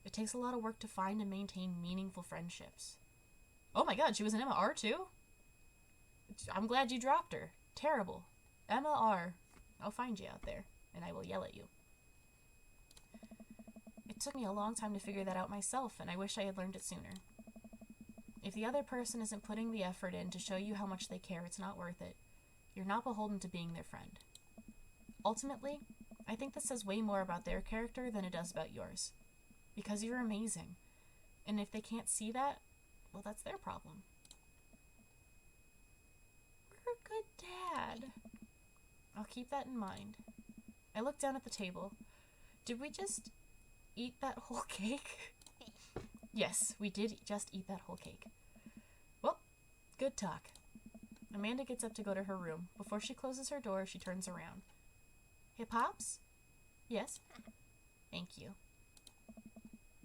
It takes a lot of work to find and maintain meaningful friendships. Oh my god, she was an Emma R too? I'm glad you dropped her. Terrible. Emma R. I'll find you out there, and I will yell at you. It took me a long time to figure that out myself, and I wish I had learned it sooner. If the other person isn't putting the effort in to show you how much they care, it's not worth it. You're not beholden to being their friend. Ultimately, I think this says way more about their character than it does about yours. Because you're amazing. And if they can't see that, well, that's their problem. We're a good dad. I'll keep that in mind. I looked down at the table. Did we just eat that whole cake? Yes, we did just eat that whole cake. Well, good talk. Amanda gets up to go to her room. Before she closes her door, she turns around. Hey, Pops? Yes? Thank you.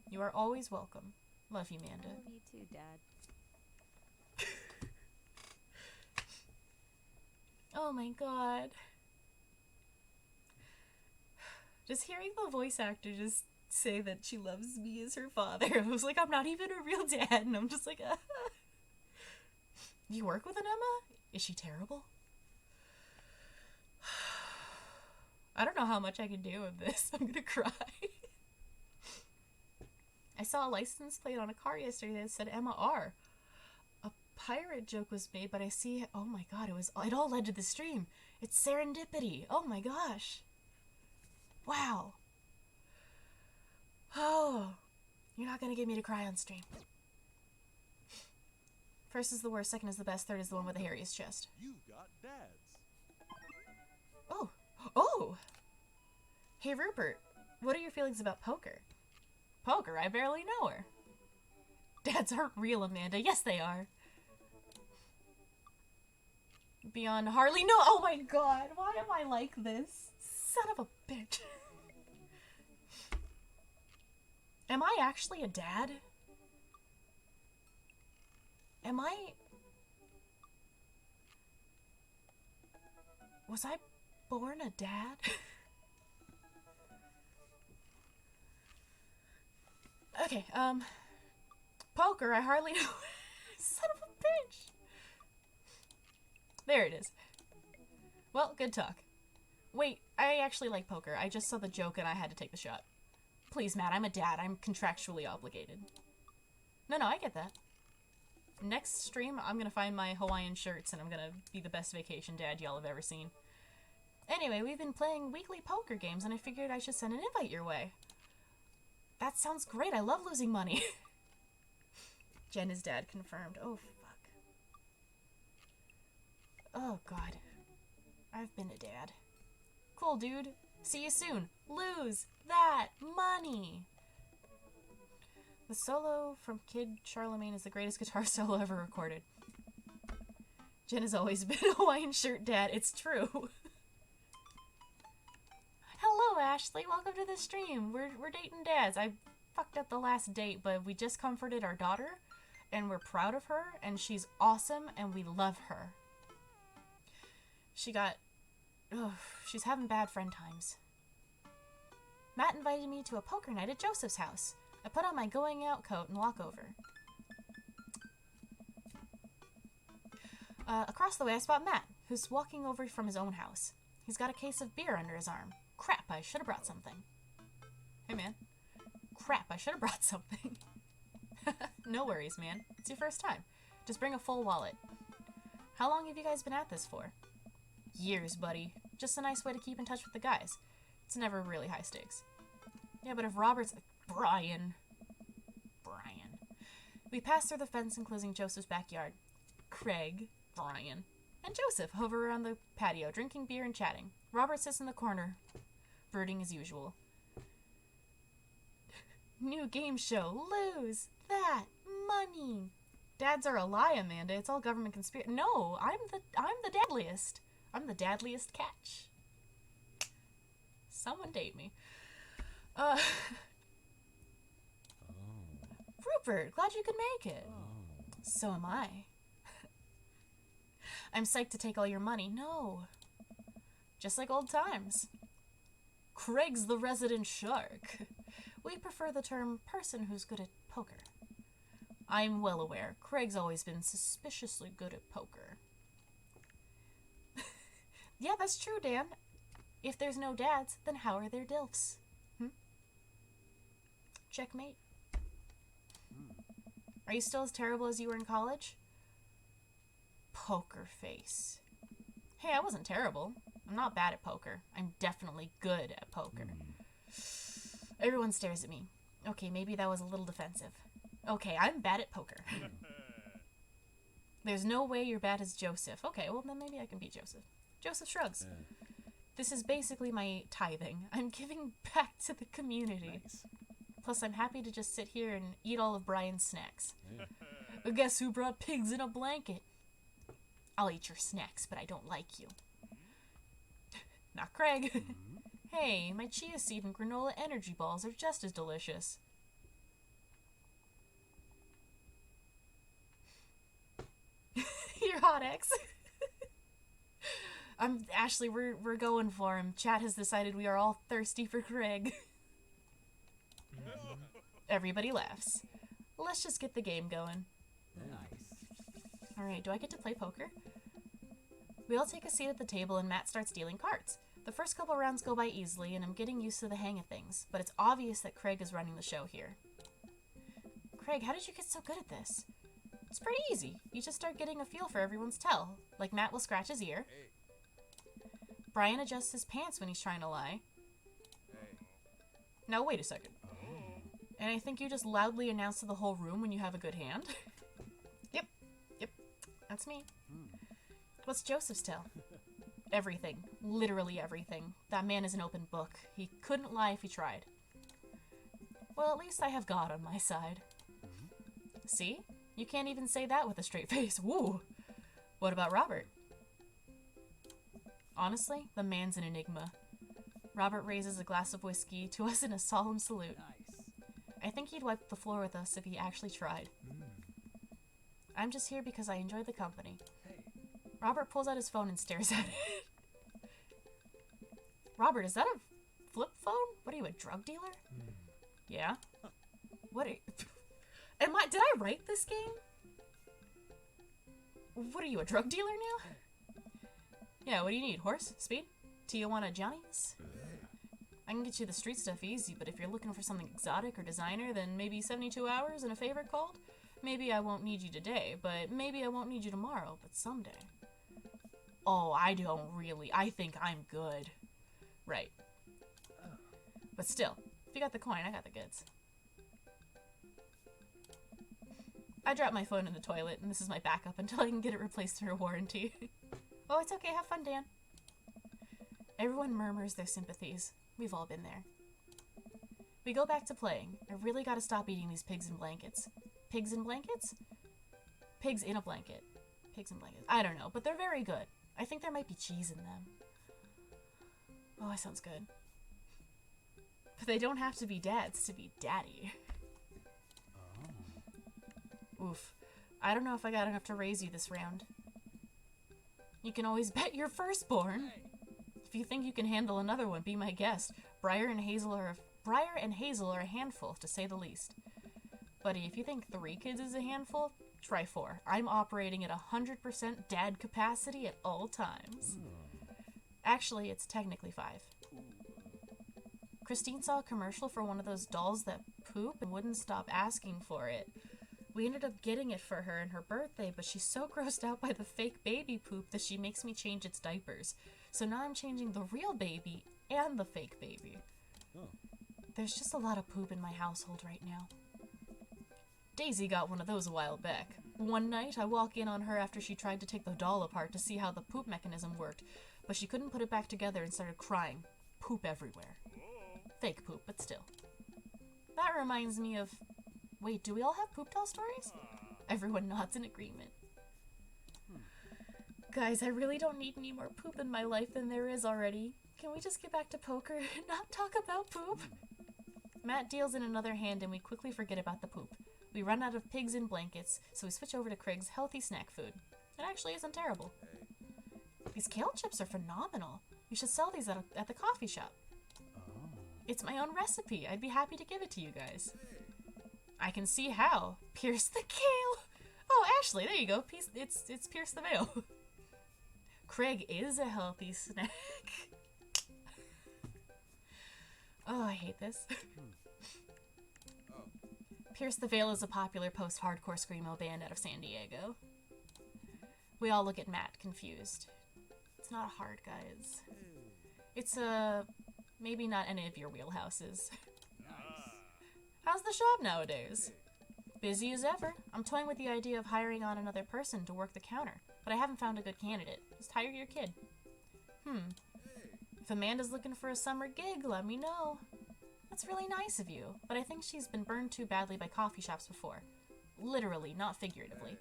You are always welcome. Love you, Amanda. I love you too, Dad. Oh my god. Just hearing the voice actor just say that she loves me as her father, I was like, I'm not even a real dad, and I'm just like, You work with an Emma? Is she terrible? I don't know how much I can do with this. I'm gonna cry. I saw a license plate on a car yesterday that said Emma R. A pirate joke was made, but I see, oh my god, it all led to the stream. It's serendipity. Oh my gosh. Wow. Oh, you're not gonna get me to cry on stream. First is the worst, second is the best, third is the one with the hairiest chest. You've got dads. Oh. Oh! Hey, Rupert, what are your feelings about poker? Poker? I barely know her. Dads aren't real, Amanda. Yes, they are. Beyond Harley? No! Oh my god, why am I like this? Son of a bitch. Am I actually a dad? Am I... Was I born a dad? Okay, poker, I hardly know. Son of a bitch. There it is. Well, good talk. Wait, I actually like poker. I just saw the joke and I had to take the shot. Please, Matt, I'm a dad. I'm contractually obligated. No, I get that. Next stream, I'm gonna find my Hawaiian shirts and I'm gonna be the best vacation dad y'all have ever seen. Anyway, we've been playing weekly poker games and I figured I should send an invite your way. That sounds great. I love losing money. Jen is dad confirmed. Oh, fuck. Oh, God. I've been a dad. Cool, dude. See you soon. Lose that money. The solo from Kid Charlemagne is the greatest guitar solo ever recorded. Jen has always been a Hawaiian shirt dad. It's true. Hello, Ashley. Welcome to the stream. We're dating dads. I fucked up the last date, but we just comforted our daughter, and we're proud of her, and she's awesome, and we love her. She's having bad friend times. Matt invited me to a poker night at Joseph's house. I put on my going out coat and walk over. Across the way, I spot Matt, who's walking over from his own house. He's got a case of beer under his arm. Crap, I should have brought something. Hey, man. Crap, I should have brought something. No worries, man. It's your first time. Just bring a full wallet. How long have you guys been at this for? Years, buddy. Just a nice way to keep in touch with the guys. It's never really high stakes. Yeah, but if Robert's... Brian. We pass through the fence enclosing Joseph's backyard. Craig, Brian, and Joseph hover around the patio, drinking beer and chatting. Robert sits in the corner, brooding as usual. New game show. Lose that money. Dads are a lie, Amanda. It's all government conspiracy. No, I'm the dadliest. I'm the dadliest catch. Someone date me. Rupert, glad you could make it. So am I. I'm psyched to take all your money. No. Just like old times. Craig's the resident shark. We prefer the term person who's good at poker. I'm well aware. Craig's always been suspiciously good at poker. Yeah, that's true, Dan. If there's no dads, then how are there DILFs? Checkmate. Are you still as terrible as you were in college? Poker face. Hey, I wasn't terrible. I'm not bad at poker. I'm definitely good at poker. Everyone stares at me. Okay, maybe that was a little defensive. Okay, I'm bad at poker. There's no way you're bad as Joseph. Okay, well then maybe I can beat Joseph. Joseph shrugs. This is basically my tithing. I'm giving back to the community. Nice. Plus, I'm happy to just sit here and eat all of Brian's snacks. Guess who brought pigs in a blanket? I'll eat your snacks, but I don't like you. Not Craig. Hey, my chia seed and granola energy balls are just as delicious. You're hot, X. Ashley, we're going for him. Chat has decided we are all thirsty for Craig. Everybody laughs. Let's just get the game going. Nice. Alright, do I get to play poker? We all take a seat at the table and Matt starts dealing cards. The first couple rounds go by easily and I'm getting used to the hang of things, but it's obvious that Craig is running the show here. Craig, how did you get so good at this? It's pretty easy. You just start getting a feel for everyone's tell. Like Matt will scratch his ear. Brian adjusts his pants when he's trying to lie. Now wait a second. And I think you just loudly announce to the whole room when you have a good hand. Yep, that's me. What's Joseph's tell? Everything. Literally everything. That man is an open book. He couldn't lie if he tried. Well, at least I have God on my side. See? You can't even say that with a straight face. Woo! What about Robert? Honestly, the man's an enigma. Robert raises a glass of whiskey to us in a solemn salute. Nice. I think he'd wipe the floor with us if he actually tried. I'm just here because I enjoy the company. Robert pulls out his phone and stares at it. Robert, is that a flip phone? What are you, a drug dealer? Yeah. What are you... Did I write this game? What are you, a drug dealer now? Yeah, what do you need? Horse? Speed? Tijuana Johnny's? I can get you the street stuff easy, but if you're looking for something exotic or designer, then maybe 72 hours and a favor called? Maybe I won't need you today, but maybe I won't need you tomorrow, but someday. Oh, I don't really. I think I'm good. Right. But still, if you got the coin, I got the goods. I dropped my phone in the toilet, and this is my backup until I can get it replaced through a warranty. Oh, it's okay. Have fun, Dan. Everyone murmurs their sympathies. We've all been there. We go back to playing. I really gotta stop eating these pigs in blankets. Pigs in blankets? Pigs in a blanket. Pigs in blankets. I don't know, but they're very good. I think there might be cheese in them. Oh, that sounds good. But they don't have to be dads to be daddy. Oof. I don't know if I got enough to raise you this round. You can always bet your firstborn. If you think you can handle another one, be my guest. Briar and Hazel are a handful, to say the least. Buddy, if you think 3 kids is a handful, try 4. I'm operating at 100% dad capacity at all times. Actually, it's technically 5. Christine saw a commercial for one of those dolls that poop and wouldn't stop asking for it. We ended up getting it for her on her birthday, but she's so grossed out by the fake baby poop that she makes me change its diapers. So now I'm changing the real baby and the fake baby. There's just a lot of poop in my household right now. Daisy got one of those a while back. One night, I walk in on her after she tried to take the doll apart to see how the poop mechanism worked, but she couldn't put it back together and started crying. Poop everywhere. Fake poop, but still. That reminds me of... Wait, do we all have poop doll stories? Everyone nods in agreement. Guys, I really don't need any more poop in my life than there is already. Can we just get back to poker and not talk about poop? Matt deals in another hand and we quickly forget about the poop. We run out of pigs in blankets, so we switch over to Craig's healthy snack food. It actually isn't terrible. These kale chips are phenomenal. We should sell these at the coffee shop. It's my own recipe. I'd be happy to give it to you guys. I can see how. Pierce the kale. Oh, Ashley, there you go. It's Pierce the Veil. Craig is a healthy snack. Oh, I hate this. Pierce the Veil is a popular post-hardcore screamo band out of San Diego. We all look at Matt, confused. It's not hard, guys. It's, maybe not any of your wheelhouses. How's the shop nowadays? Busy as ever. I'm toying with the idea of hiring on another person to work the counter, but I haven't found a good candidate. Just hire your kid. If Amanda's looking for a summer gig, let me know. That's really nice of you, but I think she's been burned too badly by coffee shops before. Literally, not figuratively.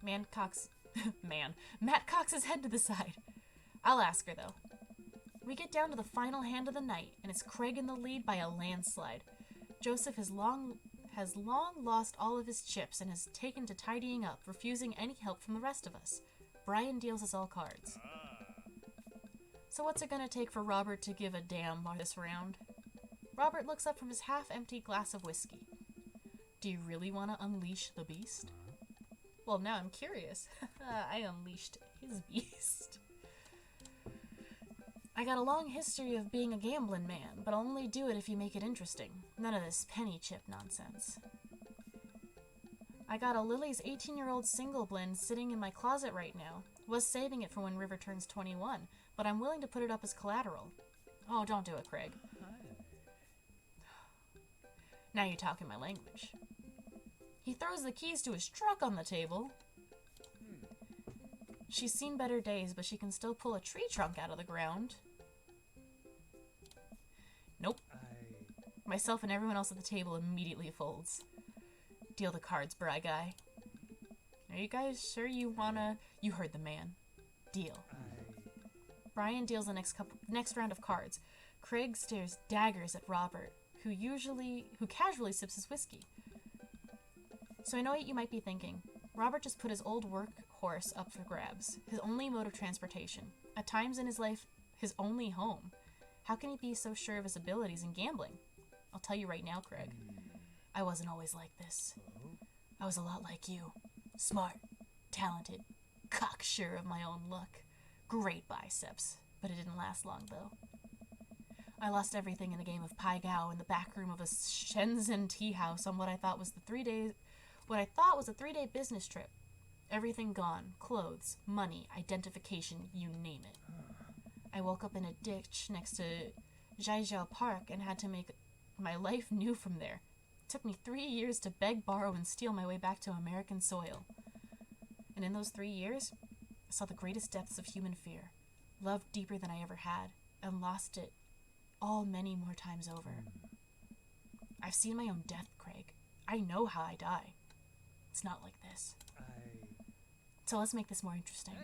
Matt cocks his head to the side. I'll ask her, though. We get down to the final hand of the night, and it's Craig in the lead by a landslide. Joseph has long lost all of his chips and has taken to tidying up, refusing any help from the rest of us. Brian deals us all cards. So what's it gonna take for Robert to give a damn this round? Robert looks up from his half-empty glass of whiskey. Do you really want to unleash the beast? Well, now I'm curious. I unleashed his beast. I got a long history of being a gambling man, but I'll only do it if you make it interesting. None of this penny chip nonsense. I got a Lily's 18-year-old single blend sitting in my closet right now. Was saving it for when River turns 21, but I'm willing to put it up as collateral. Oh, don't do it, Craig. Now you're talking my language. He throws the keys to his truck on the table. She's seen better days, but she can still pull a tree trunk out of the ground. Nope. Myself and everyone else at the table immediately folds. Deal the cards, bry guy. Are you guys sure you wanna... You heard the man. Deal. Brian deals the next round of cards. Craig stares daggers at Robert, who casually sips his whiskey. So I know what you might be thinking. Robert just put his old workhorse up for grabs. His only mode of transportation. At times in his life, his only home. How can he be so sure of his abilities in gambling? I'll tell you right now, Craig. I wasn't always like this. I was a lot like you. Smart, talented, cocksure of my own luck. Great biceps, but it didn't last long, though. I lost everything in a game of Pai Gow in the back room of a Shenzhen tea house on what I thought was a 3-day business trip. Everything gone. Clothes, money, identification, you name it. I woke up in a ditch next to Zhaijiao Park and had to make my life new from there. It took me 3 years to beg, borrow, and steal my way back to American soil. And in those 3 years, I saw the greatest depths of human fear, loved deeper than I ever had, and lost it all many more times over. I've seen my own death, Craig. I know how I die. It's not like this. So let's make this more interesting.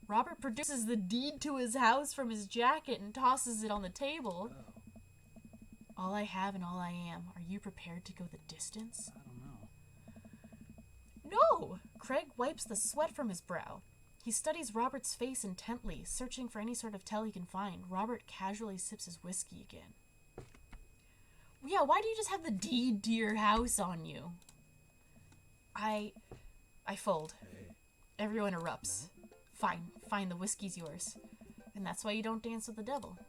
Robert produces the deed to his house from his jacket and tosses it on the table. All I have and all I am. Are you prepared to go the distance? I don't know. No! Craig wipes the sweat from his brow. He studies Robert's face intently, searching for any sort of tell he can find. Robert casually sips his whiskey again. Yeah, why do you just have the deed to your house on you? I fold. Everyone erupts. Fine, the whiskey's yours. And that's why you don't dance with the devil.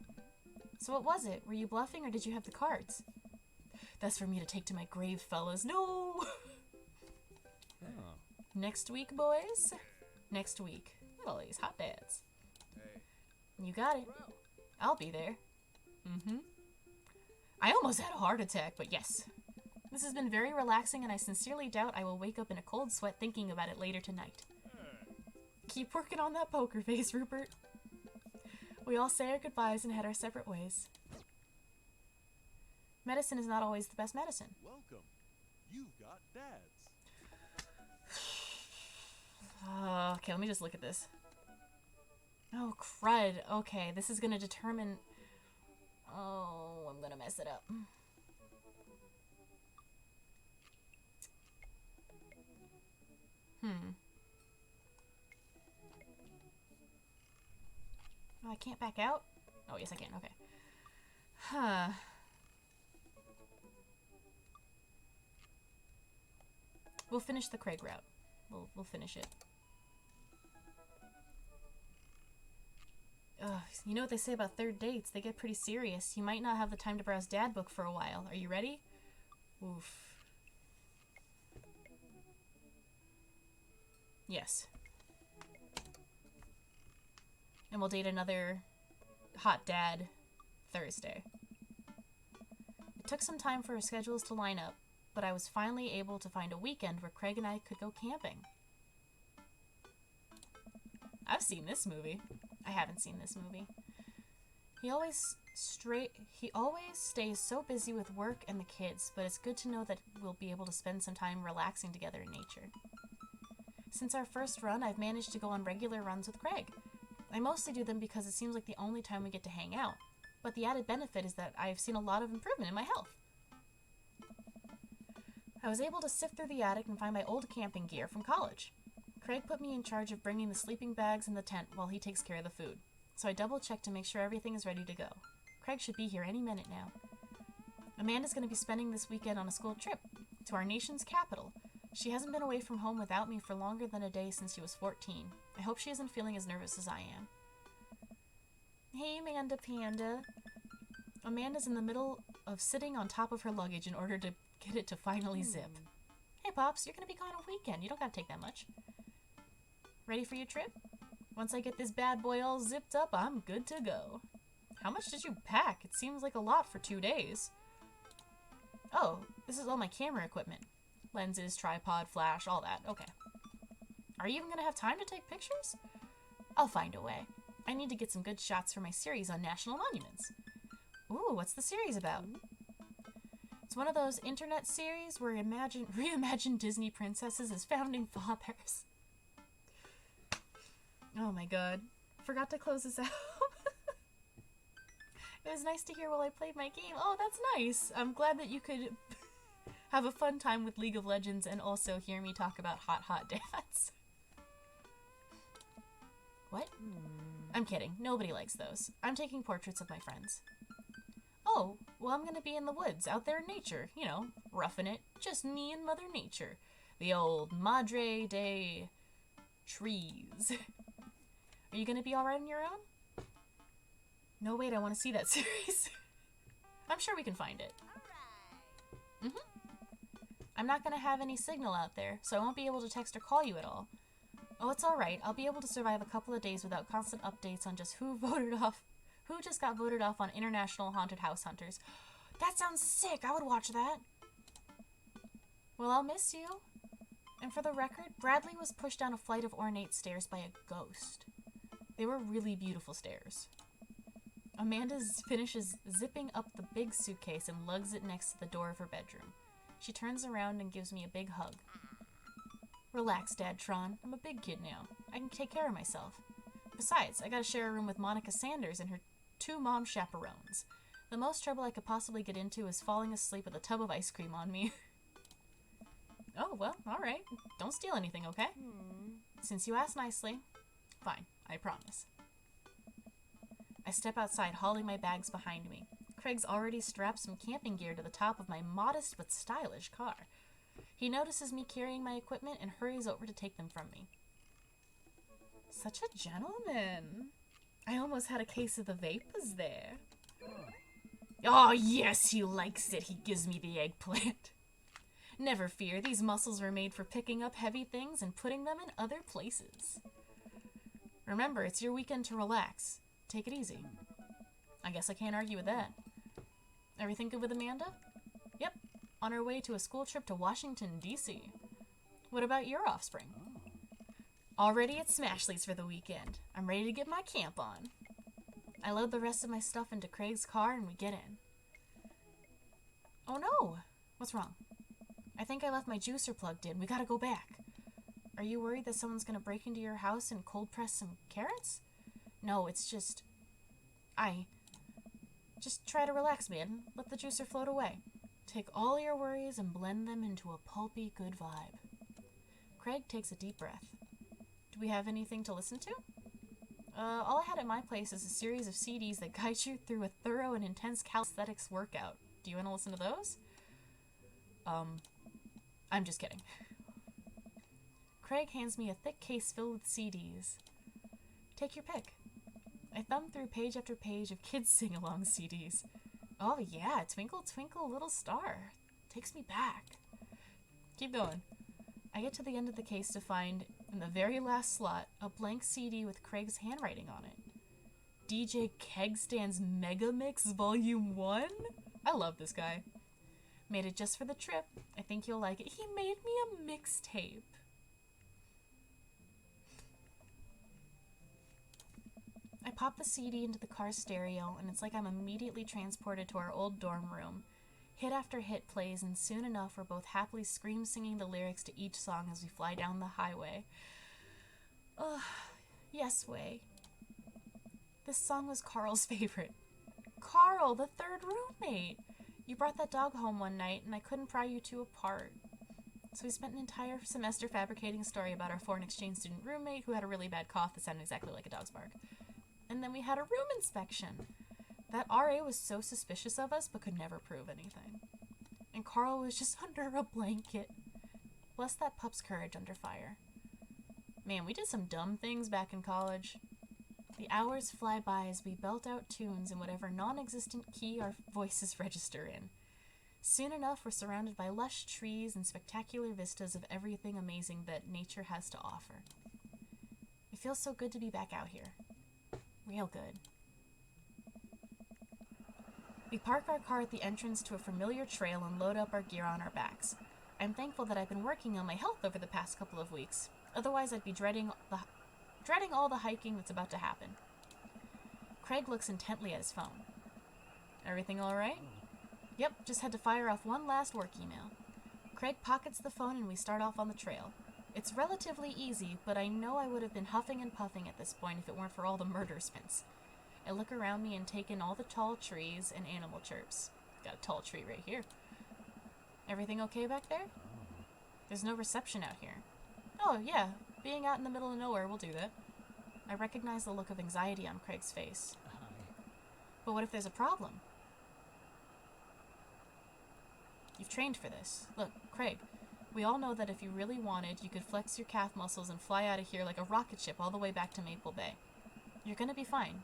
So what was it? Were you bluffing or did you have the cards? That's for me to take to my grave, fellas. No! Next week, boys. Next week. Little these hot dads. You got it. I'll be there. I almost had a heart attack, but yes. This has been very relaxing, and I sincerely doubt I will wake up in a cold sweat thinking about it later tonight. Keep working on that poker face, Rupert. We all say our goodbyes and head our separate ways. Medicine is not always the best medicine. Welcome. You've got dads. Okay, let me just look at this. Oh, crud. Okay, this is gonna determine... Oh, I'm gonna mess it up. Oh, I can't back out? Oh, yes, I can. Okay. Huh. We'll finish the Craig route. We'll finish it. Ugh, you know what they say about third dates? They get pretty serious. You might not have the time to browse dad book for a while. Are you ready? Oof. Yes. And we'll date another hot dad Thursday. It took some time for our schedules to line up, but I was finally able to find a weekend where Craig and I could go camping. I've seen this movie. I haven't seen this movie. He always stays so busy with work and the kids, but it's good to know that we'll be able to spend some time relaxing together in nature. Since our first run, I've managed to go on regular runs with Craig. I mostly do them because it seems like the only time we get to hang out, but the added benefit is that I've seen a lot of improvement in my health. I was able to sift through the attic and find my old camping gear from college. Craig put me in charge of bringing the sleeping bags and the tent while he takes care of the food, so I double-checked to make sure everything is ready to go. Craig should be here any minute now. Amanda's going to be spending this weekend on a school trip to our nation's capital. She hasn't been away from home without me for longer than a day since she was 14. I hope she isn't feeling as nervous as I am. Hey, Amanda Panda. Amanda's in the middle of sitting on top of her luggage in order to get it to finally zip. Hey, Pops, you're going to be gone a weekend. You don't got to take that much. Ready for your trip? Once I get this bad boy all zipped up, I'm good to go. How much did you pack? It seems like a lot for 2 days. Oh, this is all my camera equipment. Lenses, tripod, flash, all that. Okay. Are you even going to have time to take pictures? I'll find a way. I need to get some good shots for my series on national monuments. Ooh, what's the series about? It's one of those internet series where reimagined Disney princesses as founding fathers. Oh my god. Forgot to close this out. It was nice to hear while I played my game. Oh, that's nice. I'm glad that you could have a fun time with League of Legends and also hear me talk about hot dads. What? I'm kidding. Nobody likes those. I'm taking portraits of my friends. Oh, well, I'm gonna be in the woods, out there in nature. You know, roughing it. Just me and Mother Nature. The old Madre de trees. Are you gonna be alright on your own? No, wait, I want to see that series. I'm sure we can find it. I'm not gonna have any signal out there, so I won't be able to text or call you at all. Oh, it's alright. I'll be able to survive a couple of days without constant updates on just who just got voted off on International Haunted House Hunters. That sounds sick! I would watch that! Well, I'll miss you. And for the record, Bradley was pushed down a flight of ornate stairs by a ghost. They were really beautiful stairs. Amanda finishes zipping up the big suitcase and lugs it next to the door of her bedroom. She turns around and gives me a big hug. Relax, Dad Tron. I'm a big kid now. I can take care of myself. Besides, I gotta share a room with Monica Sanders and her 2 mom chaperones. The most trouble I could possibly get into is falling asleep with a tub of ice cream on me. Oh, well, alright. Don't steal anything, okay? Since you asked nicely. Fine, I promise. I step outside, hauling my bags behind me. Craig's already strapped some camping gear to the top of my modest but stylish car. He notices me carrying my equipment and hurries over to take them from me. Such a gentleman. I almost had a case of the vapors there. Oh, yes, he likes it. He gives me the eggplant. Never fear, these muscles were made for picking up heavy things and putting them in other places. Remember, it's your weekend to relax. Take it easy. I guess I can't argue with that. Everything good with Amanda? Yep. On her way to a school trip to Washington, D.C. What about your offspring? Already at Smashley's for the weekend. I'm ready to get my camp on. I load the rest of my stuff into Craig's car and we get in. Oh no! What's wrong? I think I left my juicer plugged in. We gotta go back. Are you worried that someone's gonna break into your house and cold press some carrots? No, it's just... Just try to relax, man. Let the juicer float away. Take all your worries and blend them into a pulpy good vibe. Craig takes a deep breath. Do we have anything to listen to? All I had at my place is a series of CDs that guide you through a thorough and intense calisthenics workout. Do you want to listen to those? I'm just kidding. Craig hands me a thick case filled with CDs. Take your pick. I thumb through page after page of kids sing-along CDs. Oh yeah, Twinkle Twinkle Little Star. Takes me back. Keep going. I get to the end of the case to find, in the very last slot, a blank CD with Craig's handwriting on it. DJ Kegstan's Mega Mix Volume 1? I love this guy. Made it just for the trip. I think you'll like it. He made me a mixtape. I pop the CD into the car stereo, and it's like I'm immediately transported to our old dorm room. Hit after hit plays, and soon enough we're both happily scream-singing the lyrics to each song as we fly down the highway. Ugh, yes, way. This song was Carl's favorite. Carl, the third roommate! You brought that dog home one night, and I couldn't pry you two apart. So we spent an entire semester fabricating a story about our foreign exchange student roommate who had a really bad cough that sounded exactly like a dog's bark. And then we had a room inspection. That RA was so suspicious of us, but could never prove anything. And Carl was just under a blanket. Bless that pup's courage under fire. Man, we did some dumb things back in college. The hours fly by as we belt out tunes in whatever non-existent key our voices register in. Soon enough, we're surrounded by lush trees and spectacular vistas of everything amazing that nature has to offer. It feels so good to be back out here. Real good. We park our car at the entrance to a familiar trail and load up our gear on our backs. I'm thankful that I've been working on my health over the past couple of weeks. Otherwise, I'd be dreading all the hiking that's about to happen. Craig looks intently at his phone. Everything all right? Yep, just had to fire off one last work email. Craig pockets the phone and we start off on the trail. It's relatively easy, but I know I would have been huffing and puffing at this point if it weren't for all the murder spins. I look around me and take in all the tall trees and animal chirps. Got a tall tree right here. Everything okay back there? There's no reception out here. Oh, yeah. Being out in the middle of nowhere will do that. I recognize the look of anxiety on Craig's face. But what if there's a problem? You've trained for this. Look, Craig, we all know that if you really wanted, you could flex your calf muscles and fly out of here like a rocket ship all the way back to Maple Bay. You're gonna be fine.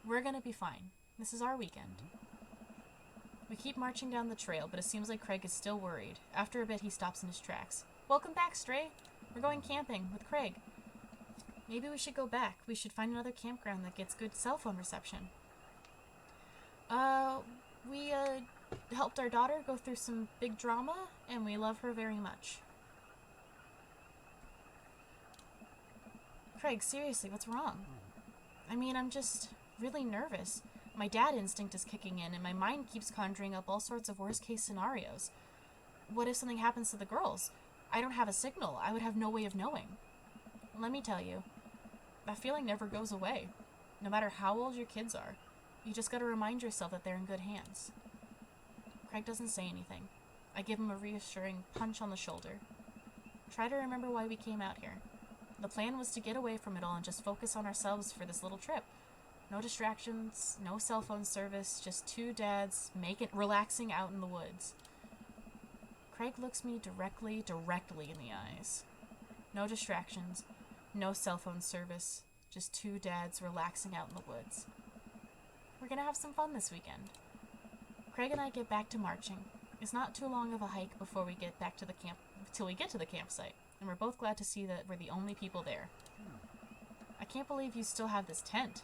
We're gonna be fine. This is our weekend. We keep marching down the trail, but it seems like Craig is still worried. After a bit, he stops in his tracks. Welcome back, Stray. We're going camping with Craig. Maybe we should go back. We should find another campground that gets good cell phone reception. We helped our daughter go through some big drama, and we love her very much. Craig, seriously, what's wrong? I mean, I'm just really nervous. My dad instinct is kicking in, and my mind keeps conjuring up all sorts of worst-case scenarios. What if something happens to the girls? I don't have a signal. I would have no way of knowing. Let me tell you, that feeling never goes away, no matter how old your kids are. You just gotta remind yourself that they're in good hands. Craig doesn't say anything. I give him a reassuring punch on the shoulder. Try to remember why we came out here. The plan was to get away from it all and just focus on ourselves for this little trip. No distractions, no cell phone service, just two dads relaxing out in the woods. Craig looks me directly in the eyes. No distractions, no cell phone service, just two dads relaxing out in the woods. We're gonna have some fun this weekend. Craig and I get back to marching. It's not too long of a hike before we get back to the camp, till we get to the campsite, and we're both glad to see that we're the only people there. I can't believe you still have this tent.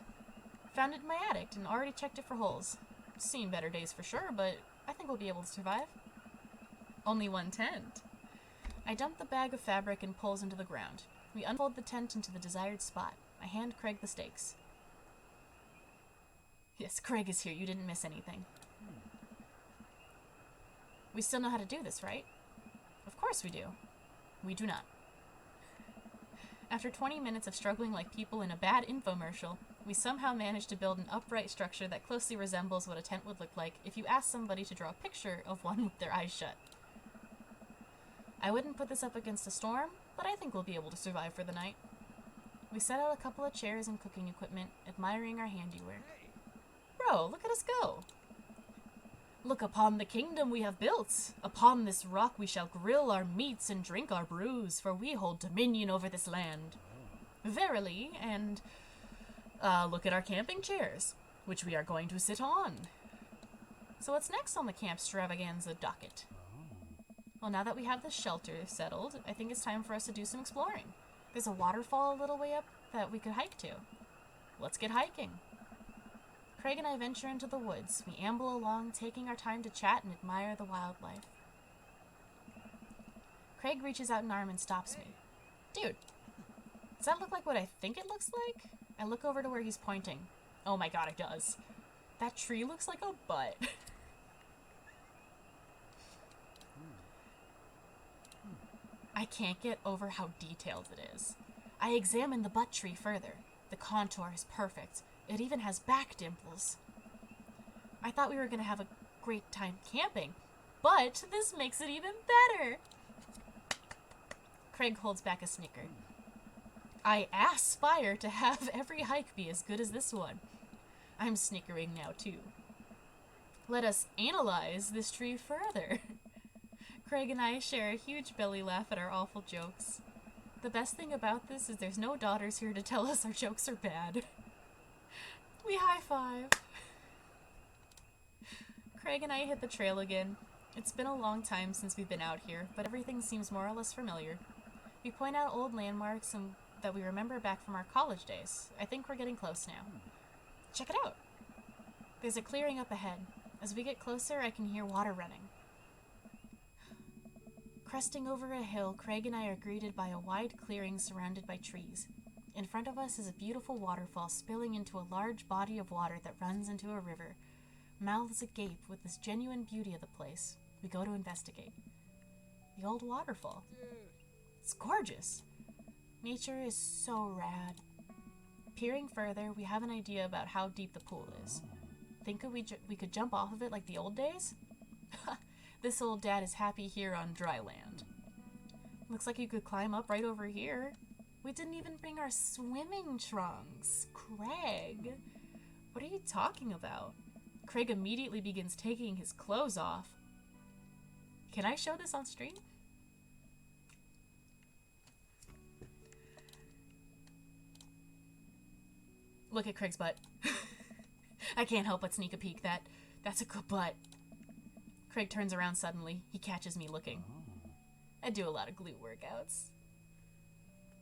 Found it in my attic and already checked it for holes. Seen better days for sure, but I think we'll be able to survive. Only one tent. I dump the bag of fabric and pulls into the ground. We unfold the tent into the desired spot. I hand Craig the stakes. Yes, Craig is here. You didn't miss anything. We still know how to do this, right? Of course we do. We do not. After 20 minutes of struggling like people in a bad infomercial, we somehow managed to build an upright structure that closely resembles what a tent would look like if you asked somebody to draw a picture of one with their eyes shut. I wouldn't put this up against a storm, but I think we'll be able to survive for the night. We set out a couple of chairs and cooking equipment, admiring our handiwork. Bro, look at us go! Look upon the kingdom we have built. Upon this rock we shall grill our meats and drink our brews, for we hold dominion over this land. Verily, and look at our camping chairs, which we are going to sit on. So what's next on the camp extravaganza docket? Well, now that we have the shelter settled, I think it's time for us to do some exploring. There's a waterfall a little way up that we could hike to. Let's get hiking. Craig and I venture into the woods. We amble along, taking our time to chat and admire the wildlife. Craig reaches out an arm and stops me. Dude, does that look like what I think it looks like? I look over to where he's pointing. Oh my god, it does. That tree looks like a butt. I can't get over how detailed it is. I examine the butt tree further. The contour is perfect. It even has back dimples. I thought we were going to have a great time camping, but this makes it even better. Craig holds back a snicker. I aspire to have every hike be as good as this one. I'm snickering now too. Let us analyze this tree further. Craig and I share a huge belly laugh at our awful jokes. The best thing about this is there's no daughters here to tell us our jokes are bad. We high-five. Craig and I hit the trail again. It's been a long time since we've been out here, but everything seems more or less familiar. We point out old landmarks and that we remember back from our college days. I think we're getting close now. Check it out. There's a clearing up ahead. As we get closer, I can hear water running. Cresting over a hill, Craig and I are greeted by a wide clearing surrounded by trees. In front of us is a beautiful waterfall spilling into a large body of water that runs into a river. Mouths agape with this genuine beauty of the place. We go to investigate. The old waterfall. It's gorgeous. Nature is so rad. Peering further, we have an idea about how deep the pool is. Think we could jump off of it like the old days? This old dad is happy here on dry land. Looks like you could climb up right over here. We didn't even bring our swimming trunks. Craig, what are you talking about? Craig immediately begins taking his clothes off. Can I show this on stream? Look at Craig's butt. I can't help but sneak a peek. That's a good butt. Craig turns around suddenly. He catches me looking. I do a lot of glute workouts.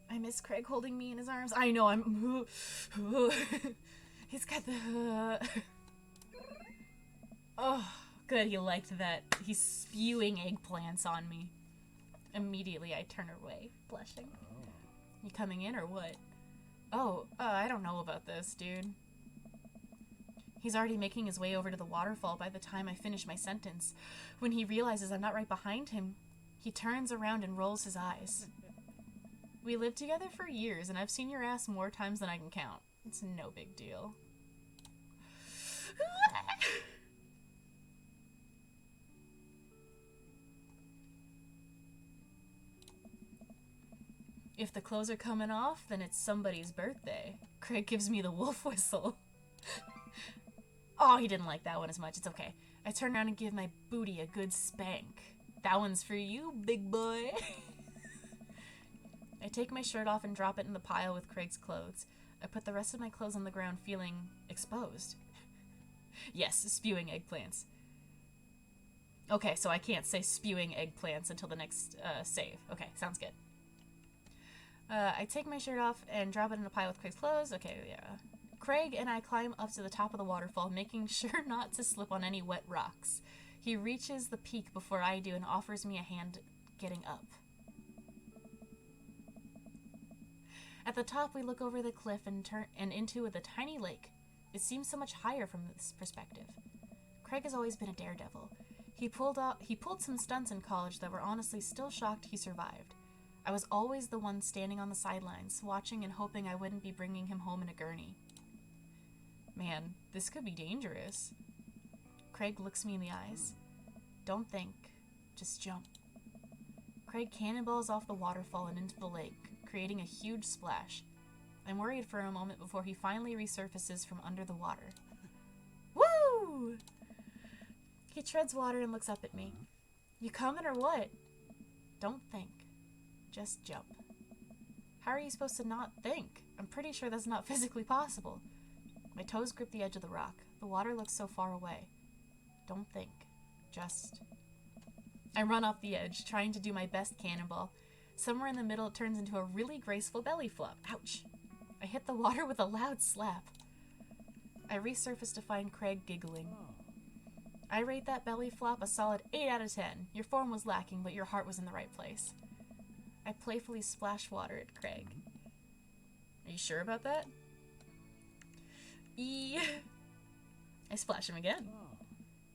I miss Craig holding me in his arms. I know, he's got the... Oh, good, he liked that. He's spewing eggplants on me. Immediately, I turn away, blushing. You coming in or what? Oh, I don't know about this, dude. He's already making his way over to the waterfall by the time I finish my sentence. When he realizes I'm not right behind him, he turns around and rolls his eyes. We lived together for years, and I've seen your ass more times than I can count. It's no big deal. If the clothes are coming off, then it's somebody's birthday. Craig gives me the wolf whistle. Oh, he didn't like that one as much. It's okay. I turn around and give my booty a good spank. That one's for you, big boy. I take my shirt off and drop it in the pile with Craig's clothes. I put the rest of my clothes on the ground feeling exposed. Yes, spewing eggplants. Okay, so I can't say spewing eggplants until the next save. Okay, sounds good. I take my shirt off and drop it in a pile with Craig's clothes. Okay, yeah. Craig and I climb up to the top of the waterfall, making sure not to slip on any wet rocks. He reaches the peak before I do and offers me a hand getting up. At the top, we look over the cliff and into the tiny lake. It seems so much higher from this perspective. Craig has always been a daredevil. He pulled some stunts in college that were honestly still shocked he survived. I was always the one standing on the sidelines, watching and hoping I wouldn't be bringing him home in a gurney. Man, this could be dangerous. Craig looks me in the eyes. Don't think, just jump. Craig cannonballs off the waterfall and into the lake, creating a huge splash. I'm worried for a moment before he finally resurfaces from under the water. Woo! He treads water and looks up at me. You coming or what? Don't think. Just jump. How are you supposed to not think? I'm pretty sure that's not physically possible. My toes grip the edge of the rock. The water looks so far away. Don't think. Just I run off the edge, trying to do my best cannonball. Somewhere in the middle, it turns into a really graceful belly flop. Ouch. I hit the water with a loud slap. I resurface to find Craig giggling. I rate that belly flop a solid 8 out of 10. Your form was lacking, but your heart was in the right place. I playfully splash water at Craig. Are you sure about that? I splash him again.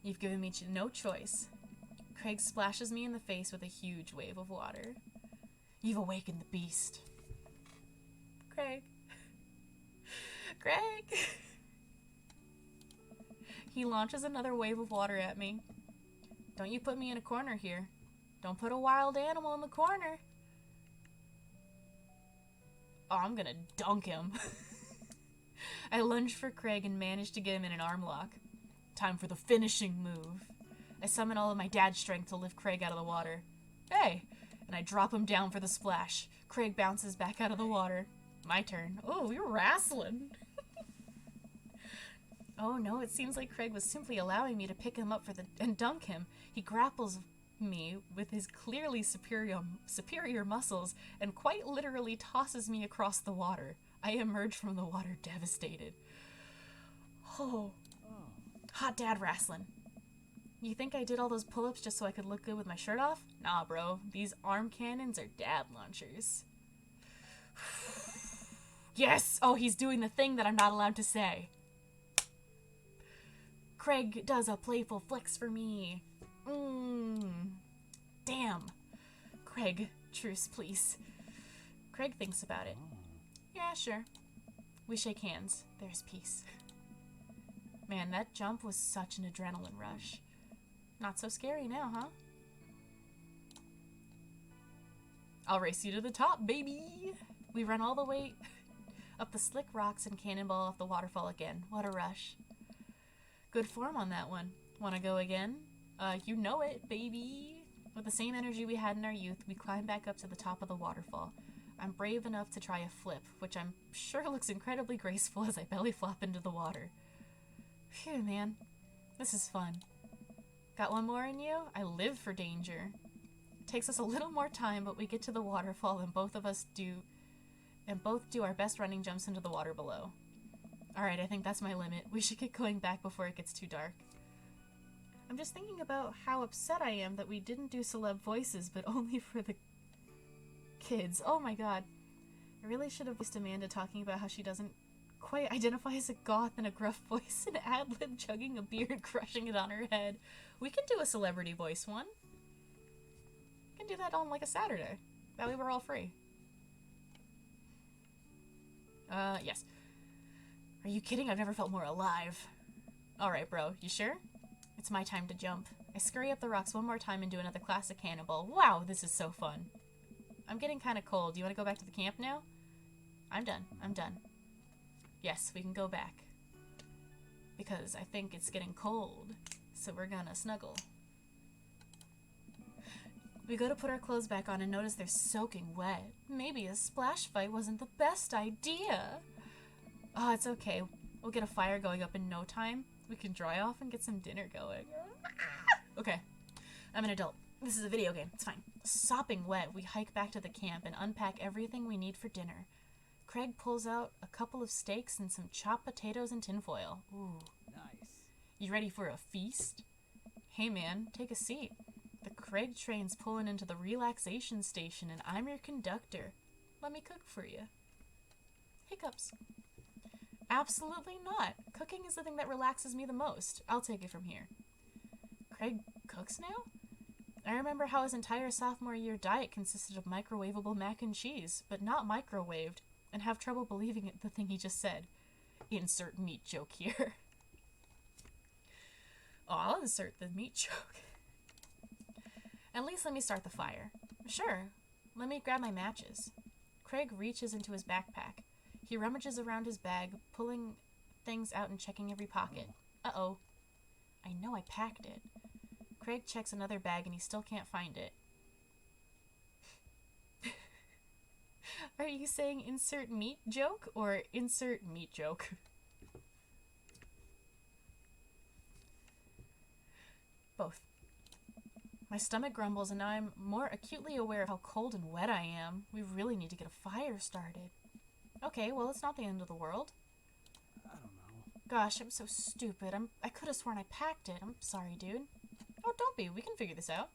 You've given me no choice. Craig splashes me in the face with a huge wave of water. You've awakened the beast. Craig. Craig. He launches another wave of water at me. Don't you put me in a corner here. Don't put a wild animal in the corner. Oh, I'm gonna dunk him. I lunge for Craig and manage to get him in an arm lock. Time for the finishing move. I summon all of my dad's strength to lift Craig out of the water. Hey! And I drop him down for the splash. Craig bounces back out of the water. My turn. Oh, you're wrestling. Oh no, it seems like Craig was simply allowing me to pick him up and dunk him. He grapples me with his clearly superior muscles and quite literally tosses me across the water. I emerge from the water devastated. Oh. Hot dad wrestling. You think I did all those pull-ups just so I could look good with my shirt off? Nah, bro. These arm cannons are dad launchers. Yes! Oh, he's doing the thing that I'm not allowed to say. Craig does a playful flex for me. Damn. Craig, truce, please. Craig thinks about it. Yeah, sure. We shake hands. There's peace. Man, that jump was such an adrenaline rush. Not so scary now, huh? I'll race you to the top, baby! We run all the way up the slick rocks and cannonball off the waterfall again. What a rush. Good form on that one. Wanna go again? You know it, baby! With the same energy we had in our youth, we climb back up to the top of the waterfall. I'm brave enough to try a flip, which I'm sure looks incredibly graceful as I belly flop into the water. Phew, man. This is fun. Got one more in you? I live for danger. It takes us a little more time, but we get to the waterfall and both do our best running jumps into the water below. Alright, I think that's my limit. We should get going back before it gets too dark. I'm just thinking about how upset I am that we didn't do celeb voices, but only for the kids. Oh my god. I really should have voiced Amanda talking about how she doesn't quite identify as a goth in a gruff voice and ad-lib chugging a beer and crushing it on her head. We can do a celebrity voice one. We can do that on like a Saturday. That way we're all free. Yes. Are you kidding? I've never felt more alive. Alright, bro. You sure? It's my time to jump. I scurry up the rocks one more time and do another classic cannonball. Wow, this is so fun. I'm getting kind of cold. Do you want to go back to the camp now? I'm done. I'm done. Yes, we can go back. Because I think it's getting cold. So we're gonna snuggle. We go to put our clothes back on and notice they're soaking wet. Maybe a splash fight wasn't the best idea. Oh, it's okay. We'll get a fire going up in no time. We can dry off and get some dinner going. Okay. I'm an adult. This is a video game. It's fine. Sopping wet, we hike back to the camp and unpack everything we need for dinner. Craig pulls out a couple of steaks and some chopped potatoes and tinfoil. Ooh. Nice. You ready for a feast? Hey man, take a seat. The Craig train's pulling into the relaxation station and I'm your conductor. Let me cook for you. Hiccups. Absolutely not. Cooking is the thing that relaxes me the most. I'll take it from here. Craig cooks now? I remember how his entire sophomore year diet consisted of microwavable mac and cheese, but not microwaved, and have trouble believing the thing he just said. Insert meat joke here. Oh, I'll insert the meat joke. At least let me start the fire. Sure. Let me grab my matches. Craig reaches into his backpack. He rummages around his bag, pulling things out and checking every pocket. Uh-oh. I know I packed it. Craig checks another bag and he still can't find it. Are you saying insert meat joke or insert meat joke? Both. My stomach grumbles, and now I'm more acutely aware of how cold and wet I am. We really need to get a fire started. Okay, well, it's not the end of the world. I don't know. Gosh, I'm so stupid. I could have sworn I packed it. I'm sorry, dude. Oh, don't be. We can figure this out.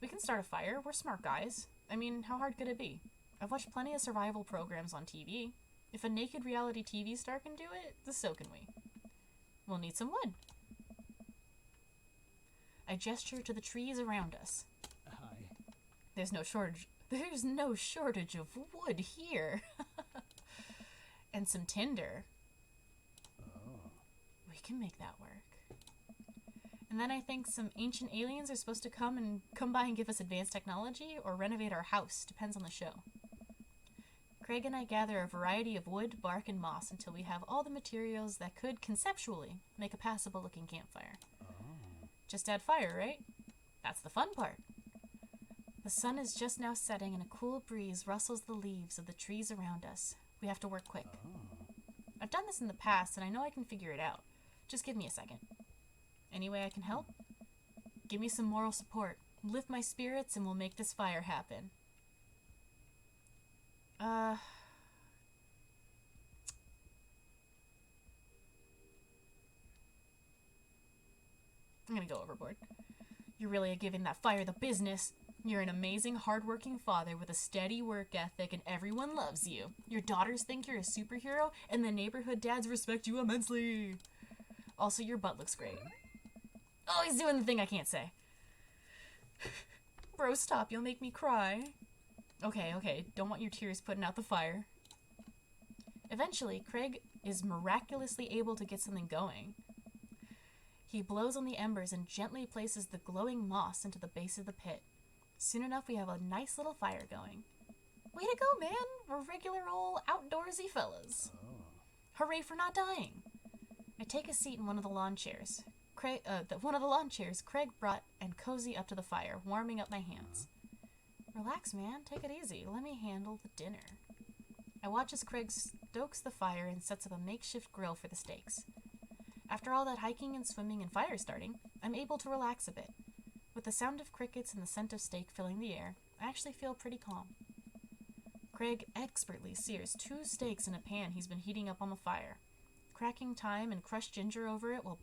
We can start a fire. We're smart guys. I mean, how hard could it be? I've watched plenty of survival programs on TV. If a naked reality TV star can do it, so can we. We'll need some wood. I gesture to the trees around us. Hi. There's no shortage of wood here. And some tinder. Oh. We can make that work. And then I think some ancient aliens are supposed to come by and give us advanced technology or renovate our house. Depends on the show. Craig and I gather a variety of wood, bark, and moss until we have all the materials that could, conceptually, make a passable looking campfire. Oh. Just add fire, right? That's the fun part. The sun is just now setting and a cool breeze rustles the leaves of the trees around us. We have to work quick. Oh. I've done this in the past and I know I can figure it out. Just give me a second. Any way I can help? Give me some moral support. Lift my spirits and we'll make this fire happen. I'm gonna go overboard. You're really giving that fire the business. You're an amazing, hardworking father with a steady work ethic and everyone loves you. Your daughters think you're a superhero and the neighborhood dads respect you immensely. Also, your butt looks great. Oh, he's doing the thing I can't say. Bro, stop. You'll make me cry. Okay. Don't want your tears putting out the fire. Eventually, Craig is miraculously able to get something going. He blows on the embers and gently places the glowing moss into the base of the pit. Soon enough, we have a nice little fire going. Way to go, man! We're regular old outdoorsy fellas. Oh. Hooray for not dying! I take a seat in one of the lawn chairs. Craig brought and cozy up to the fire, warming up my hands. Relax, man. Take it easy. Let me handle the dinner. I watch as Craig stokes the fire and sets up a makeshift grill for the steaks. After all that hiking and swimming and fire starting, I'm able to relax a bit. With the sound of crickets and the scent of steak filling the air, I actually feel pretty calm. Craig expertly sears 2 steaks in a pan he's been heating up on the fire, cracking thyme and crushed ginger over it while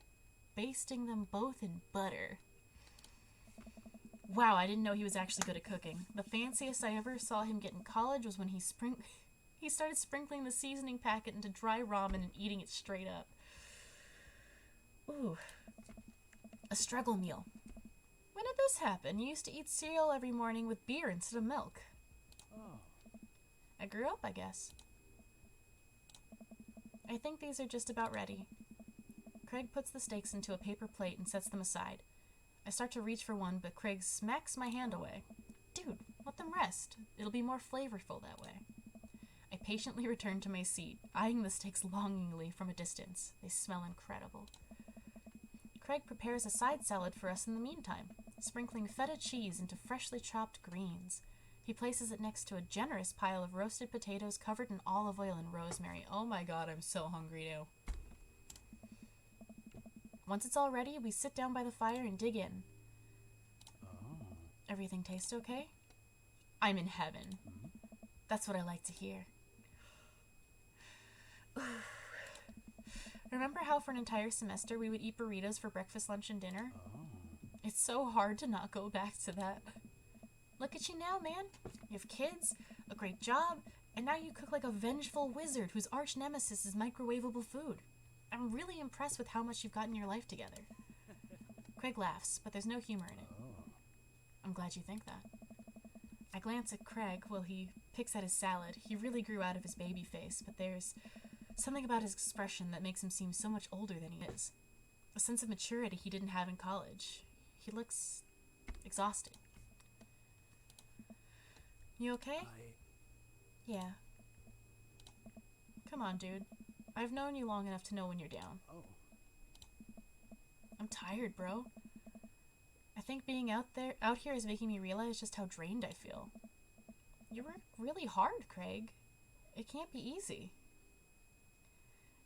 basting them both in butter. Wow, I didn't know he was actually good at cooking. The fanciest I ever saw him get in college was when he started sprinkling the seasoning packet into dry ramen and eating it straight up. Ooh. A struggle meal. When did this happen? You used to eat cereal every morning with beer instead of milk. Oh. I grew up, I guess. I think these are just about ready. Craig puts the steaks into a paper plate and sets them aside. I start to reach for one, but Craig smacks my hand away. Dude, let them rest. It'll be more flavorful that way. I patiently return to my seat, eyeing the steaks longingly from a distance. They smell incredible. Craig prepares a side salad for us in the meantime, sprinkling feta cheese into freshly chopped greens. He places it next to a generous pile of roasted potatoes covered in olive oil and rosemary. Oh my god, I'm so hungry now. Once it's all ready, we sit down by the fire and dig in. Oh. Everything tastes okay? I'm in heaven. Mm-hmm. That's what I like to hear. Remember how for an entire semester we would eat burritos for breakfast, lunch, and dinner? Oh. It's so hard to not go back to that. Look at you now, man. You have kids, a great job, and now you cook like a vengeful wizard whose arch nemesis is microwavable food. I'm really impressed with how much you've gotten your life together. Craig laughs, but there's no humor in it. Oh. I'm glad you think that. I glance at Craig while he picks at his salad. He really grew out of his baby face, but there's something about his expression that makes him seem so much older than he is. A sense of maturity he didn't have in college. He looks exhausted. You okay? Yeah. Come on, dude. I've known you long enough to know when you're down. Oh. I'm tired, bro. I think being out here is making me realize just how drained I feel. You work really hard, Craig. It can't be easy.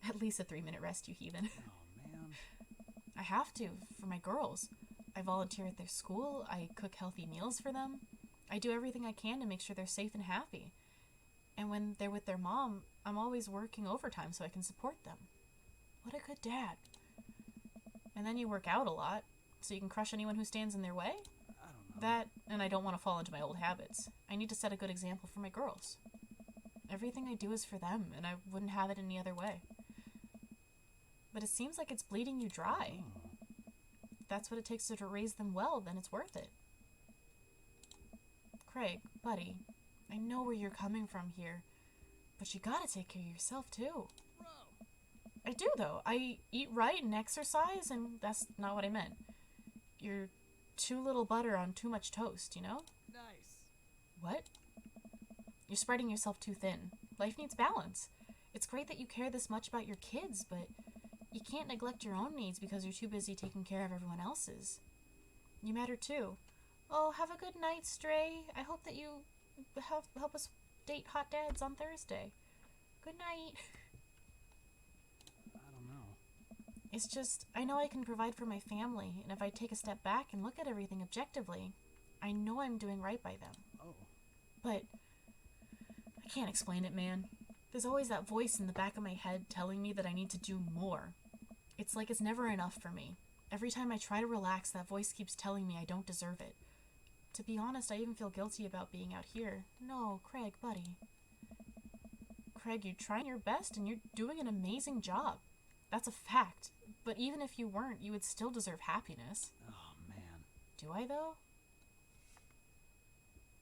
At least a 3-minute rest, you heathen. Oh, man. I have to, for my girls. I volunteer at their school. I cook healthy meals for them. I do everything I can to make sure they're safe and happy. And when they're with their mom, I'm always working overtime so I can support them. What a good dad. And then you work out a lot, so you can crush anyone who stands in their way? I don't know. That, and I don't want to fall into my old habits. I need to set a good example for my girls. Everything I do is for them, and I wouldn't have it any other way. But it seems like it's bleeding you dry. If that's what it takes to raise them well, then it's worth it. Craig, buddy, I know where you're coming from here, but you gotta take care of yourself too. Bro, I do, though. I eat right and exercise, and that's not what I meant. You're too little butter on too much toast, you know? nice. What? You're spreading yourself too thin. Life needs balance. It's great that you care this much about your kids, but you can't neglect your own needs because you're too busy taking care of everyone else's. You matter too. Oh, have a good night, Stray. I hope that you help us date hot dads on Thursday. Good night. I don't know. It's just, I know I can provide for my family, and if I take a step back and look at everything objectively, I know I'm doing right by them. Oh. But I can't explain it, man. There's always that voice in the back of my head telling me that I need to do more. It's like it's never enough for me. Every time I try to relax, that voice keeps telling me I don't deserve it. To be honest, I even feel guilty about being out here. No, Craig, buddy. Craig, you're trying your best and you're doing an amazing job. That's a fact. But even if you weren't, you would still deserve happiness. Oh, man. Do I, though?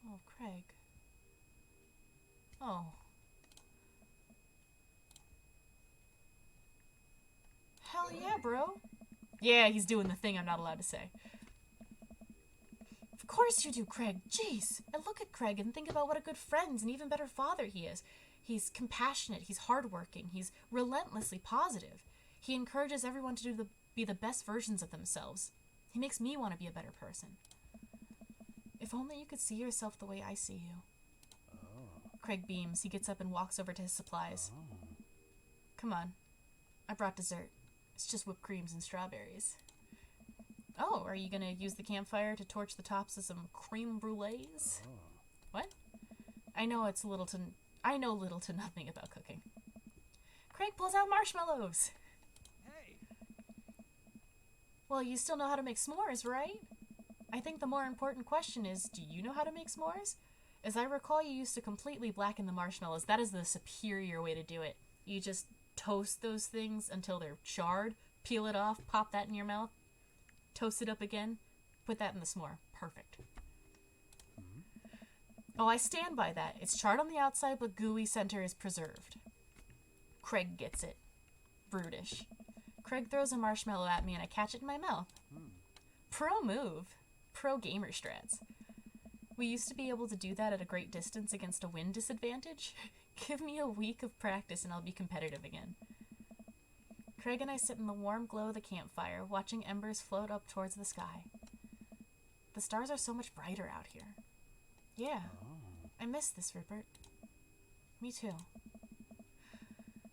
Oh, Craig. Oh. Hell yeah, bro. Yeah, he's doing the thing I'm not allowed to say. Of course you do, Craig. Jeez. I look at Craig and think about what a good friend and even better father he is. He's compassionate, he's hardworking, he's relentlessly positive. He encourages everyone to be the best versions of themselves. He makes me want to be a better person. If only you could see yourself the way I see you. Oh. Craig beams. He gets up and walks over to his supplies. Oh. Come on. I brought dessert. It's just whipped creams and strawberries. Oh, are you gonna use the campfire to torch the tops of some creme brulees? Oh. What? I know little to nothing about cooking. Craig pulls out marshmallows. Hey, Well, you still know how to make s'mores, right? I think the more important question is, do you know how to make s'mores? As I recall, you used to completely blacken the marshmallows. That is the superior way to do it. You just toast those things until they're charred, peel it off, pop that in your mouth, toast it up again, put that in the s'more. Perfect. Oh, I stand by that. It's charred on the outside, but gooey center is preserved. Craig gets it. Brutish. Craig throws a marshmallow at me and I catch it in my mouth. Pro move. Pro gamer strats. We used to be able to do that at a great distance against a wind disadvantage. Give me a week of practice and I'll be competitive again. Craig and I sit in the warm glow of the campfire, watching embers float up towards the sky. The stars are so much brighter out here. Yeah, Oh. I miss this, Rupert. Me too.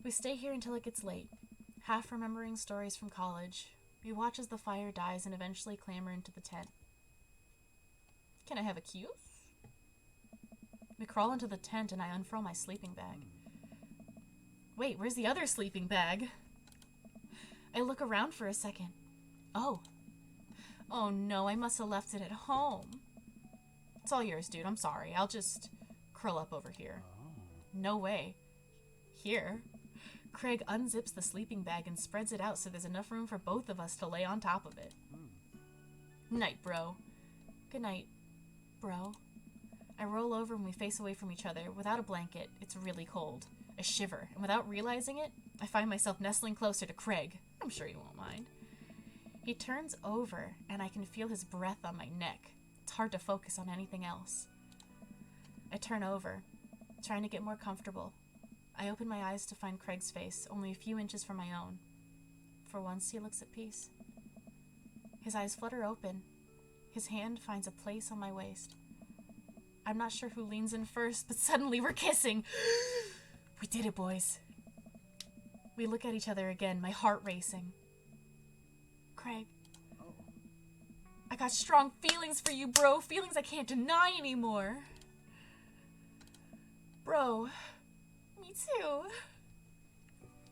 We stay here until it gets late, half remembering stories from college. We watch as the fire dies and eventually clamber into the tent. Can I have a cue? We crawl into the tent and I unfurl my sleeping bag. Wait, where's the other sleeping bag? I look around for a second. Oh. Oh no, I must have left it at home. It's all yours, dude. I'm sorry. I'll just curl up over here. Oh. No way. Here. Craig unzips the sleeping bag and spreads it out so there's enough room for both of us to lay on top of it. Night, bro. Good night, bro. I roll over and we face away from each other. Without a blanket, it's really cold. I shiver, and without realizing it, I find myself nestling closer to Craig. I'm sure he won't mind. He turns over, and I can feel his breath on my neck. It's hard to focus on anything else. I turn over, trying to get more comfortable. I open my eyes to find Craig's face, only a few inches from my own. For once, he looks at peace. His eyes flutter open. His hand finds a place on my waist. I'm not sure who leans in first, but suddenly we're kissing. We did it, boys. We look at each other again, my heart racing. Craig, Oh. I got strong feelings for you, bro. Feelings I can't deny anymore. Bro, me too.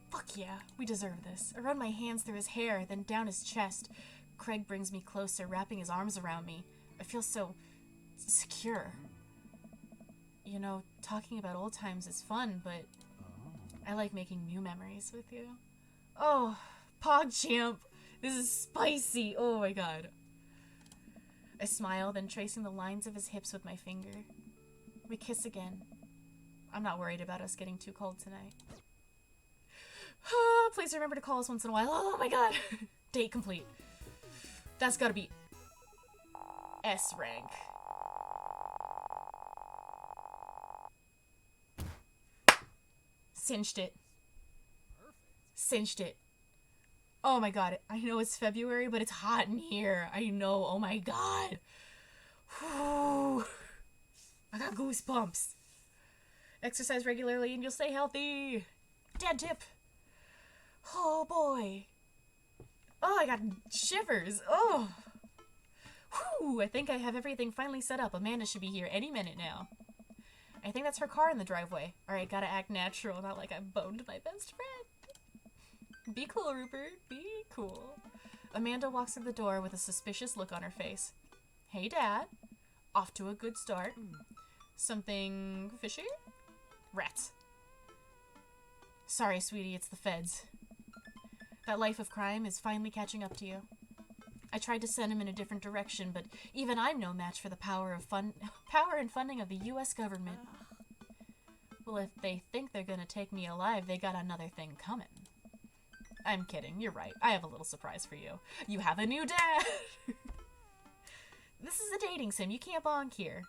Fuck yeah, we deserve this. I run my hands through his hair, then down his chest. Craig brings me closer, wrapping his arms around me. I feel so secure. You know, talking about old times is fun, but I like making new memories with you. Oh, PogChamp, this is spicy. Oh my god. I smile, then tracing the lines of his hips with my finger. We kiss again. I'm not worried about us getting too cold tonight. Please remember to call us once in a while. Oh my god. Date complete. That's gotta be S rank. Cinched it. Cinched it. Oh my god. I know it's February, but it's hot in here. I know. Oh my god. Whew. I got goosebumps. Exercise regularly and you'll stay healthy. Dad tip. Oh boy. Oh, I got shivers. Oh. Whew. I think I have everything finally set up. Amanda should be here any minute now. I think that's her car in the driveway. Alright, gotta act natural, not like I boned my best friend. Be cool, Rupert. Be cool. Amanda walks through the door with a suspicious look on her face. Hey, Dad. Off to a good start. Something fishy? Rats. Sorry, sweetie, it's the feds. That life of crime is finally catching up to you. I tried to send him in a different direction, but even I'm no match for the power and funding of the U.S. government. Well, if they think they're gonna take me alive, they got another thing coming. I'm kidding, you're right. I have a little surprise for you. You have a new dad! This is a dating sim, you can't bonk here.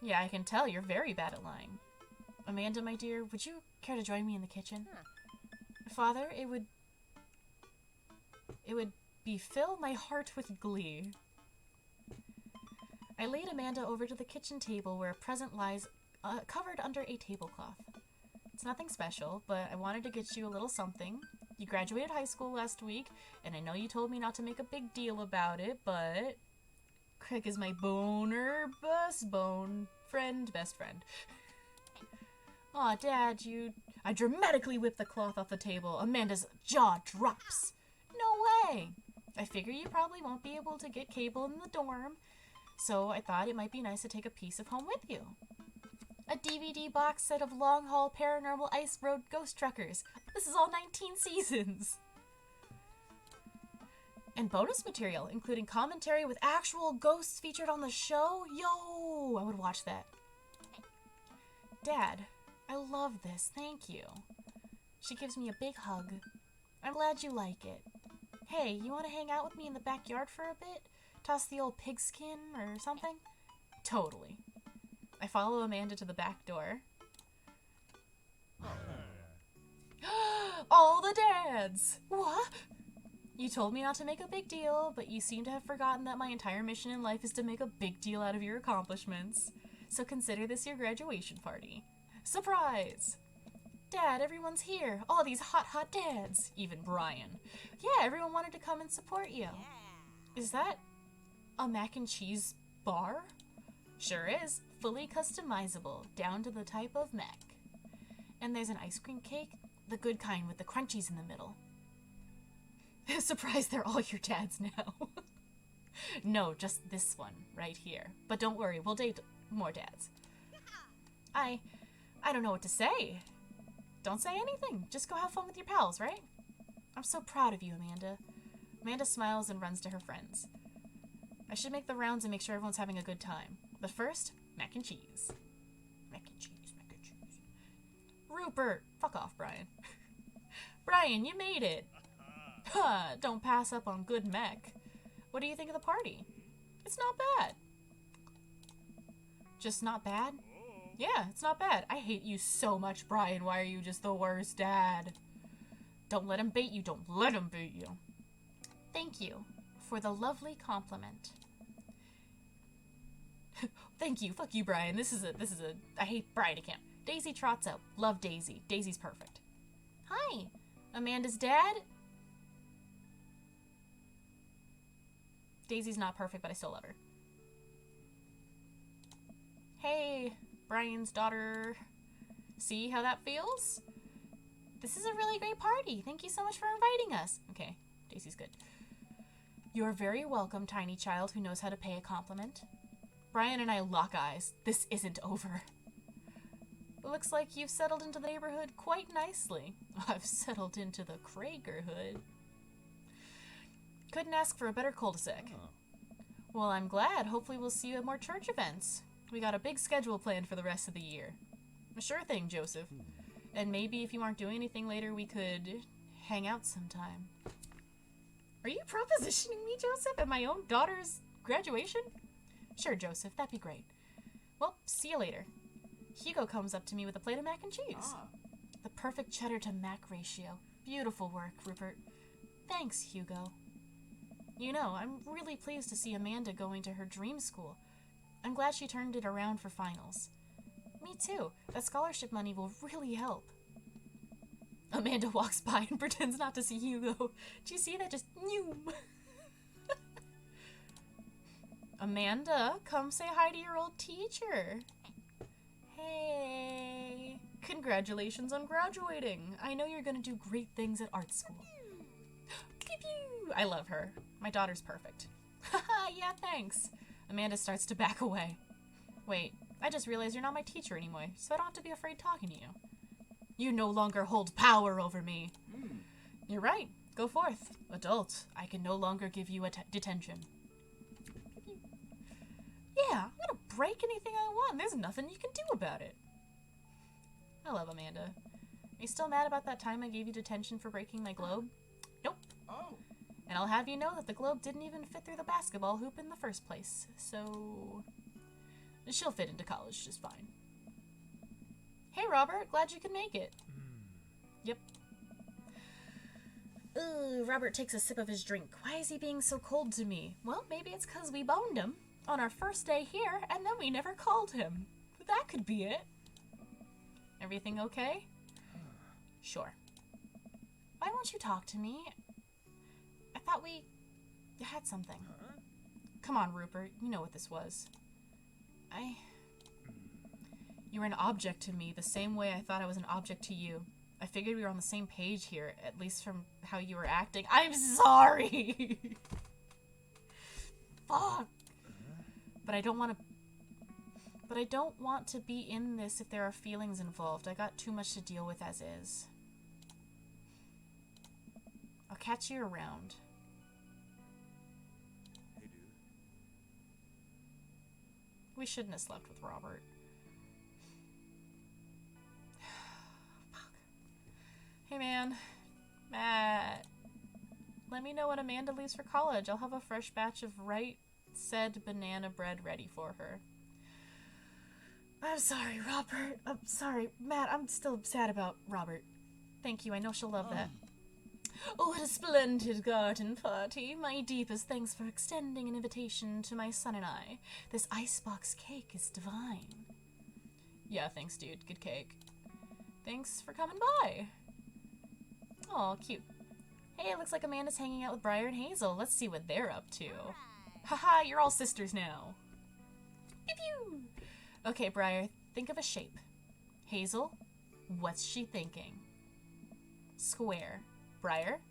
Yeah, I can tell you're very bad at lying. Amanda, my dear, would you care to join me in the kitchen? Father, it would fill my heart with glee. I laid Amanda over to the kitchen table where a present lies covered under a tablecloth. It's nothing special, but I wanted to get you a little something. You graduated high school last week, and I know you told me not to make a big deal about it, but Craig is my best friend. Aw, Dad, I dramatically whip the cloth off the table. Amanda's jaw drops. No way! I figure you probably won't be able to get cable in the dorm, so I thought it might be nice to take a piece of home with you. A DVD box set of Long Haul Paranormal Ice Road Ghost Truckers. This is all 19 seasons. And bonus material, including commentary with actual ghosts featured on the show. Yo, I would watch that. Dad, I love this. Thank you. She gives me a big hug. I'm glad you like it. Hey, you want to hang out with me in the backyard for a bit? Toss the old pigskin or something? Totally. I follow Amanda to the back door. All the dads! What? You told me not to make a big deal, but you seem to have forgotten that my entire mission in life is to make a big deal out of your accomplishments. So consider this your graduation party. Surprise! Dad, everyone's here. All these hot dads. Even Brian. Yeah, everyone wanted to come and support you. Is that a mac and cheese bar? Sure is. Fully customizable, down to the type of mac. And there's an ice cream cake, the good kind with the crunchies in the middle. Surprised they're all your dads now. No, just this one, right here. But don't worry, we'll date more dads. I don't know what to say. Don't say anything. Just go have fun with your pals, right? I'm so proud of you, Amanda. Amanda smiles and runs to her friends. I should make the rounds and make sure everyone's having a good time. But first, mac and cheese. Mac and cheese, mac and cheese. Rupert! Fuck off, Brian. Brian, you made it! Huh, don't pass up on good mac. What do you think of the party? It's not bad. Just not bad? Yeah, it's not bad. I hate you so much, Brian. Why are you just the worst dad? Don't let him bait you. Don't let him bait you. Thank you for the lovely compliment. Thank you. Fuck you, Brian. This is a, I hate Brian again. Daisy trots out. Love Daisy. Daisy's perfect. Hi. Amanda's dad? Daisy's not perfect, but I still love her. Hey, Brian's daughter. See how that feels? This is a really great party. Thank you so much for inviting us. Okay, Daisy's good. You're very welcome, tiny child who knows how to pay a compliment. Brian and I lock eyes. This isn't over. It looks like you've settled into the neighborhood quite nicely. I've settled into the Kragerhood. Couldn't ask for a better cul-de-sac. Oh. Well, I'm glad. Hopefully we'll see you at more church events. We got a big schedule planned for the rest of the year. Sure thing, Joseph. And maybe if you aren't doing anything later, we could hang out sometime. Are you propositioning me, Joseph, at my own daughter's graduation? Sure, Joseph, that'd be great. Well, see you later. Hugo comes up to me with a plate of mac and cheese. The perfect cheddar to mac ratio. Beautiful work, Rupert. Thanks, Hugo. You know, I'm really pleased to see Amanda going to her dream school. I'm glad she turned it around for finals. Me too. That scholarship money will really help. Amanda walks by and pretends not to see Hugo. Do you see that? Just noom. Amanda, come say hi to your old teacher. Hey. Congratulations on graduating. I know you're going to do great things at art school. Pew pew. I love her. My daughter's perfect. Haha, yeah, thanks. Amanda starts to back away. Wait, I just realized you're not my teacher anymore, so I don't have to be afraid talking to you. You no longer hold power over me. You're right. Go forth. Adult, I can no longer give you detention. Yeah, I'm gonna break anything I want. There's nothing you can do about it. I love Amanda. Are you still mad about that time I gave you detention for breaking my globe? Nope. Oh. And I'll have you know that the globe didn't even fit through the basketball hoop in the first place, so she'll fit into college just fine. Hey, Robert, glad you could make it. Yep. Ooh, Robert takes a sip of his drink. Why is he being so cold to me? Well, maybe it's because we boned him on our first day here, and then we never called him. That could be it. Everything okay? Sure. Why won't you talk to me? I thought we had something. Come on, Rupert. You know what this was. You were an object to me the same way I thought I was an object to you. I figured we were on the same page here, at least from how you were acting. I'm sorry! Fuck! But I don't want to be in this if there are feelings involved. I got too much to deal with as is. I'll catch you around. Hey, dude. We shouldn't have slept with Robert. Fuck. Hey, man. Matt. Let me know when Amanda leaves for college. I'll have a fresh batch of right said banana bread ready for her. I'm sorry, Robert. I'm sorry. Matt, I'm still sad about Robert. Thank you. I know she'll love that. Oh, what a splendid garden party. My deepest thanks for extending an invitation to my son and I. This icebox cake is divine. Yeah, thanks, dude. Good cake. Thanks for coming by. Aw, cute. Hey, it looks like Amanda's hanging out with Briar and Hazel. Let's see what they're up to. Haha, you're all sisters now. Pew pew! Okay, Briar, think of a shape. Hazel, what's she thinking? Square. Briar?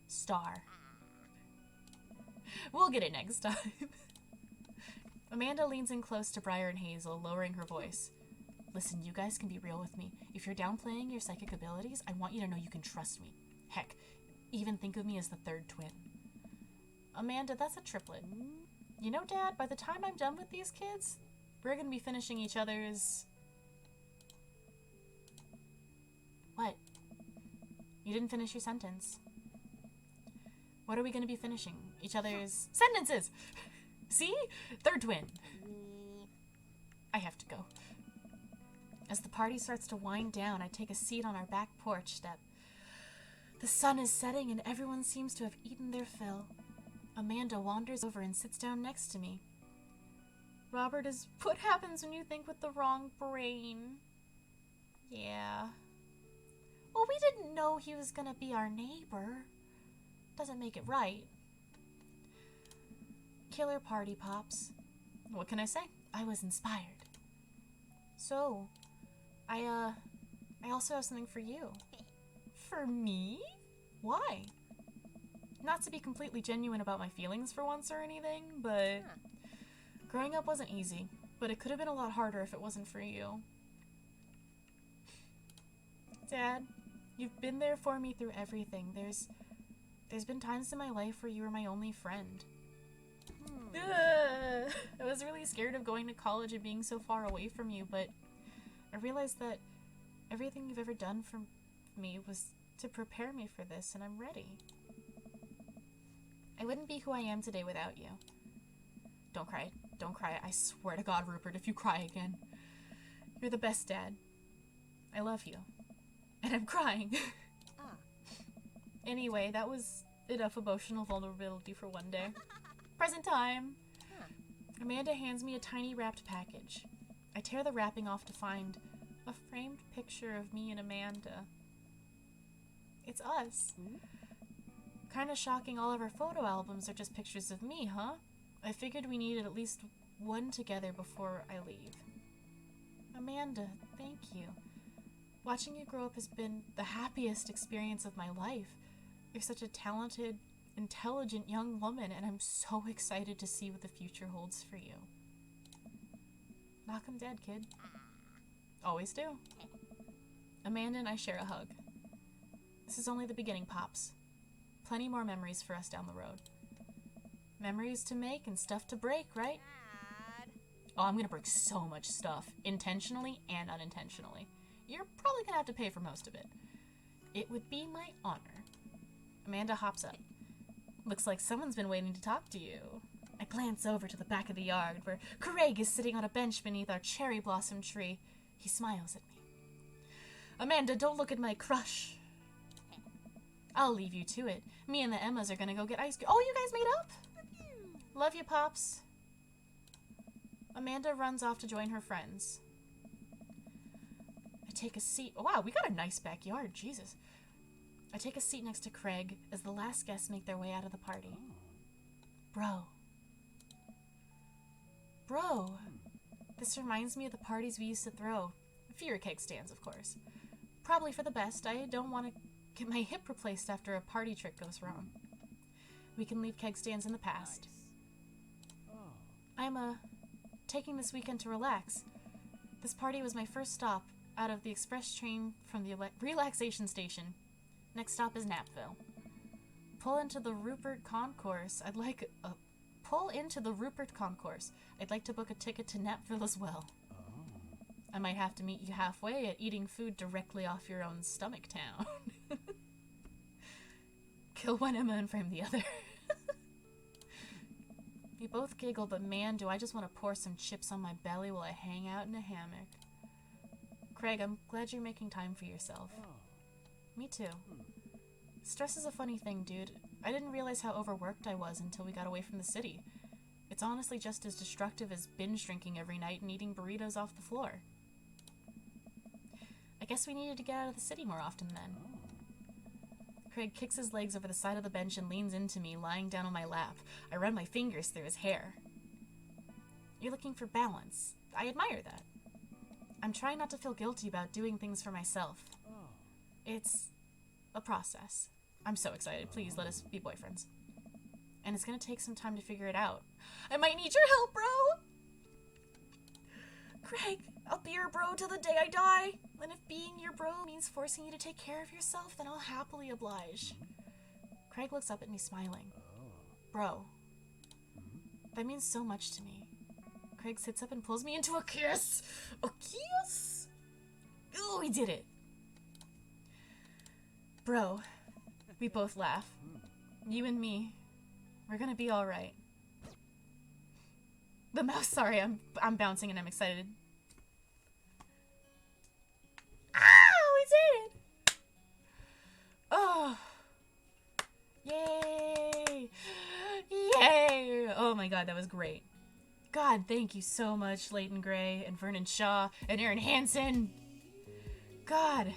Star. We'll get it next time. Amanda leans in close to Briar and Hazel, lowering her voice. Listen, you guys can be real with me. If you're downplaying your psychic abilities, I want you to know you can trust me. Heck, even think of me as the third twin. Amanda, that's a triplet. You know, Dad, by the time I'm done with these kids, we're gonna be finishing each other's... What? You didn't finish your sentence. What are we gonna be finishing? Each other's... sentences! See? Third twin. I have to go. As the party starts to wind down, I take a seat on our back porch step. The sun is setting and everyone seems to have eaten their fill. Amanda wanders over and sits down next to me. Robert is what happens when you think with the wrong brain. Yeah. Well, we didn't know he was gonna be our neighbor. Doesn't make it right. Killer party, Pops. What can I say? I was inspired. So, I also have something for you. For me? Why? Not to be completely genuine about my feelings for once or anything, but growing up wasn't easy, but it could have been a lot harder if it wasn't for you. Dad, you've been there for me through everything. There's been times in my life where you were my only friend. I was really scared of going to college and being so far away from you, but I realized that everything you've ever done for me was to prepare me for this, and I'm ready. I wouldn't be who I am today without you. Don't cry. Don't cry. I swear to God, Rupert, if you cry again. You're the best dad. I love you. And I'm crying. Anyway, that was enough emotional vulnerability for one day. Present time. Amanda hands me a tiny wrapped package. I tear the wrapping off to find a framed picture of me and Amanda. It's us. Kinda shocking all of our photo albums are just pictures of me, huh? I figured we needed at least one together before I leave. Amanda, thank you. Watching you grow up has been the happiest experience of my life. You're such a talented, intelligent young woman, and I'm so excited to see what the future holds for you. Knock 'em dead, kid. Always do. Amanda and I share a hug. This is only the beginning, Pops. Plenty more memories for us down the road. Memories to make and stuff to break, right? Oh, I'm gonna break so much stuff, intentionally and unintentionally. You're probably gonna have to pay for most of it. It would be my honor. Amanda hops up. Looks like someone's been waiting to talk to you. I glance over to the back of the yard where Craig is sitting on a bench beneath our cherry blossom tree. He smiles at me. Amanda, don't look at my crush. I'll leave you to it. Me and the Emmas are gonna go get ice cream. Oh, you guys made up? Love you, Pops. Amanda runs off to join her friends. I take a seat. Oh, wow, we got a nice backyard. Jesus. I take a seat next to Craig as the last guests make their way out of the party. Bro. This reminds me of the parties we used to throw. Fewer keg stands, of course. Probably for the best. I don't want to get my hip replaced after a party trick goes wrong. We can leave keg stands in the past. I'm taking this weekend to relax. This party was my first stop out of the express train from the relaxation station. Next stop is Napville. Pull into the Rupert Concourse. I'd like to book a ticket to Napville as well. I might have to meet you halfway at eating food directly off your own stomach town. Kill one Emma and frame the other. We both giggle, but man, do I just want to pour some chips on my belly while I hang out in a hammock. Craig, I'm glad you're making time for yourself. Me too. Stress is a funny thing, dude. I didn't realize how overworked I was until we got away from the city. It's honestly just as destructive as binge drinking every night and eating burritos off the floor. I guess we needed to get out of the city more often then. Craig kicks his legs over the side of the bench and leans into me, lying down on my lap. I run my fingers through his hair. You're looking for balance. I admire that. I'm trying not to feel guilty about doing things for myself. It's a process. I'm so excited. Please let us be boyfriends. And it's gonna take some time to figure it out. I might need your help, bro! Craig, I'll be your bro till the day I die. And if being your bro means forcing you to take care of yourself, then I'll happily oblige. Craig looks up at me smiling. Bro, that means so much to me. Craig sits up and pulls me into a kiss. A kiss? Ooh, we did it. Bro, we both laugh. You and me. We're gonna be alright. The mouse, sorry, I'm bouncing and I'm excited. We did it! Oh. Yay! Yay! Oh my god, that was great. God, thank you so much, Leighton Gray and Vernon Shaw and Aaron Hansen. God.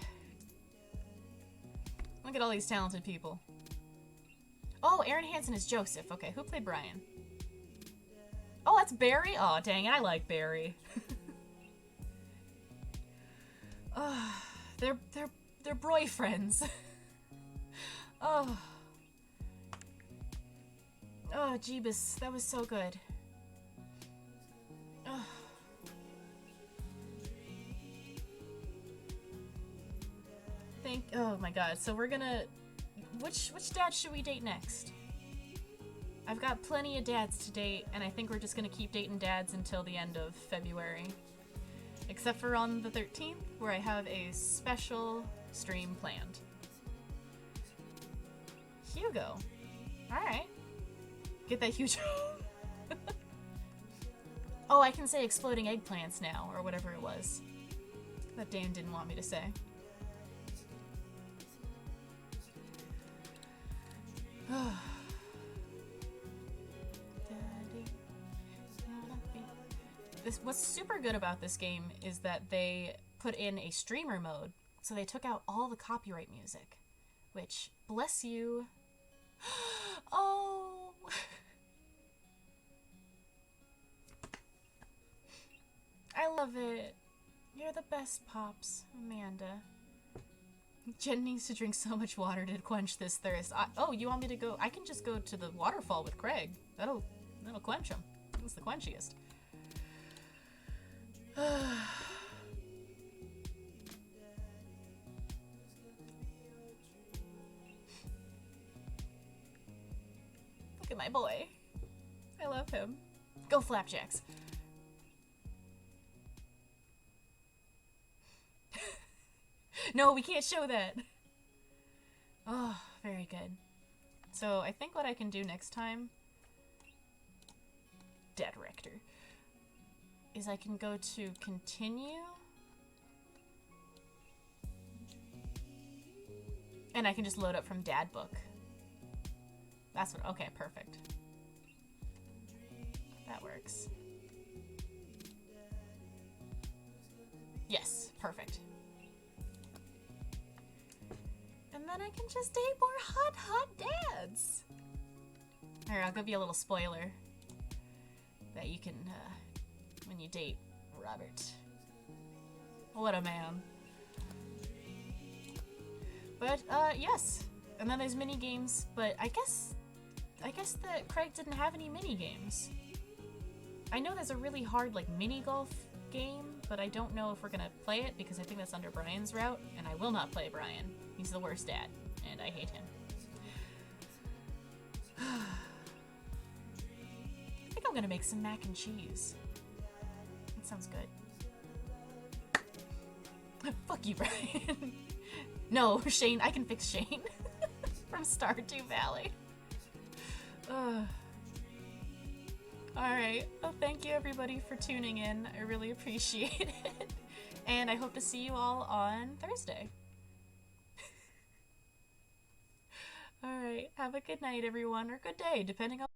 Look at all these talented people. Oh, Aaron Hansen is Joseph. Okay, who played Brian? Oh, that's Barry? Oh, dang it, I like Barry. Oh, they're boyfriends. Oh. Oh, Jeebus, that was so good. Oh. Oh my god, so we're gonna... Which dad should we date next? I've got plenty of dads to date, and I think we're just gonna keep dating dads until the end of February. Except for on the 13th, where I have a special stream planned. Hugo. Alright. Get that huge... Oh, I can say exploding eggplants now, or whatever it was. That Dan didn't want me to say. What's super good about this game is that they put in a streamer mode, so they took out all the copyright music, which, bless you. Oh! I love it. You're the best, Pops. Amanda. Jen needs to drink so much water to quench this thirst. Oh, you want me to go? I can just go to the waterfall with Craig. That'll quench him. It's the quenchiest. Look at my boy. I love him. Go Flapjacks. No, we can't show that. Oh, very good. So I think what I can do next time, Dad Rector, is I can go to continue, and I can just load up from Dad Book. That's what, okay, perfect. That works. Yes, perfect. And then I can just date more hot dads. Here, I'll give you a little spoiler that you can, when you date Robert. What a man. But, yes. And then there's mini games, but I guess that Craig didn't have any mini games. I know there's a really hard, like, mini golf game, but I don't know if we're gonna play it because I think that's under Brian's route, and I will not play Brian. He's the worst dad, and I hate him. I think I'm gonna make some mac and cheese. That sounds good. Fuck you, Brian. No, Shane, I can fix Shane. From Stardew Valley. Alright, well thank you everybody for tuning in. I really appreciate it. And I hope to see you all on Thursday. Alright, have a good night everyone, or good day, depending on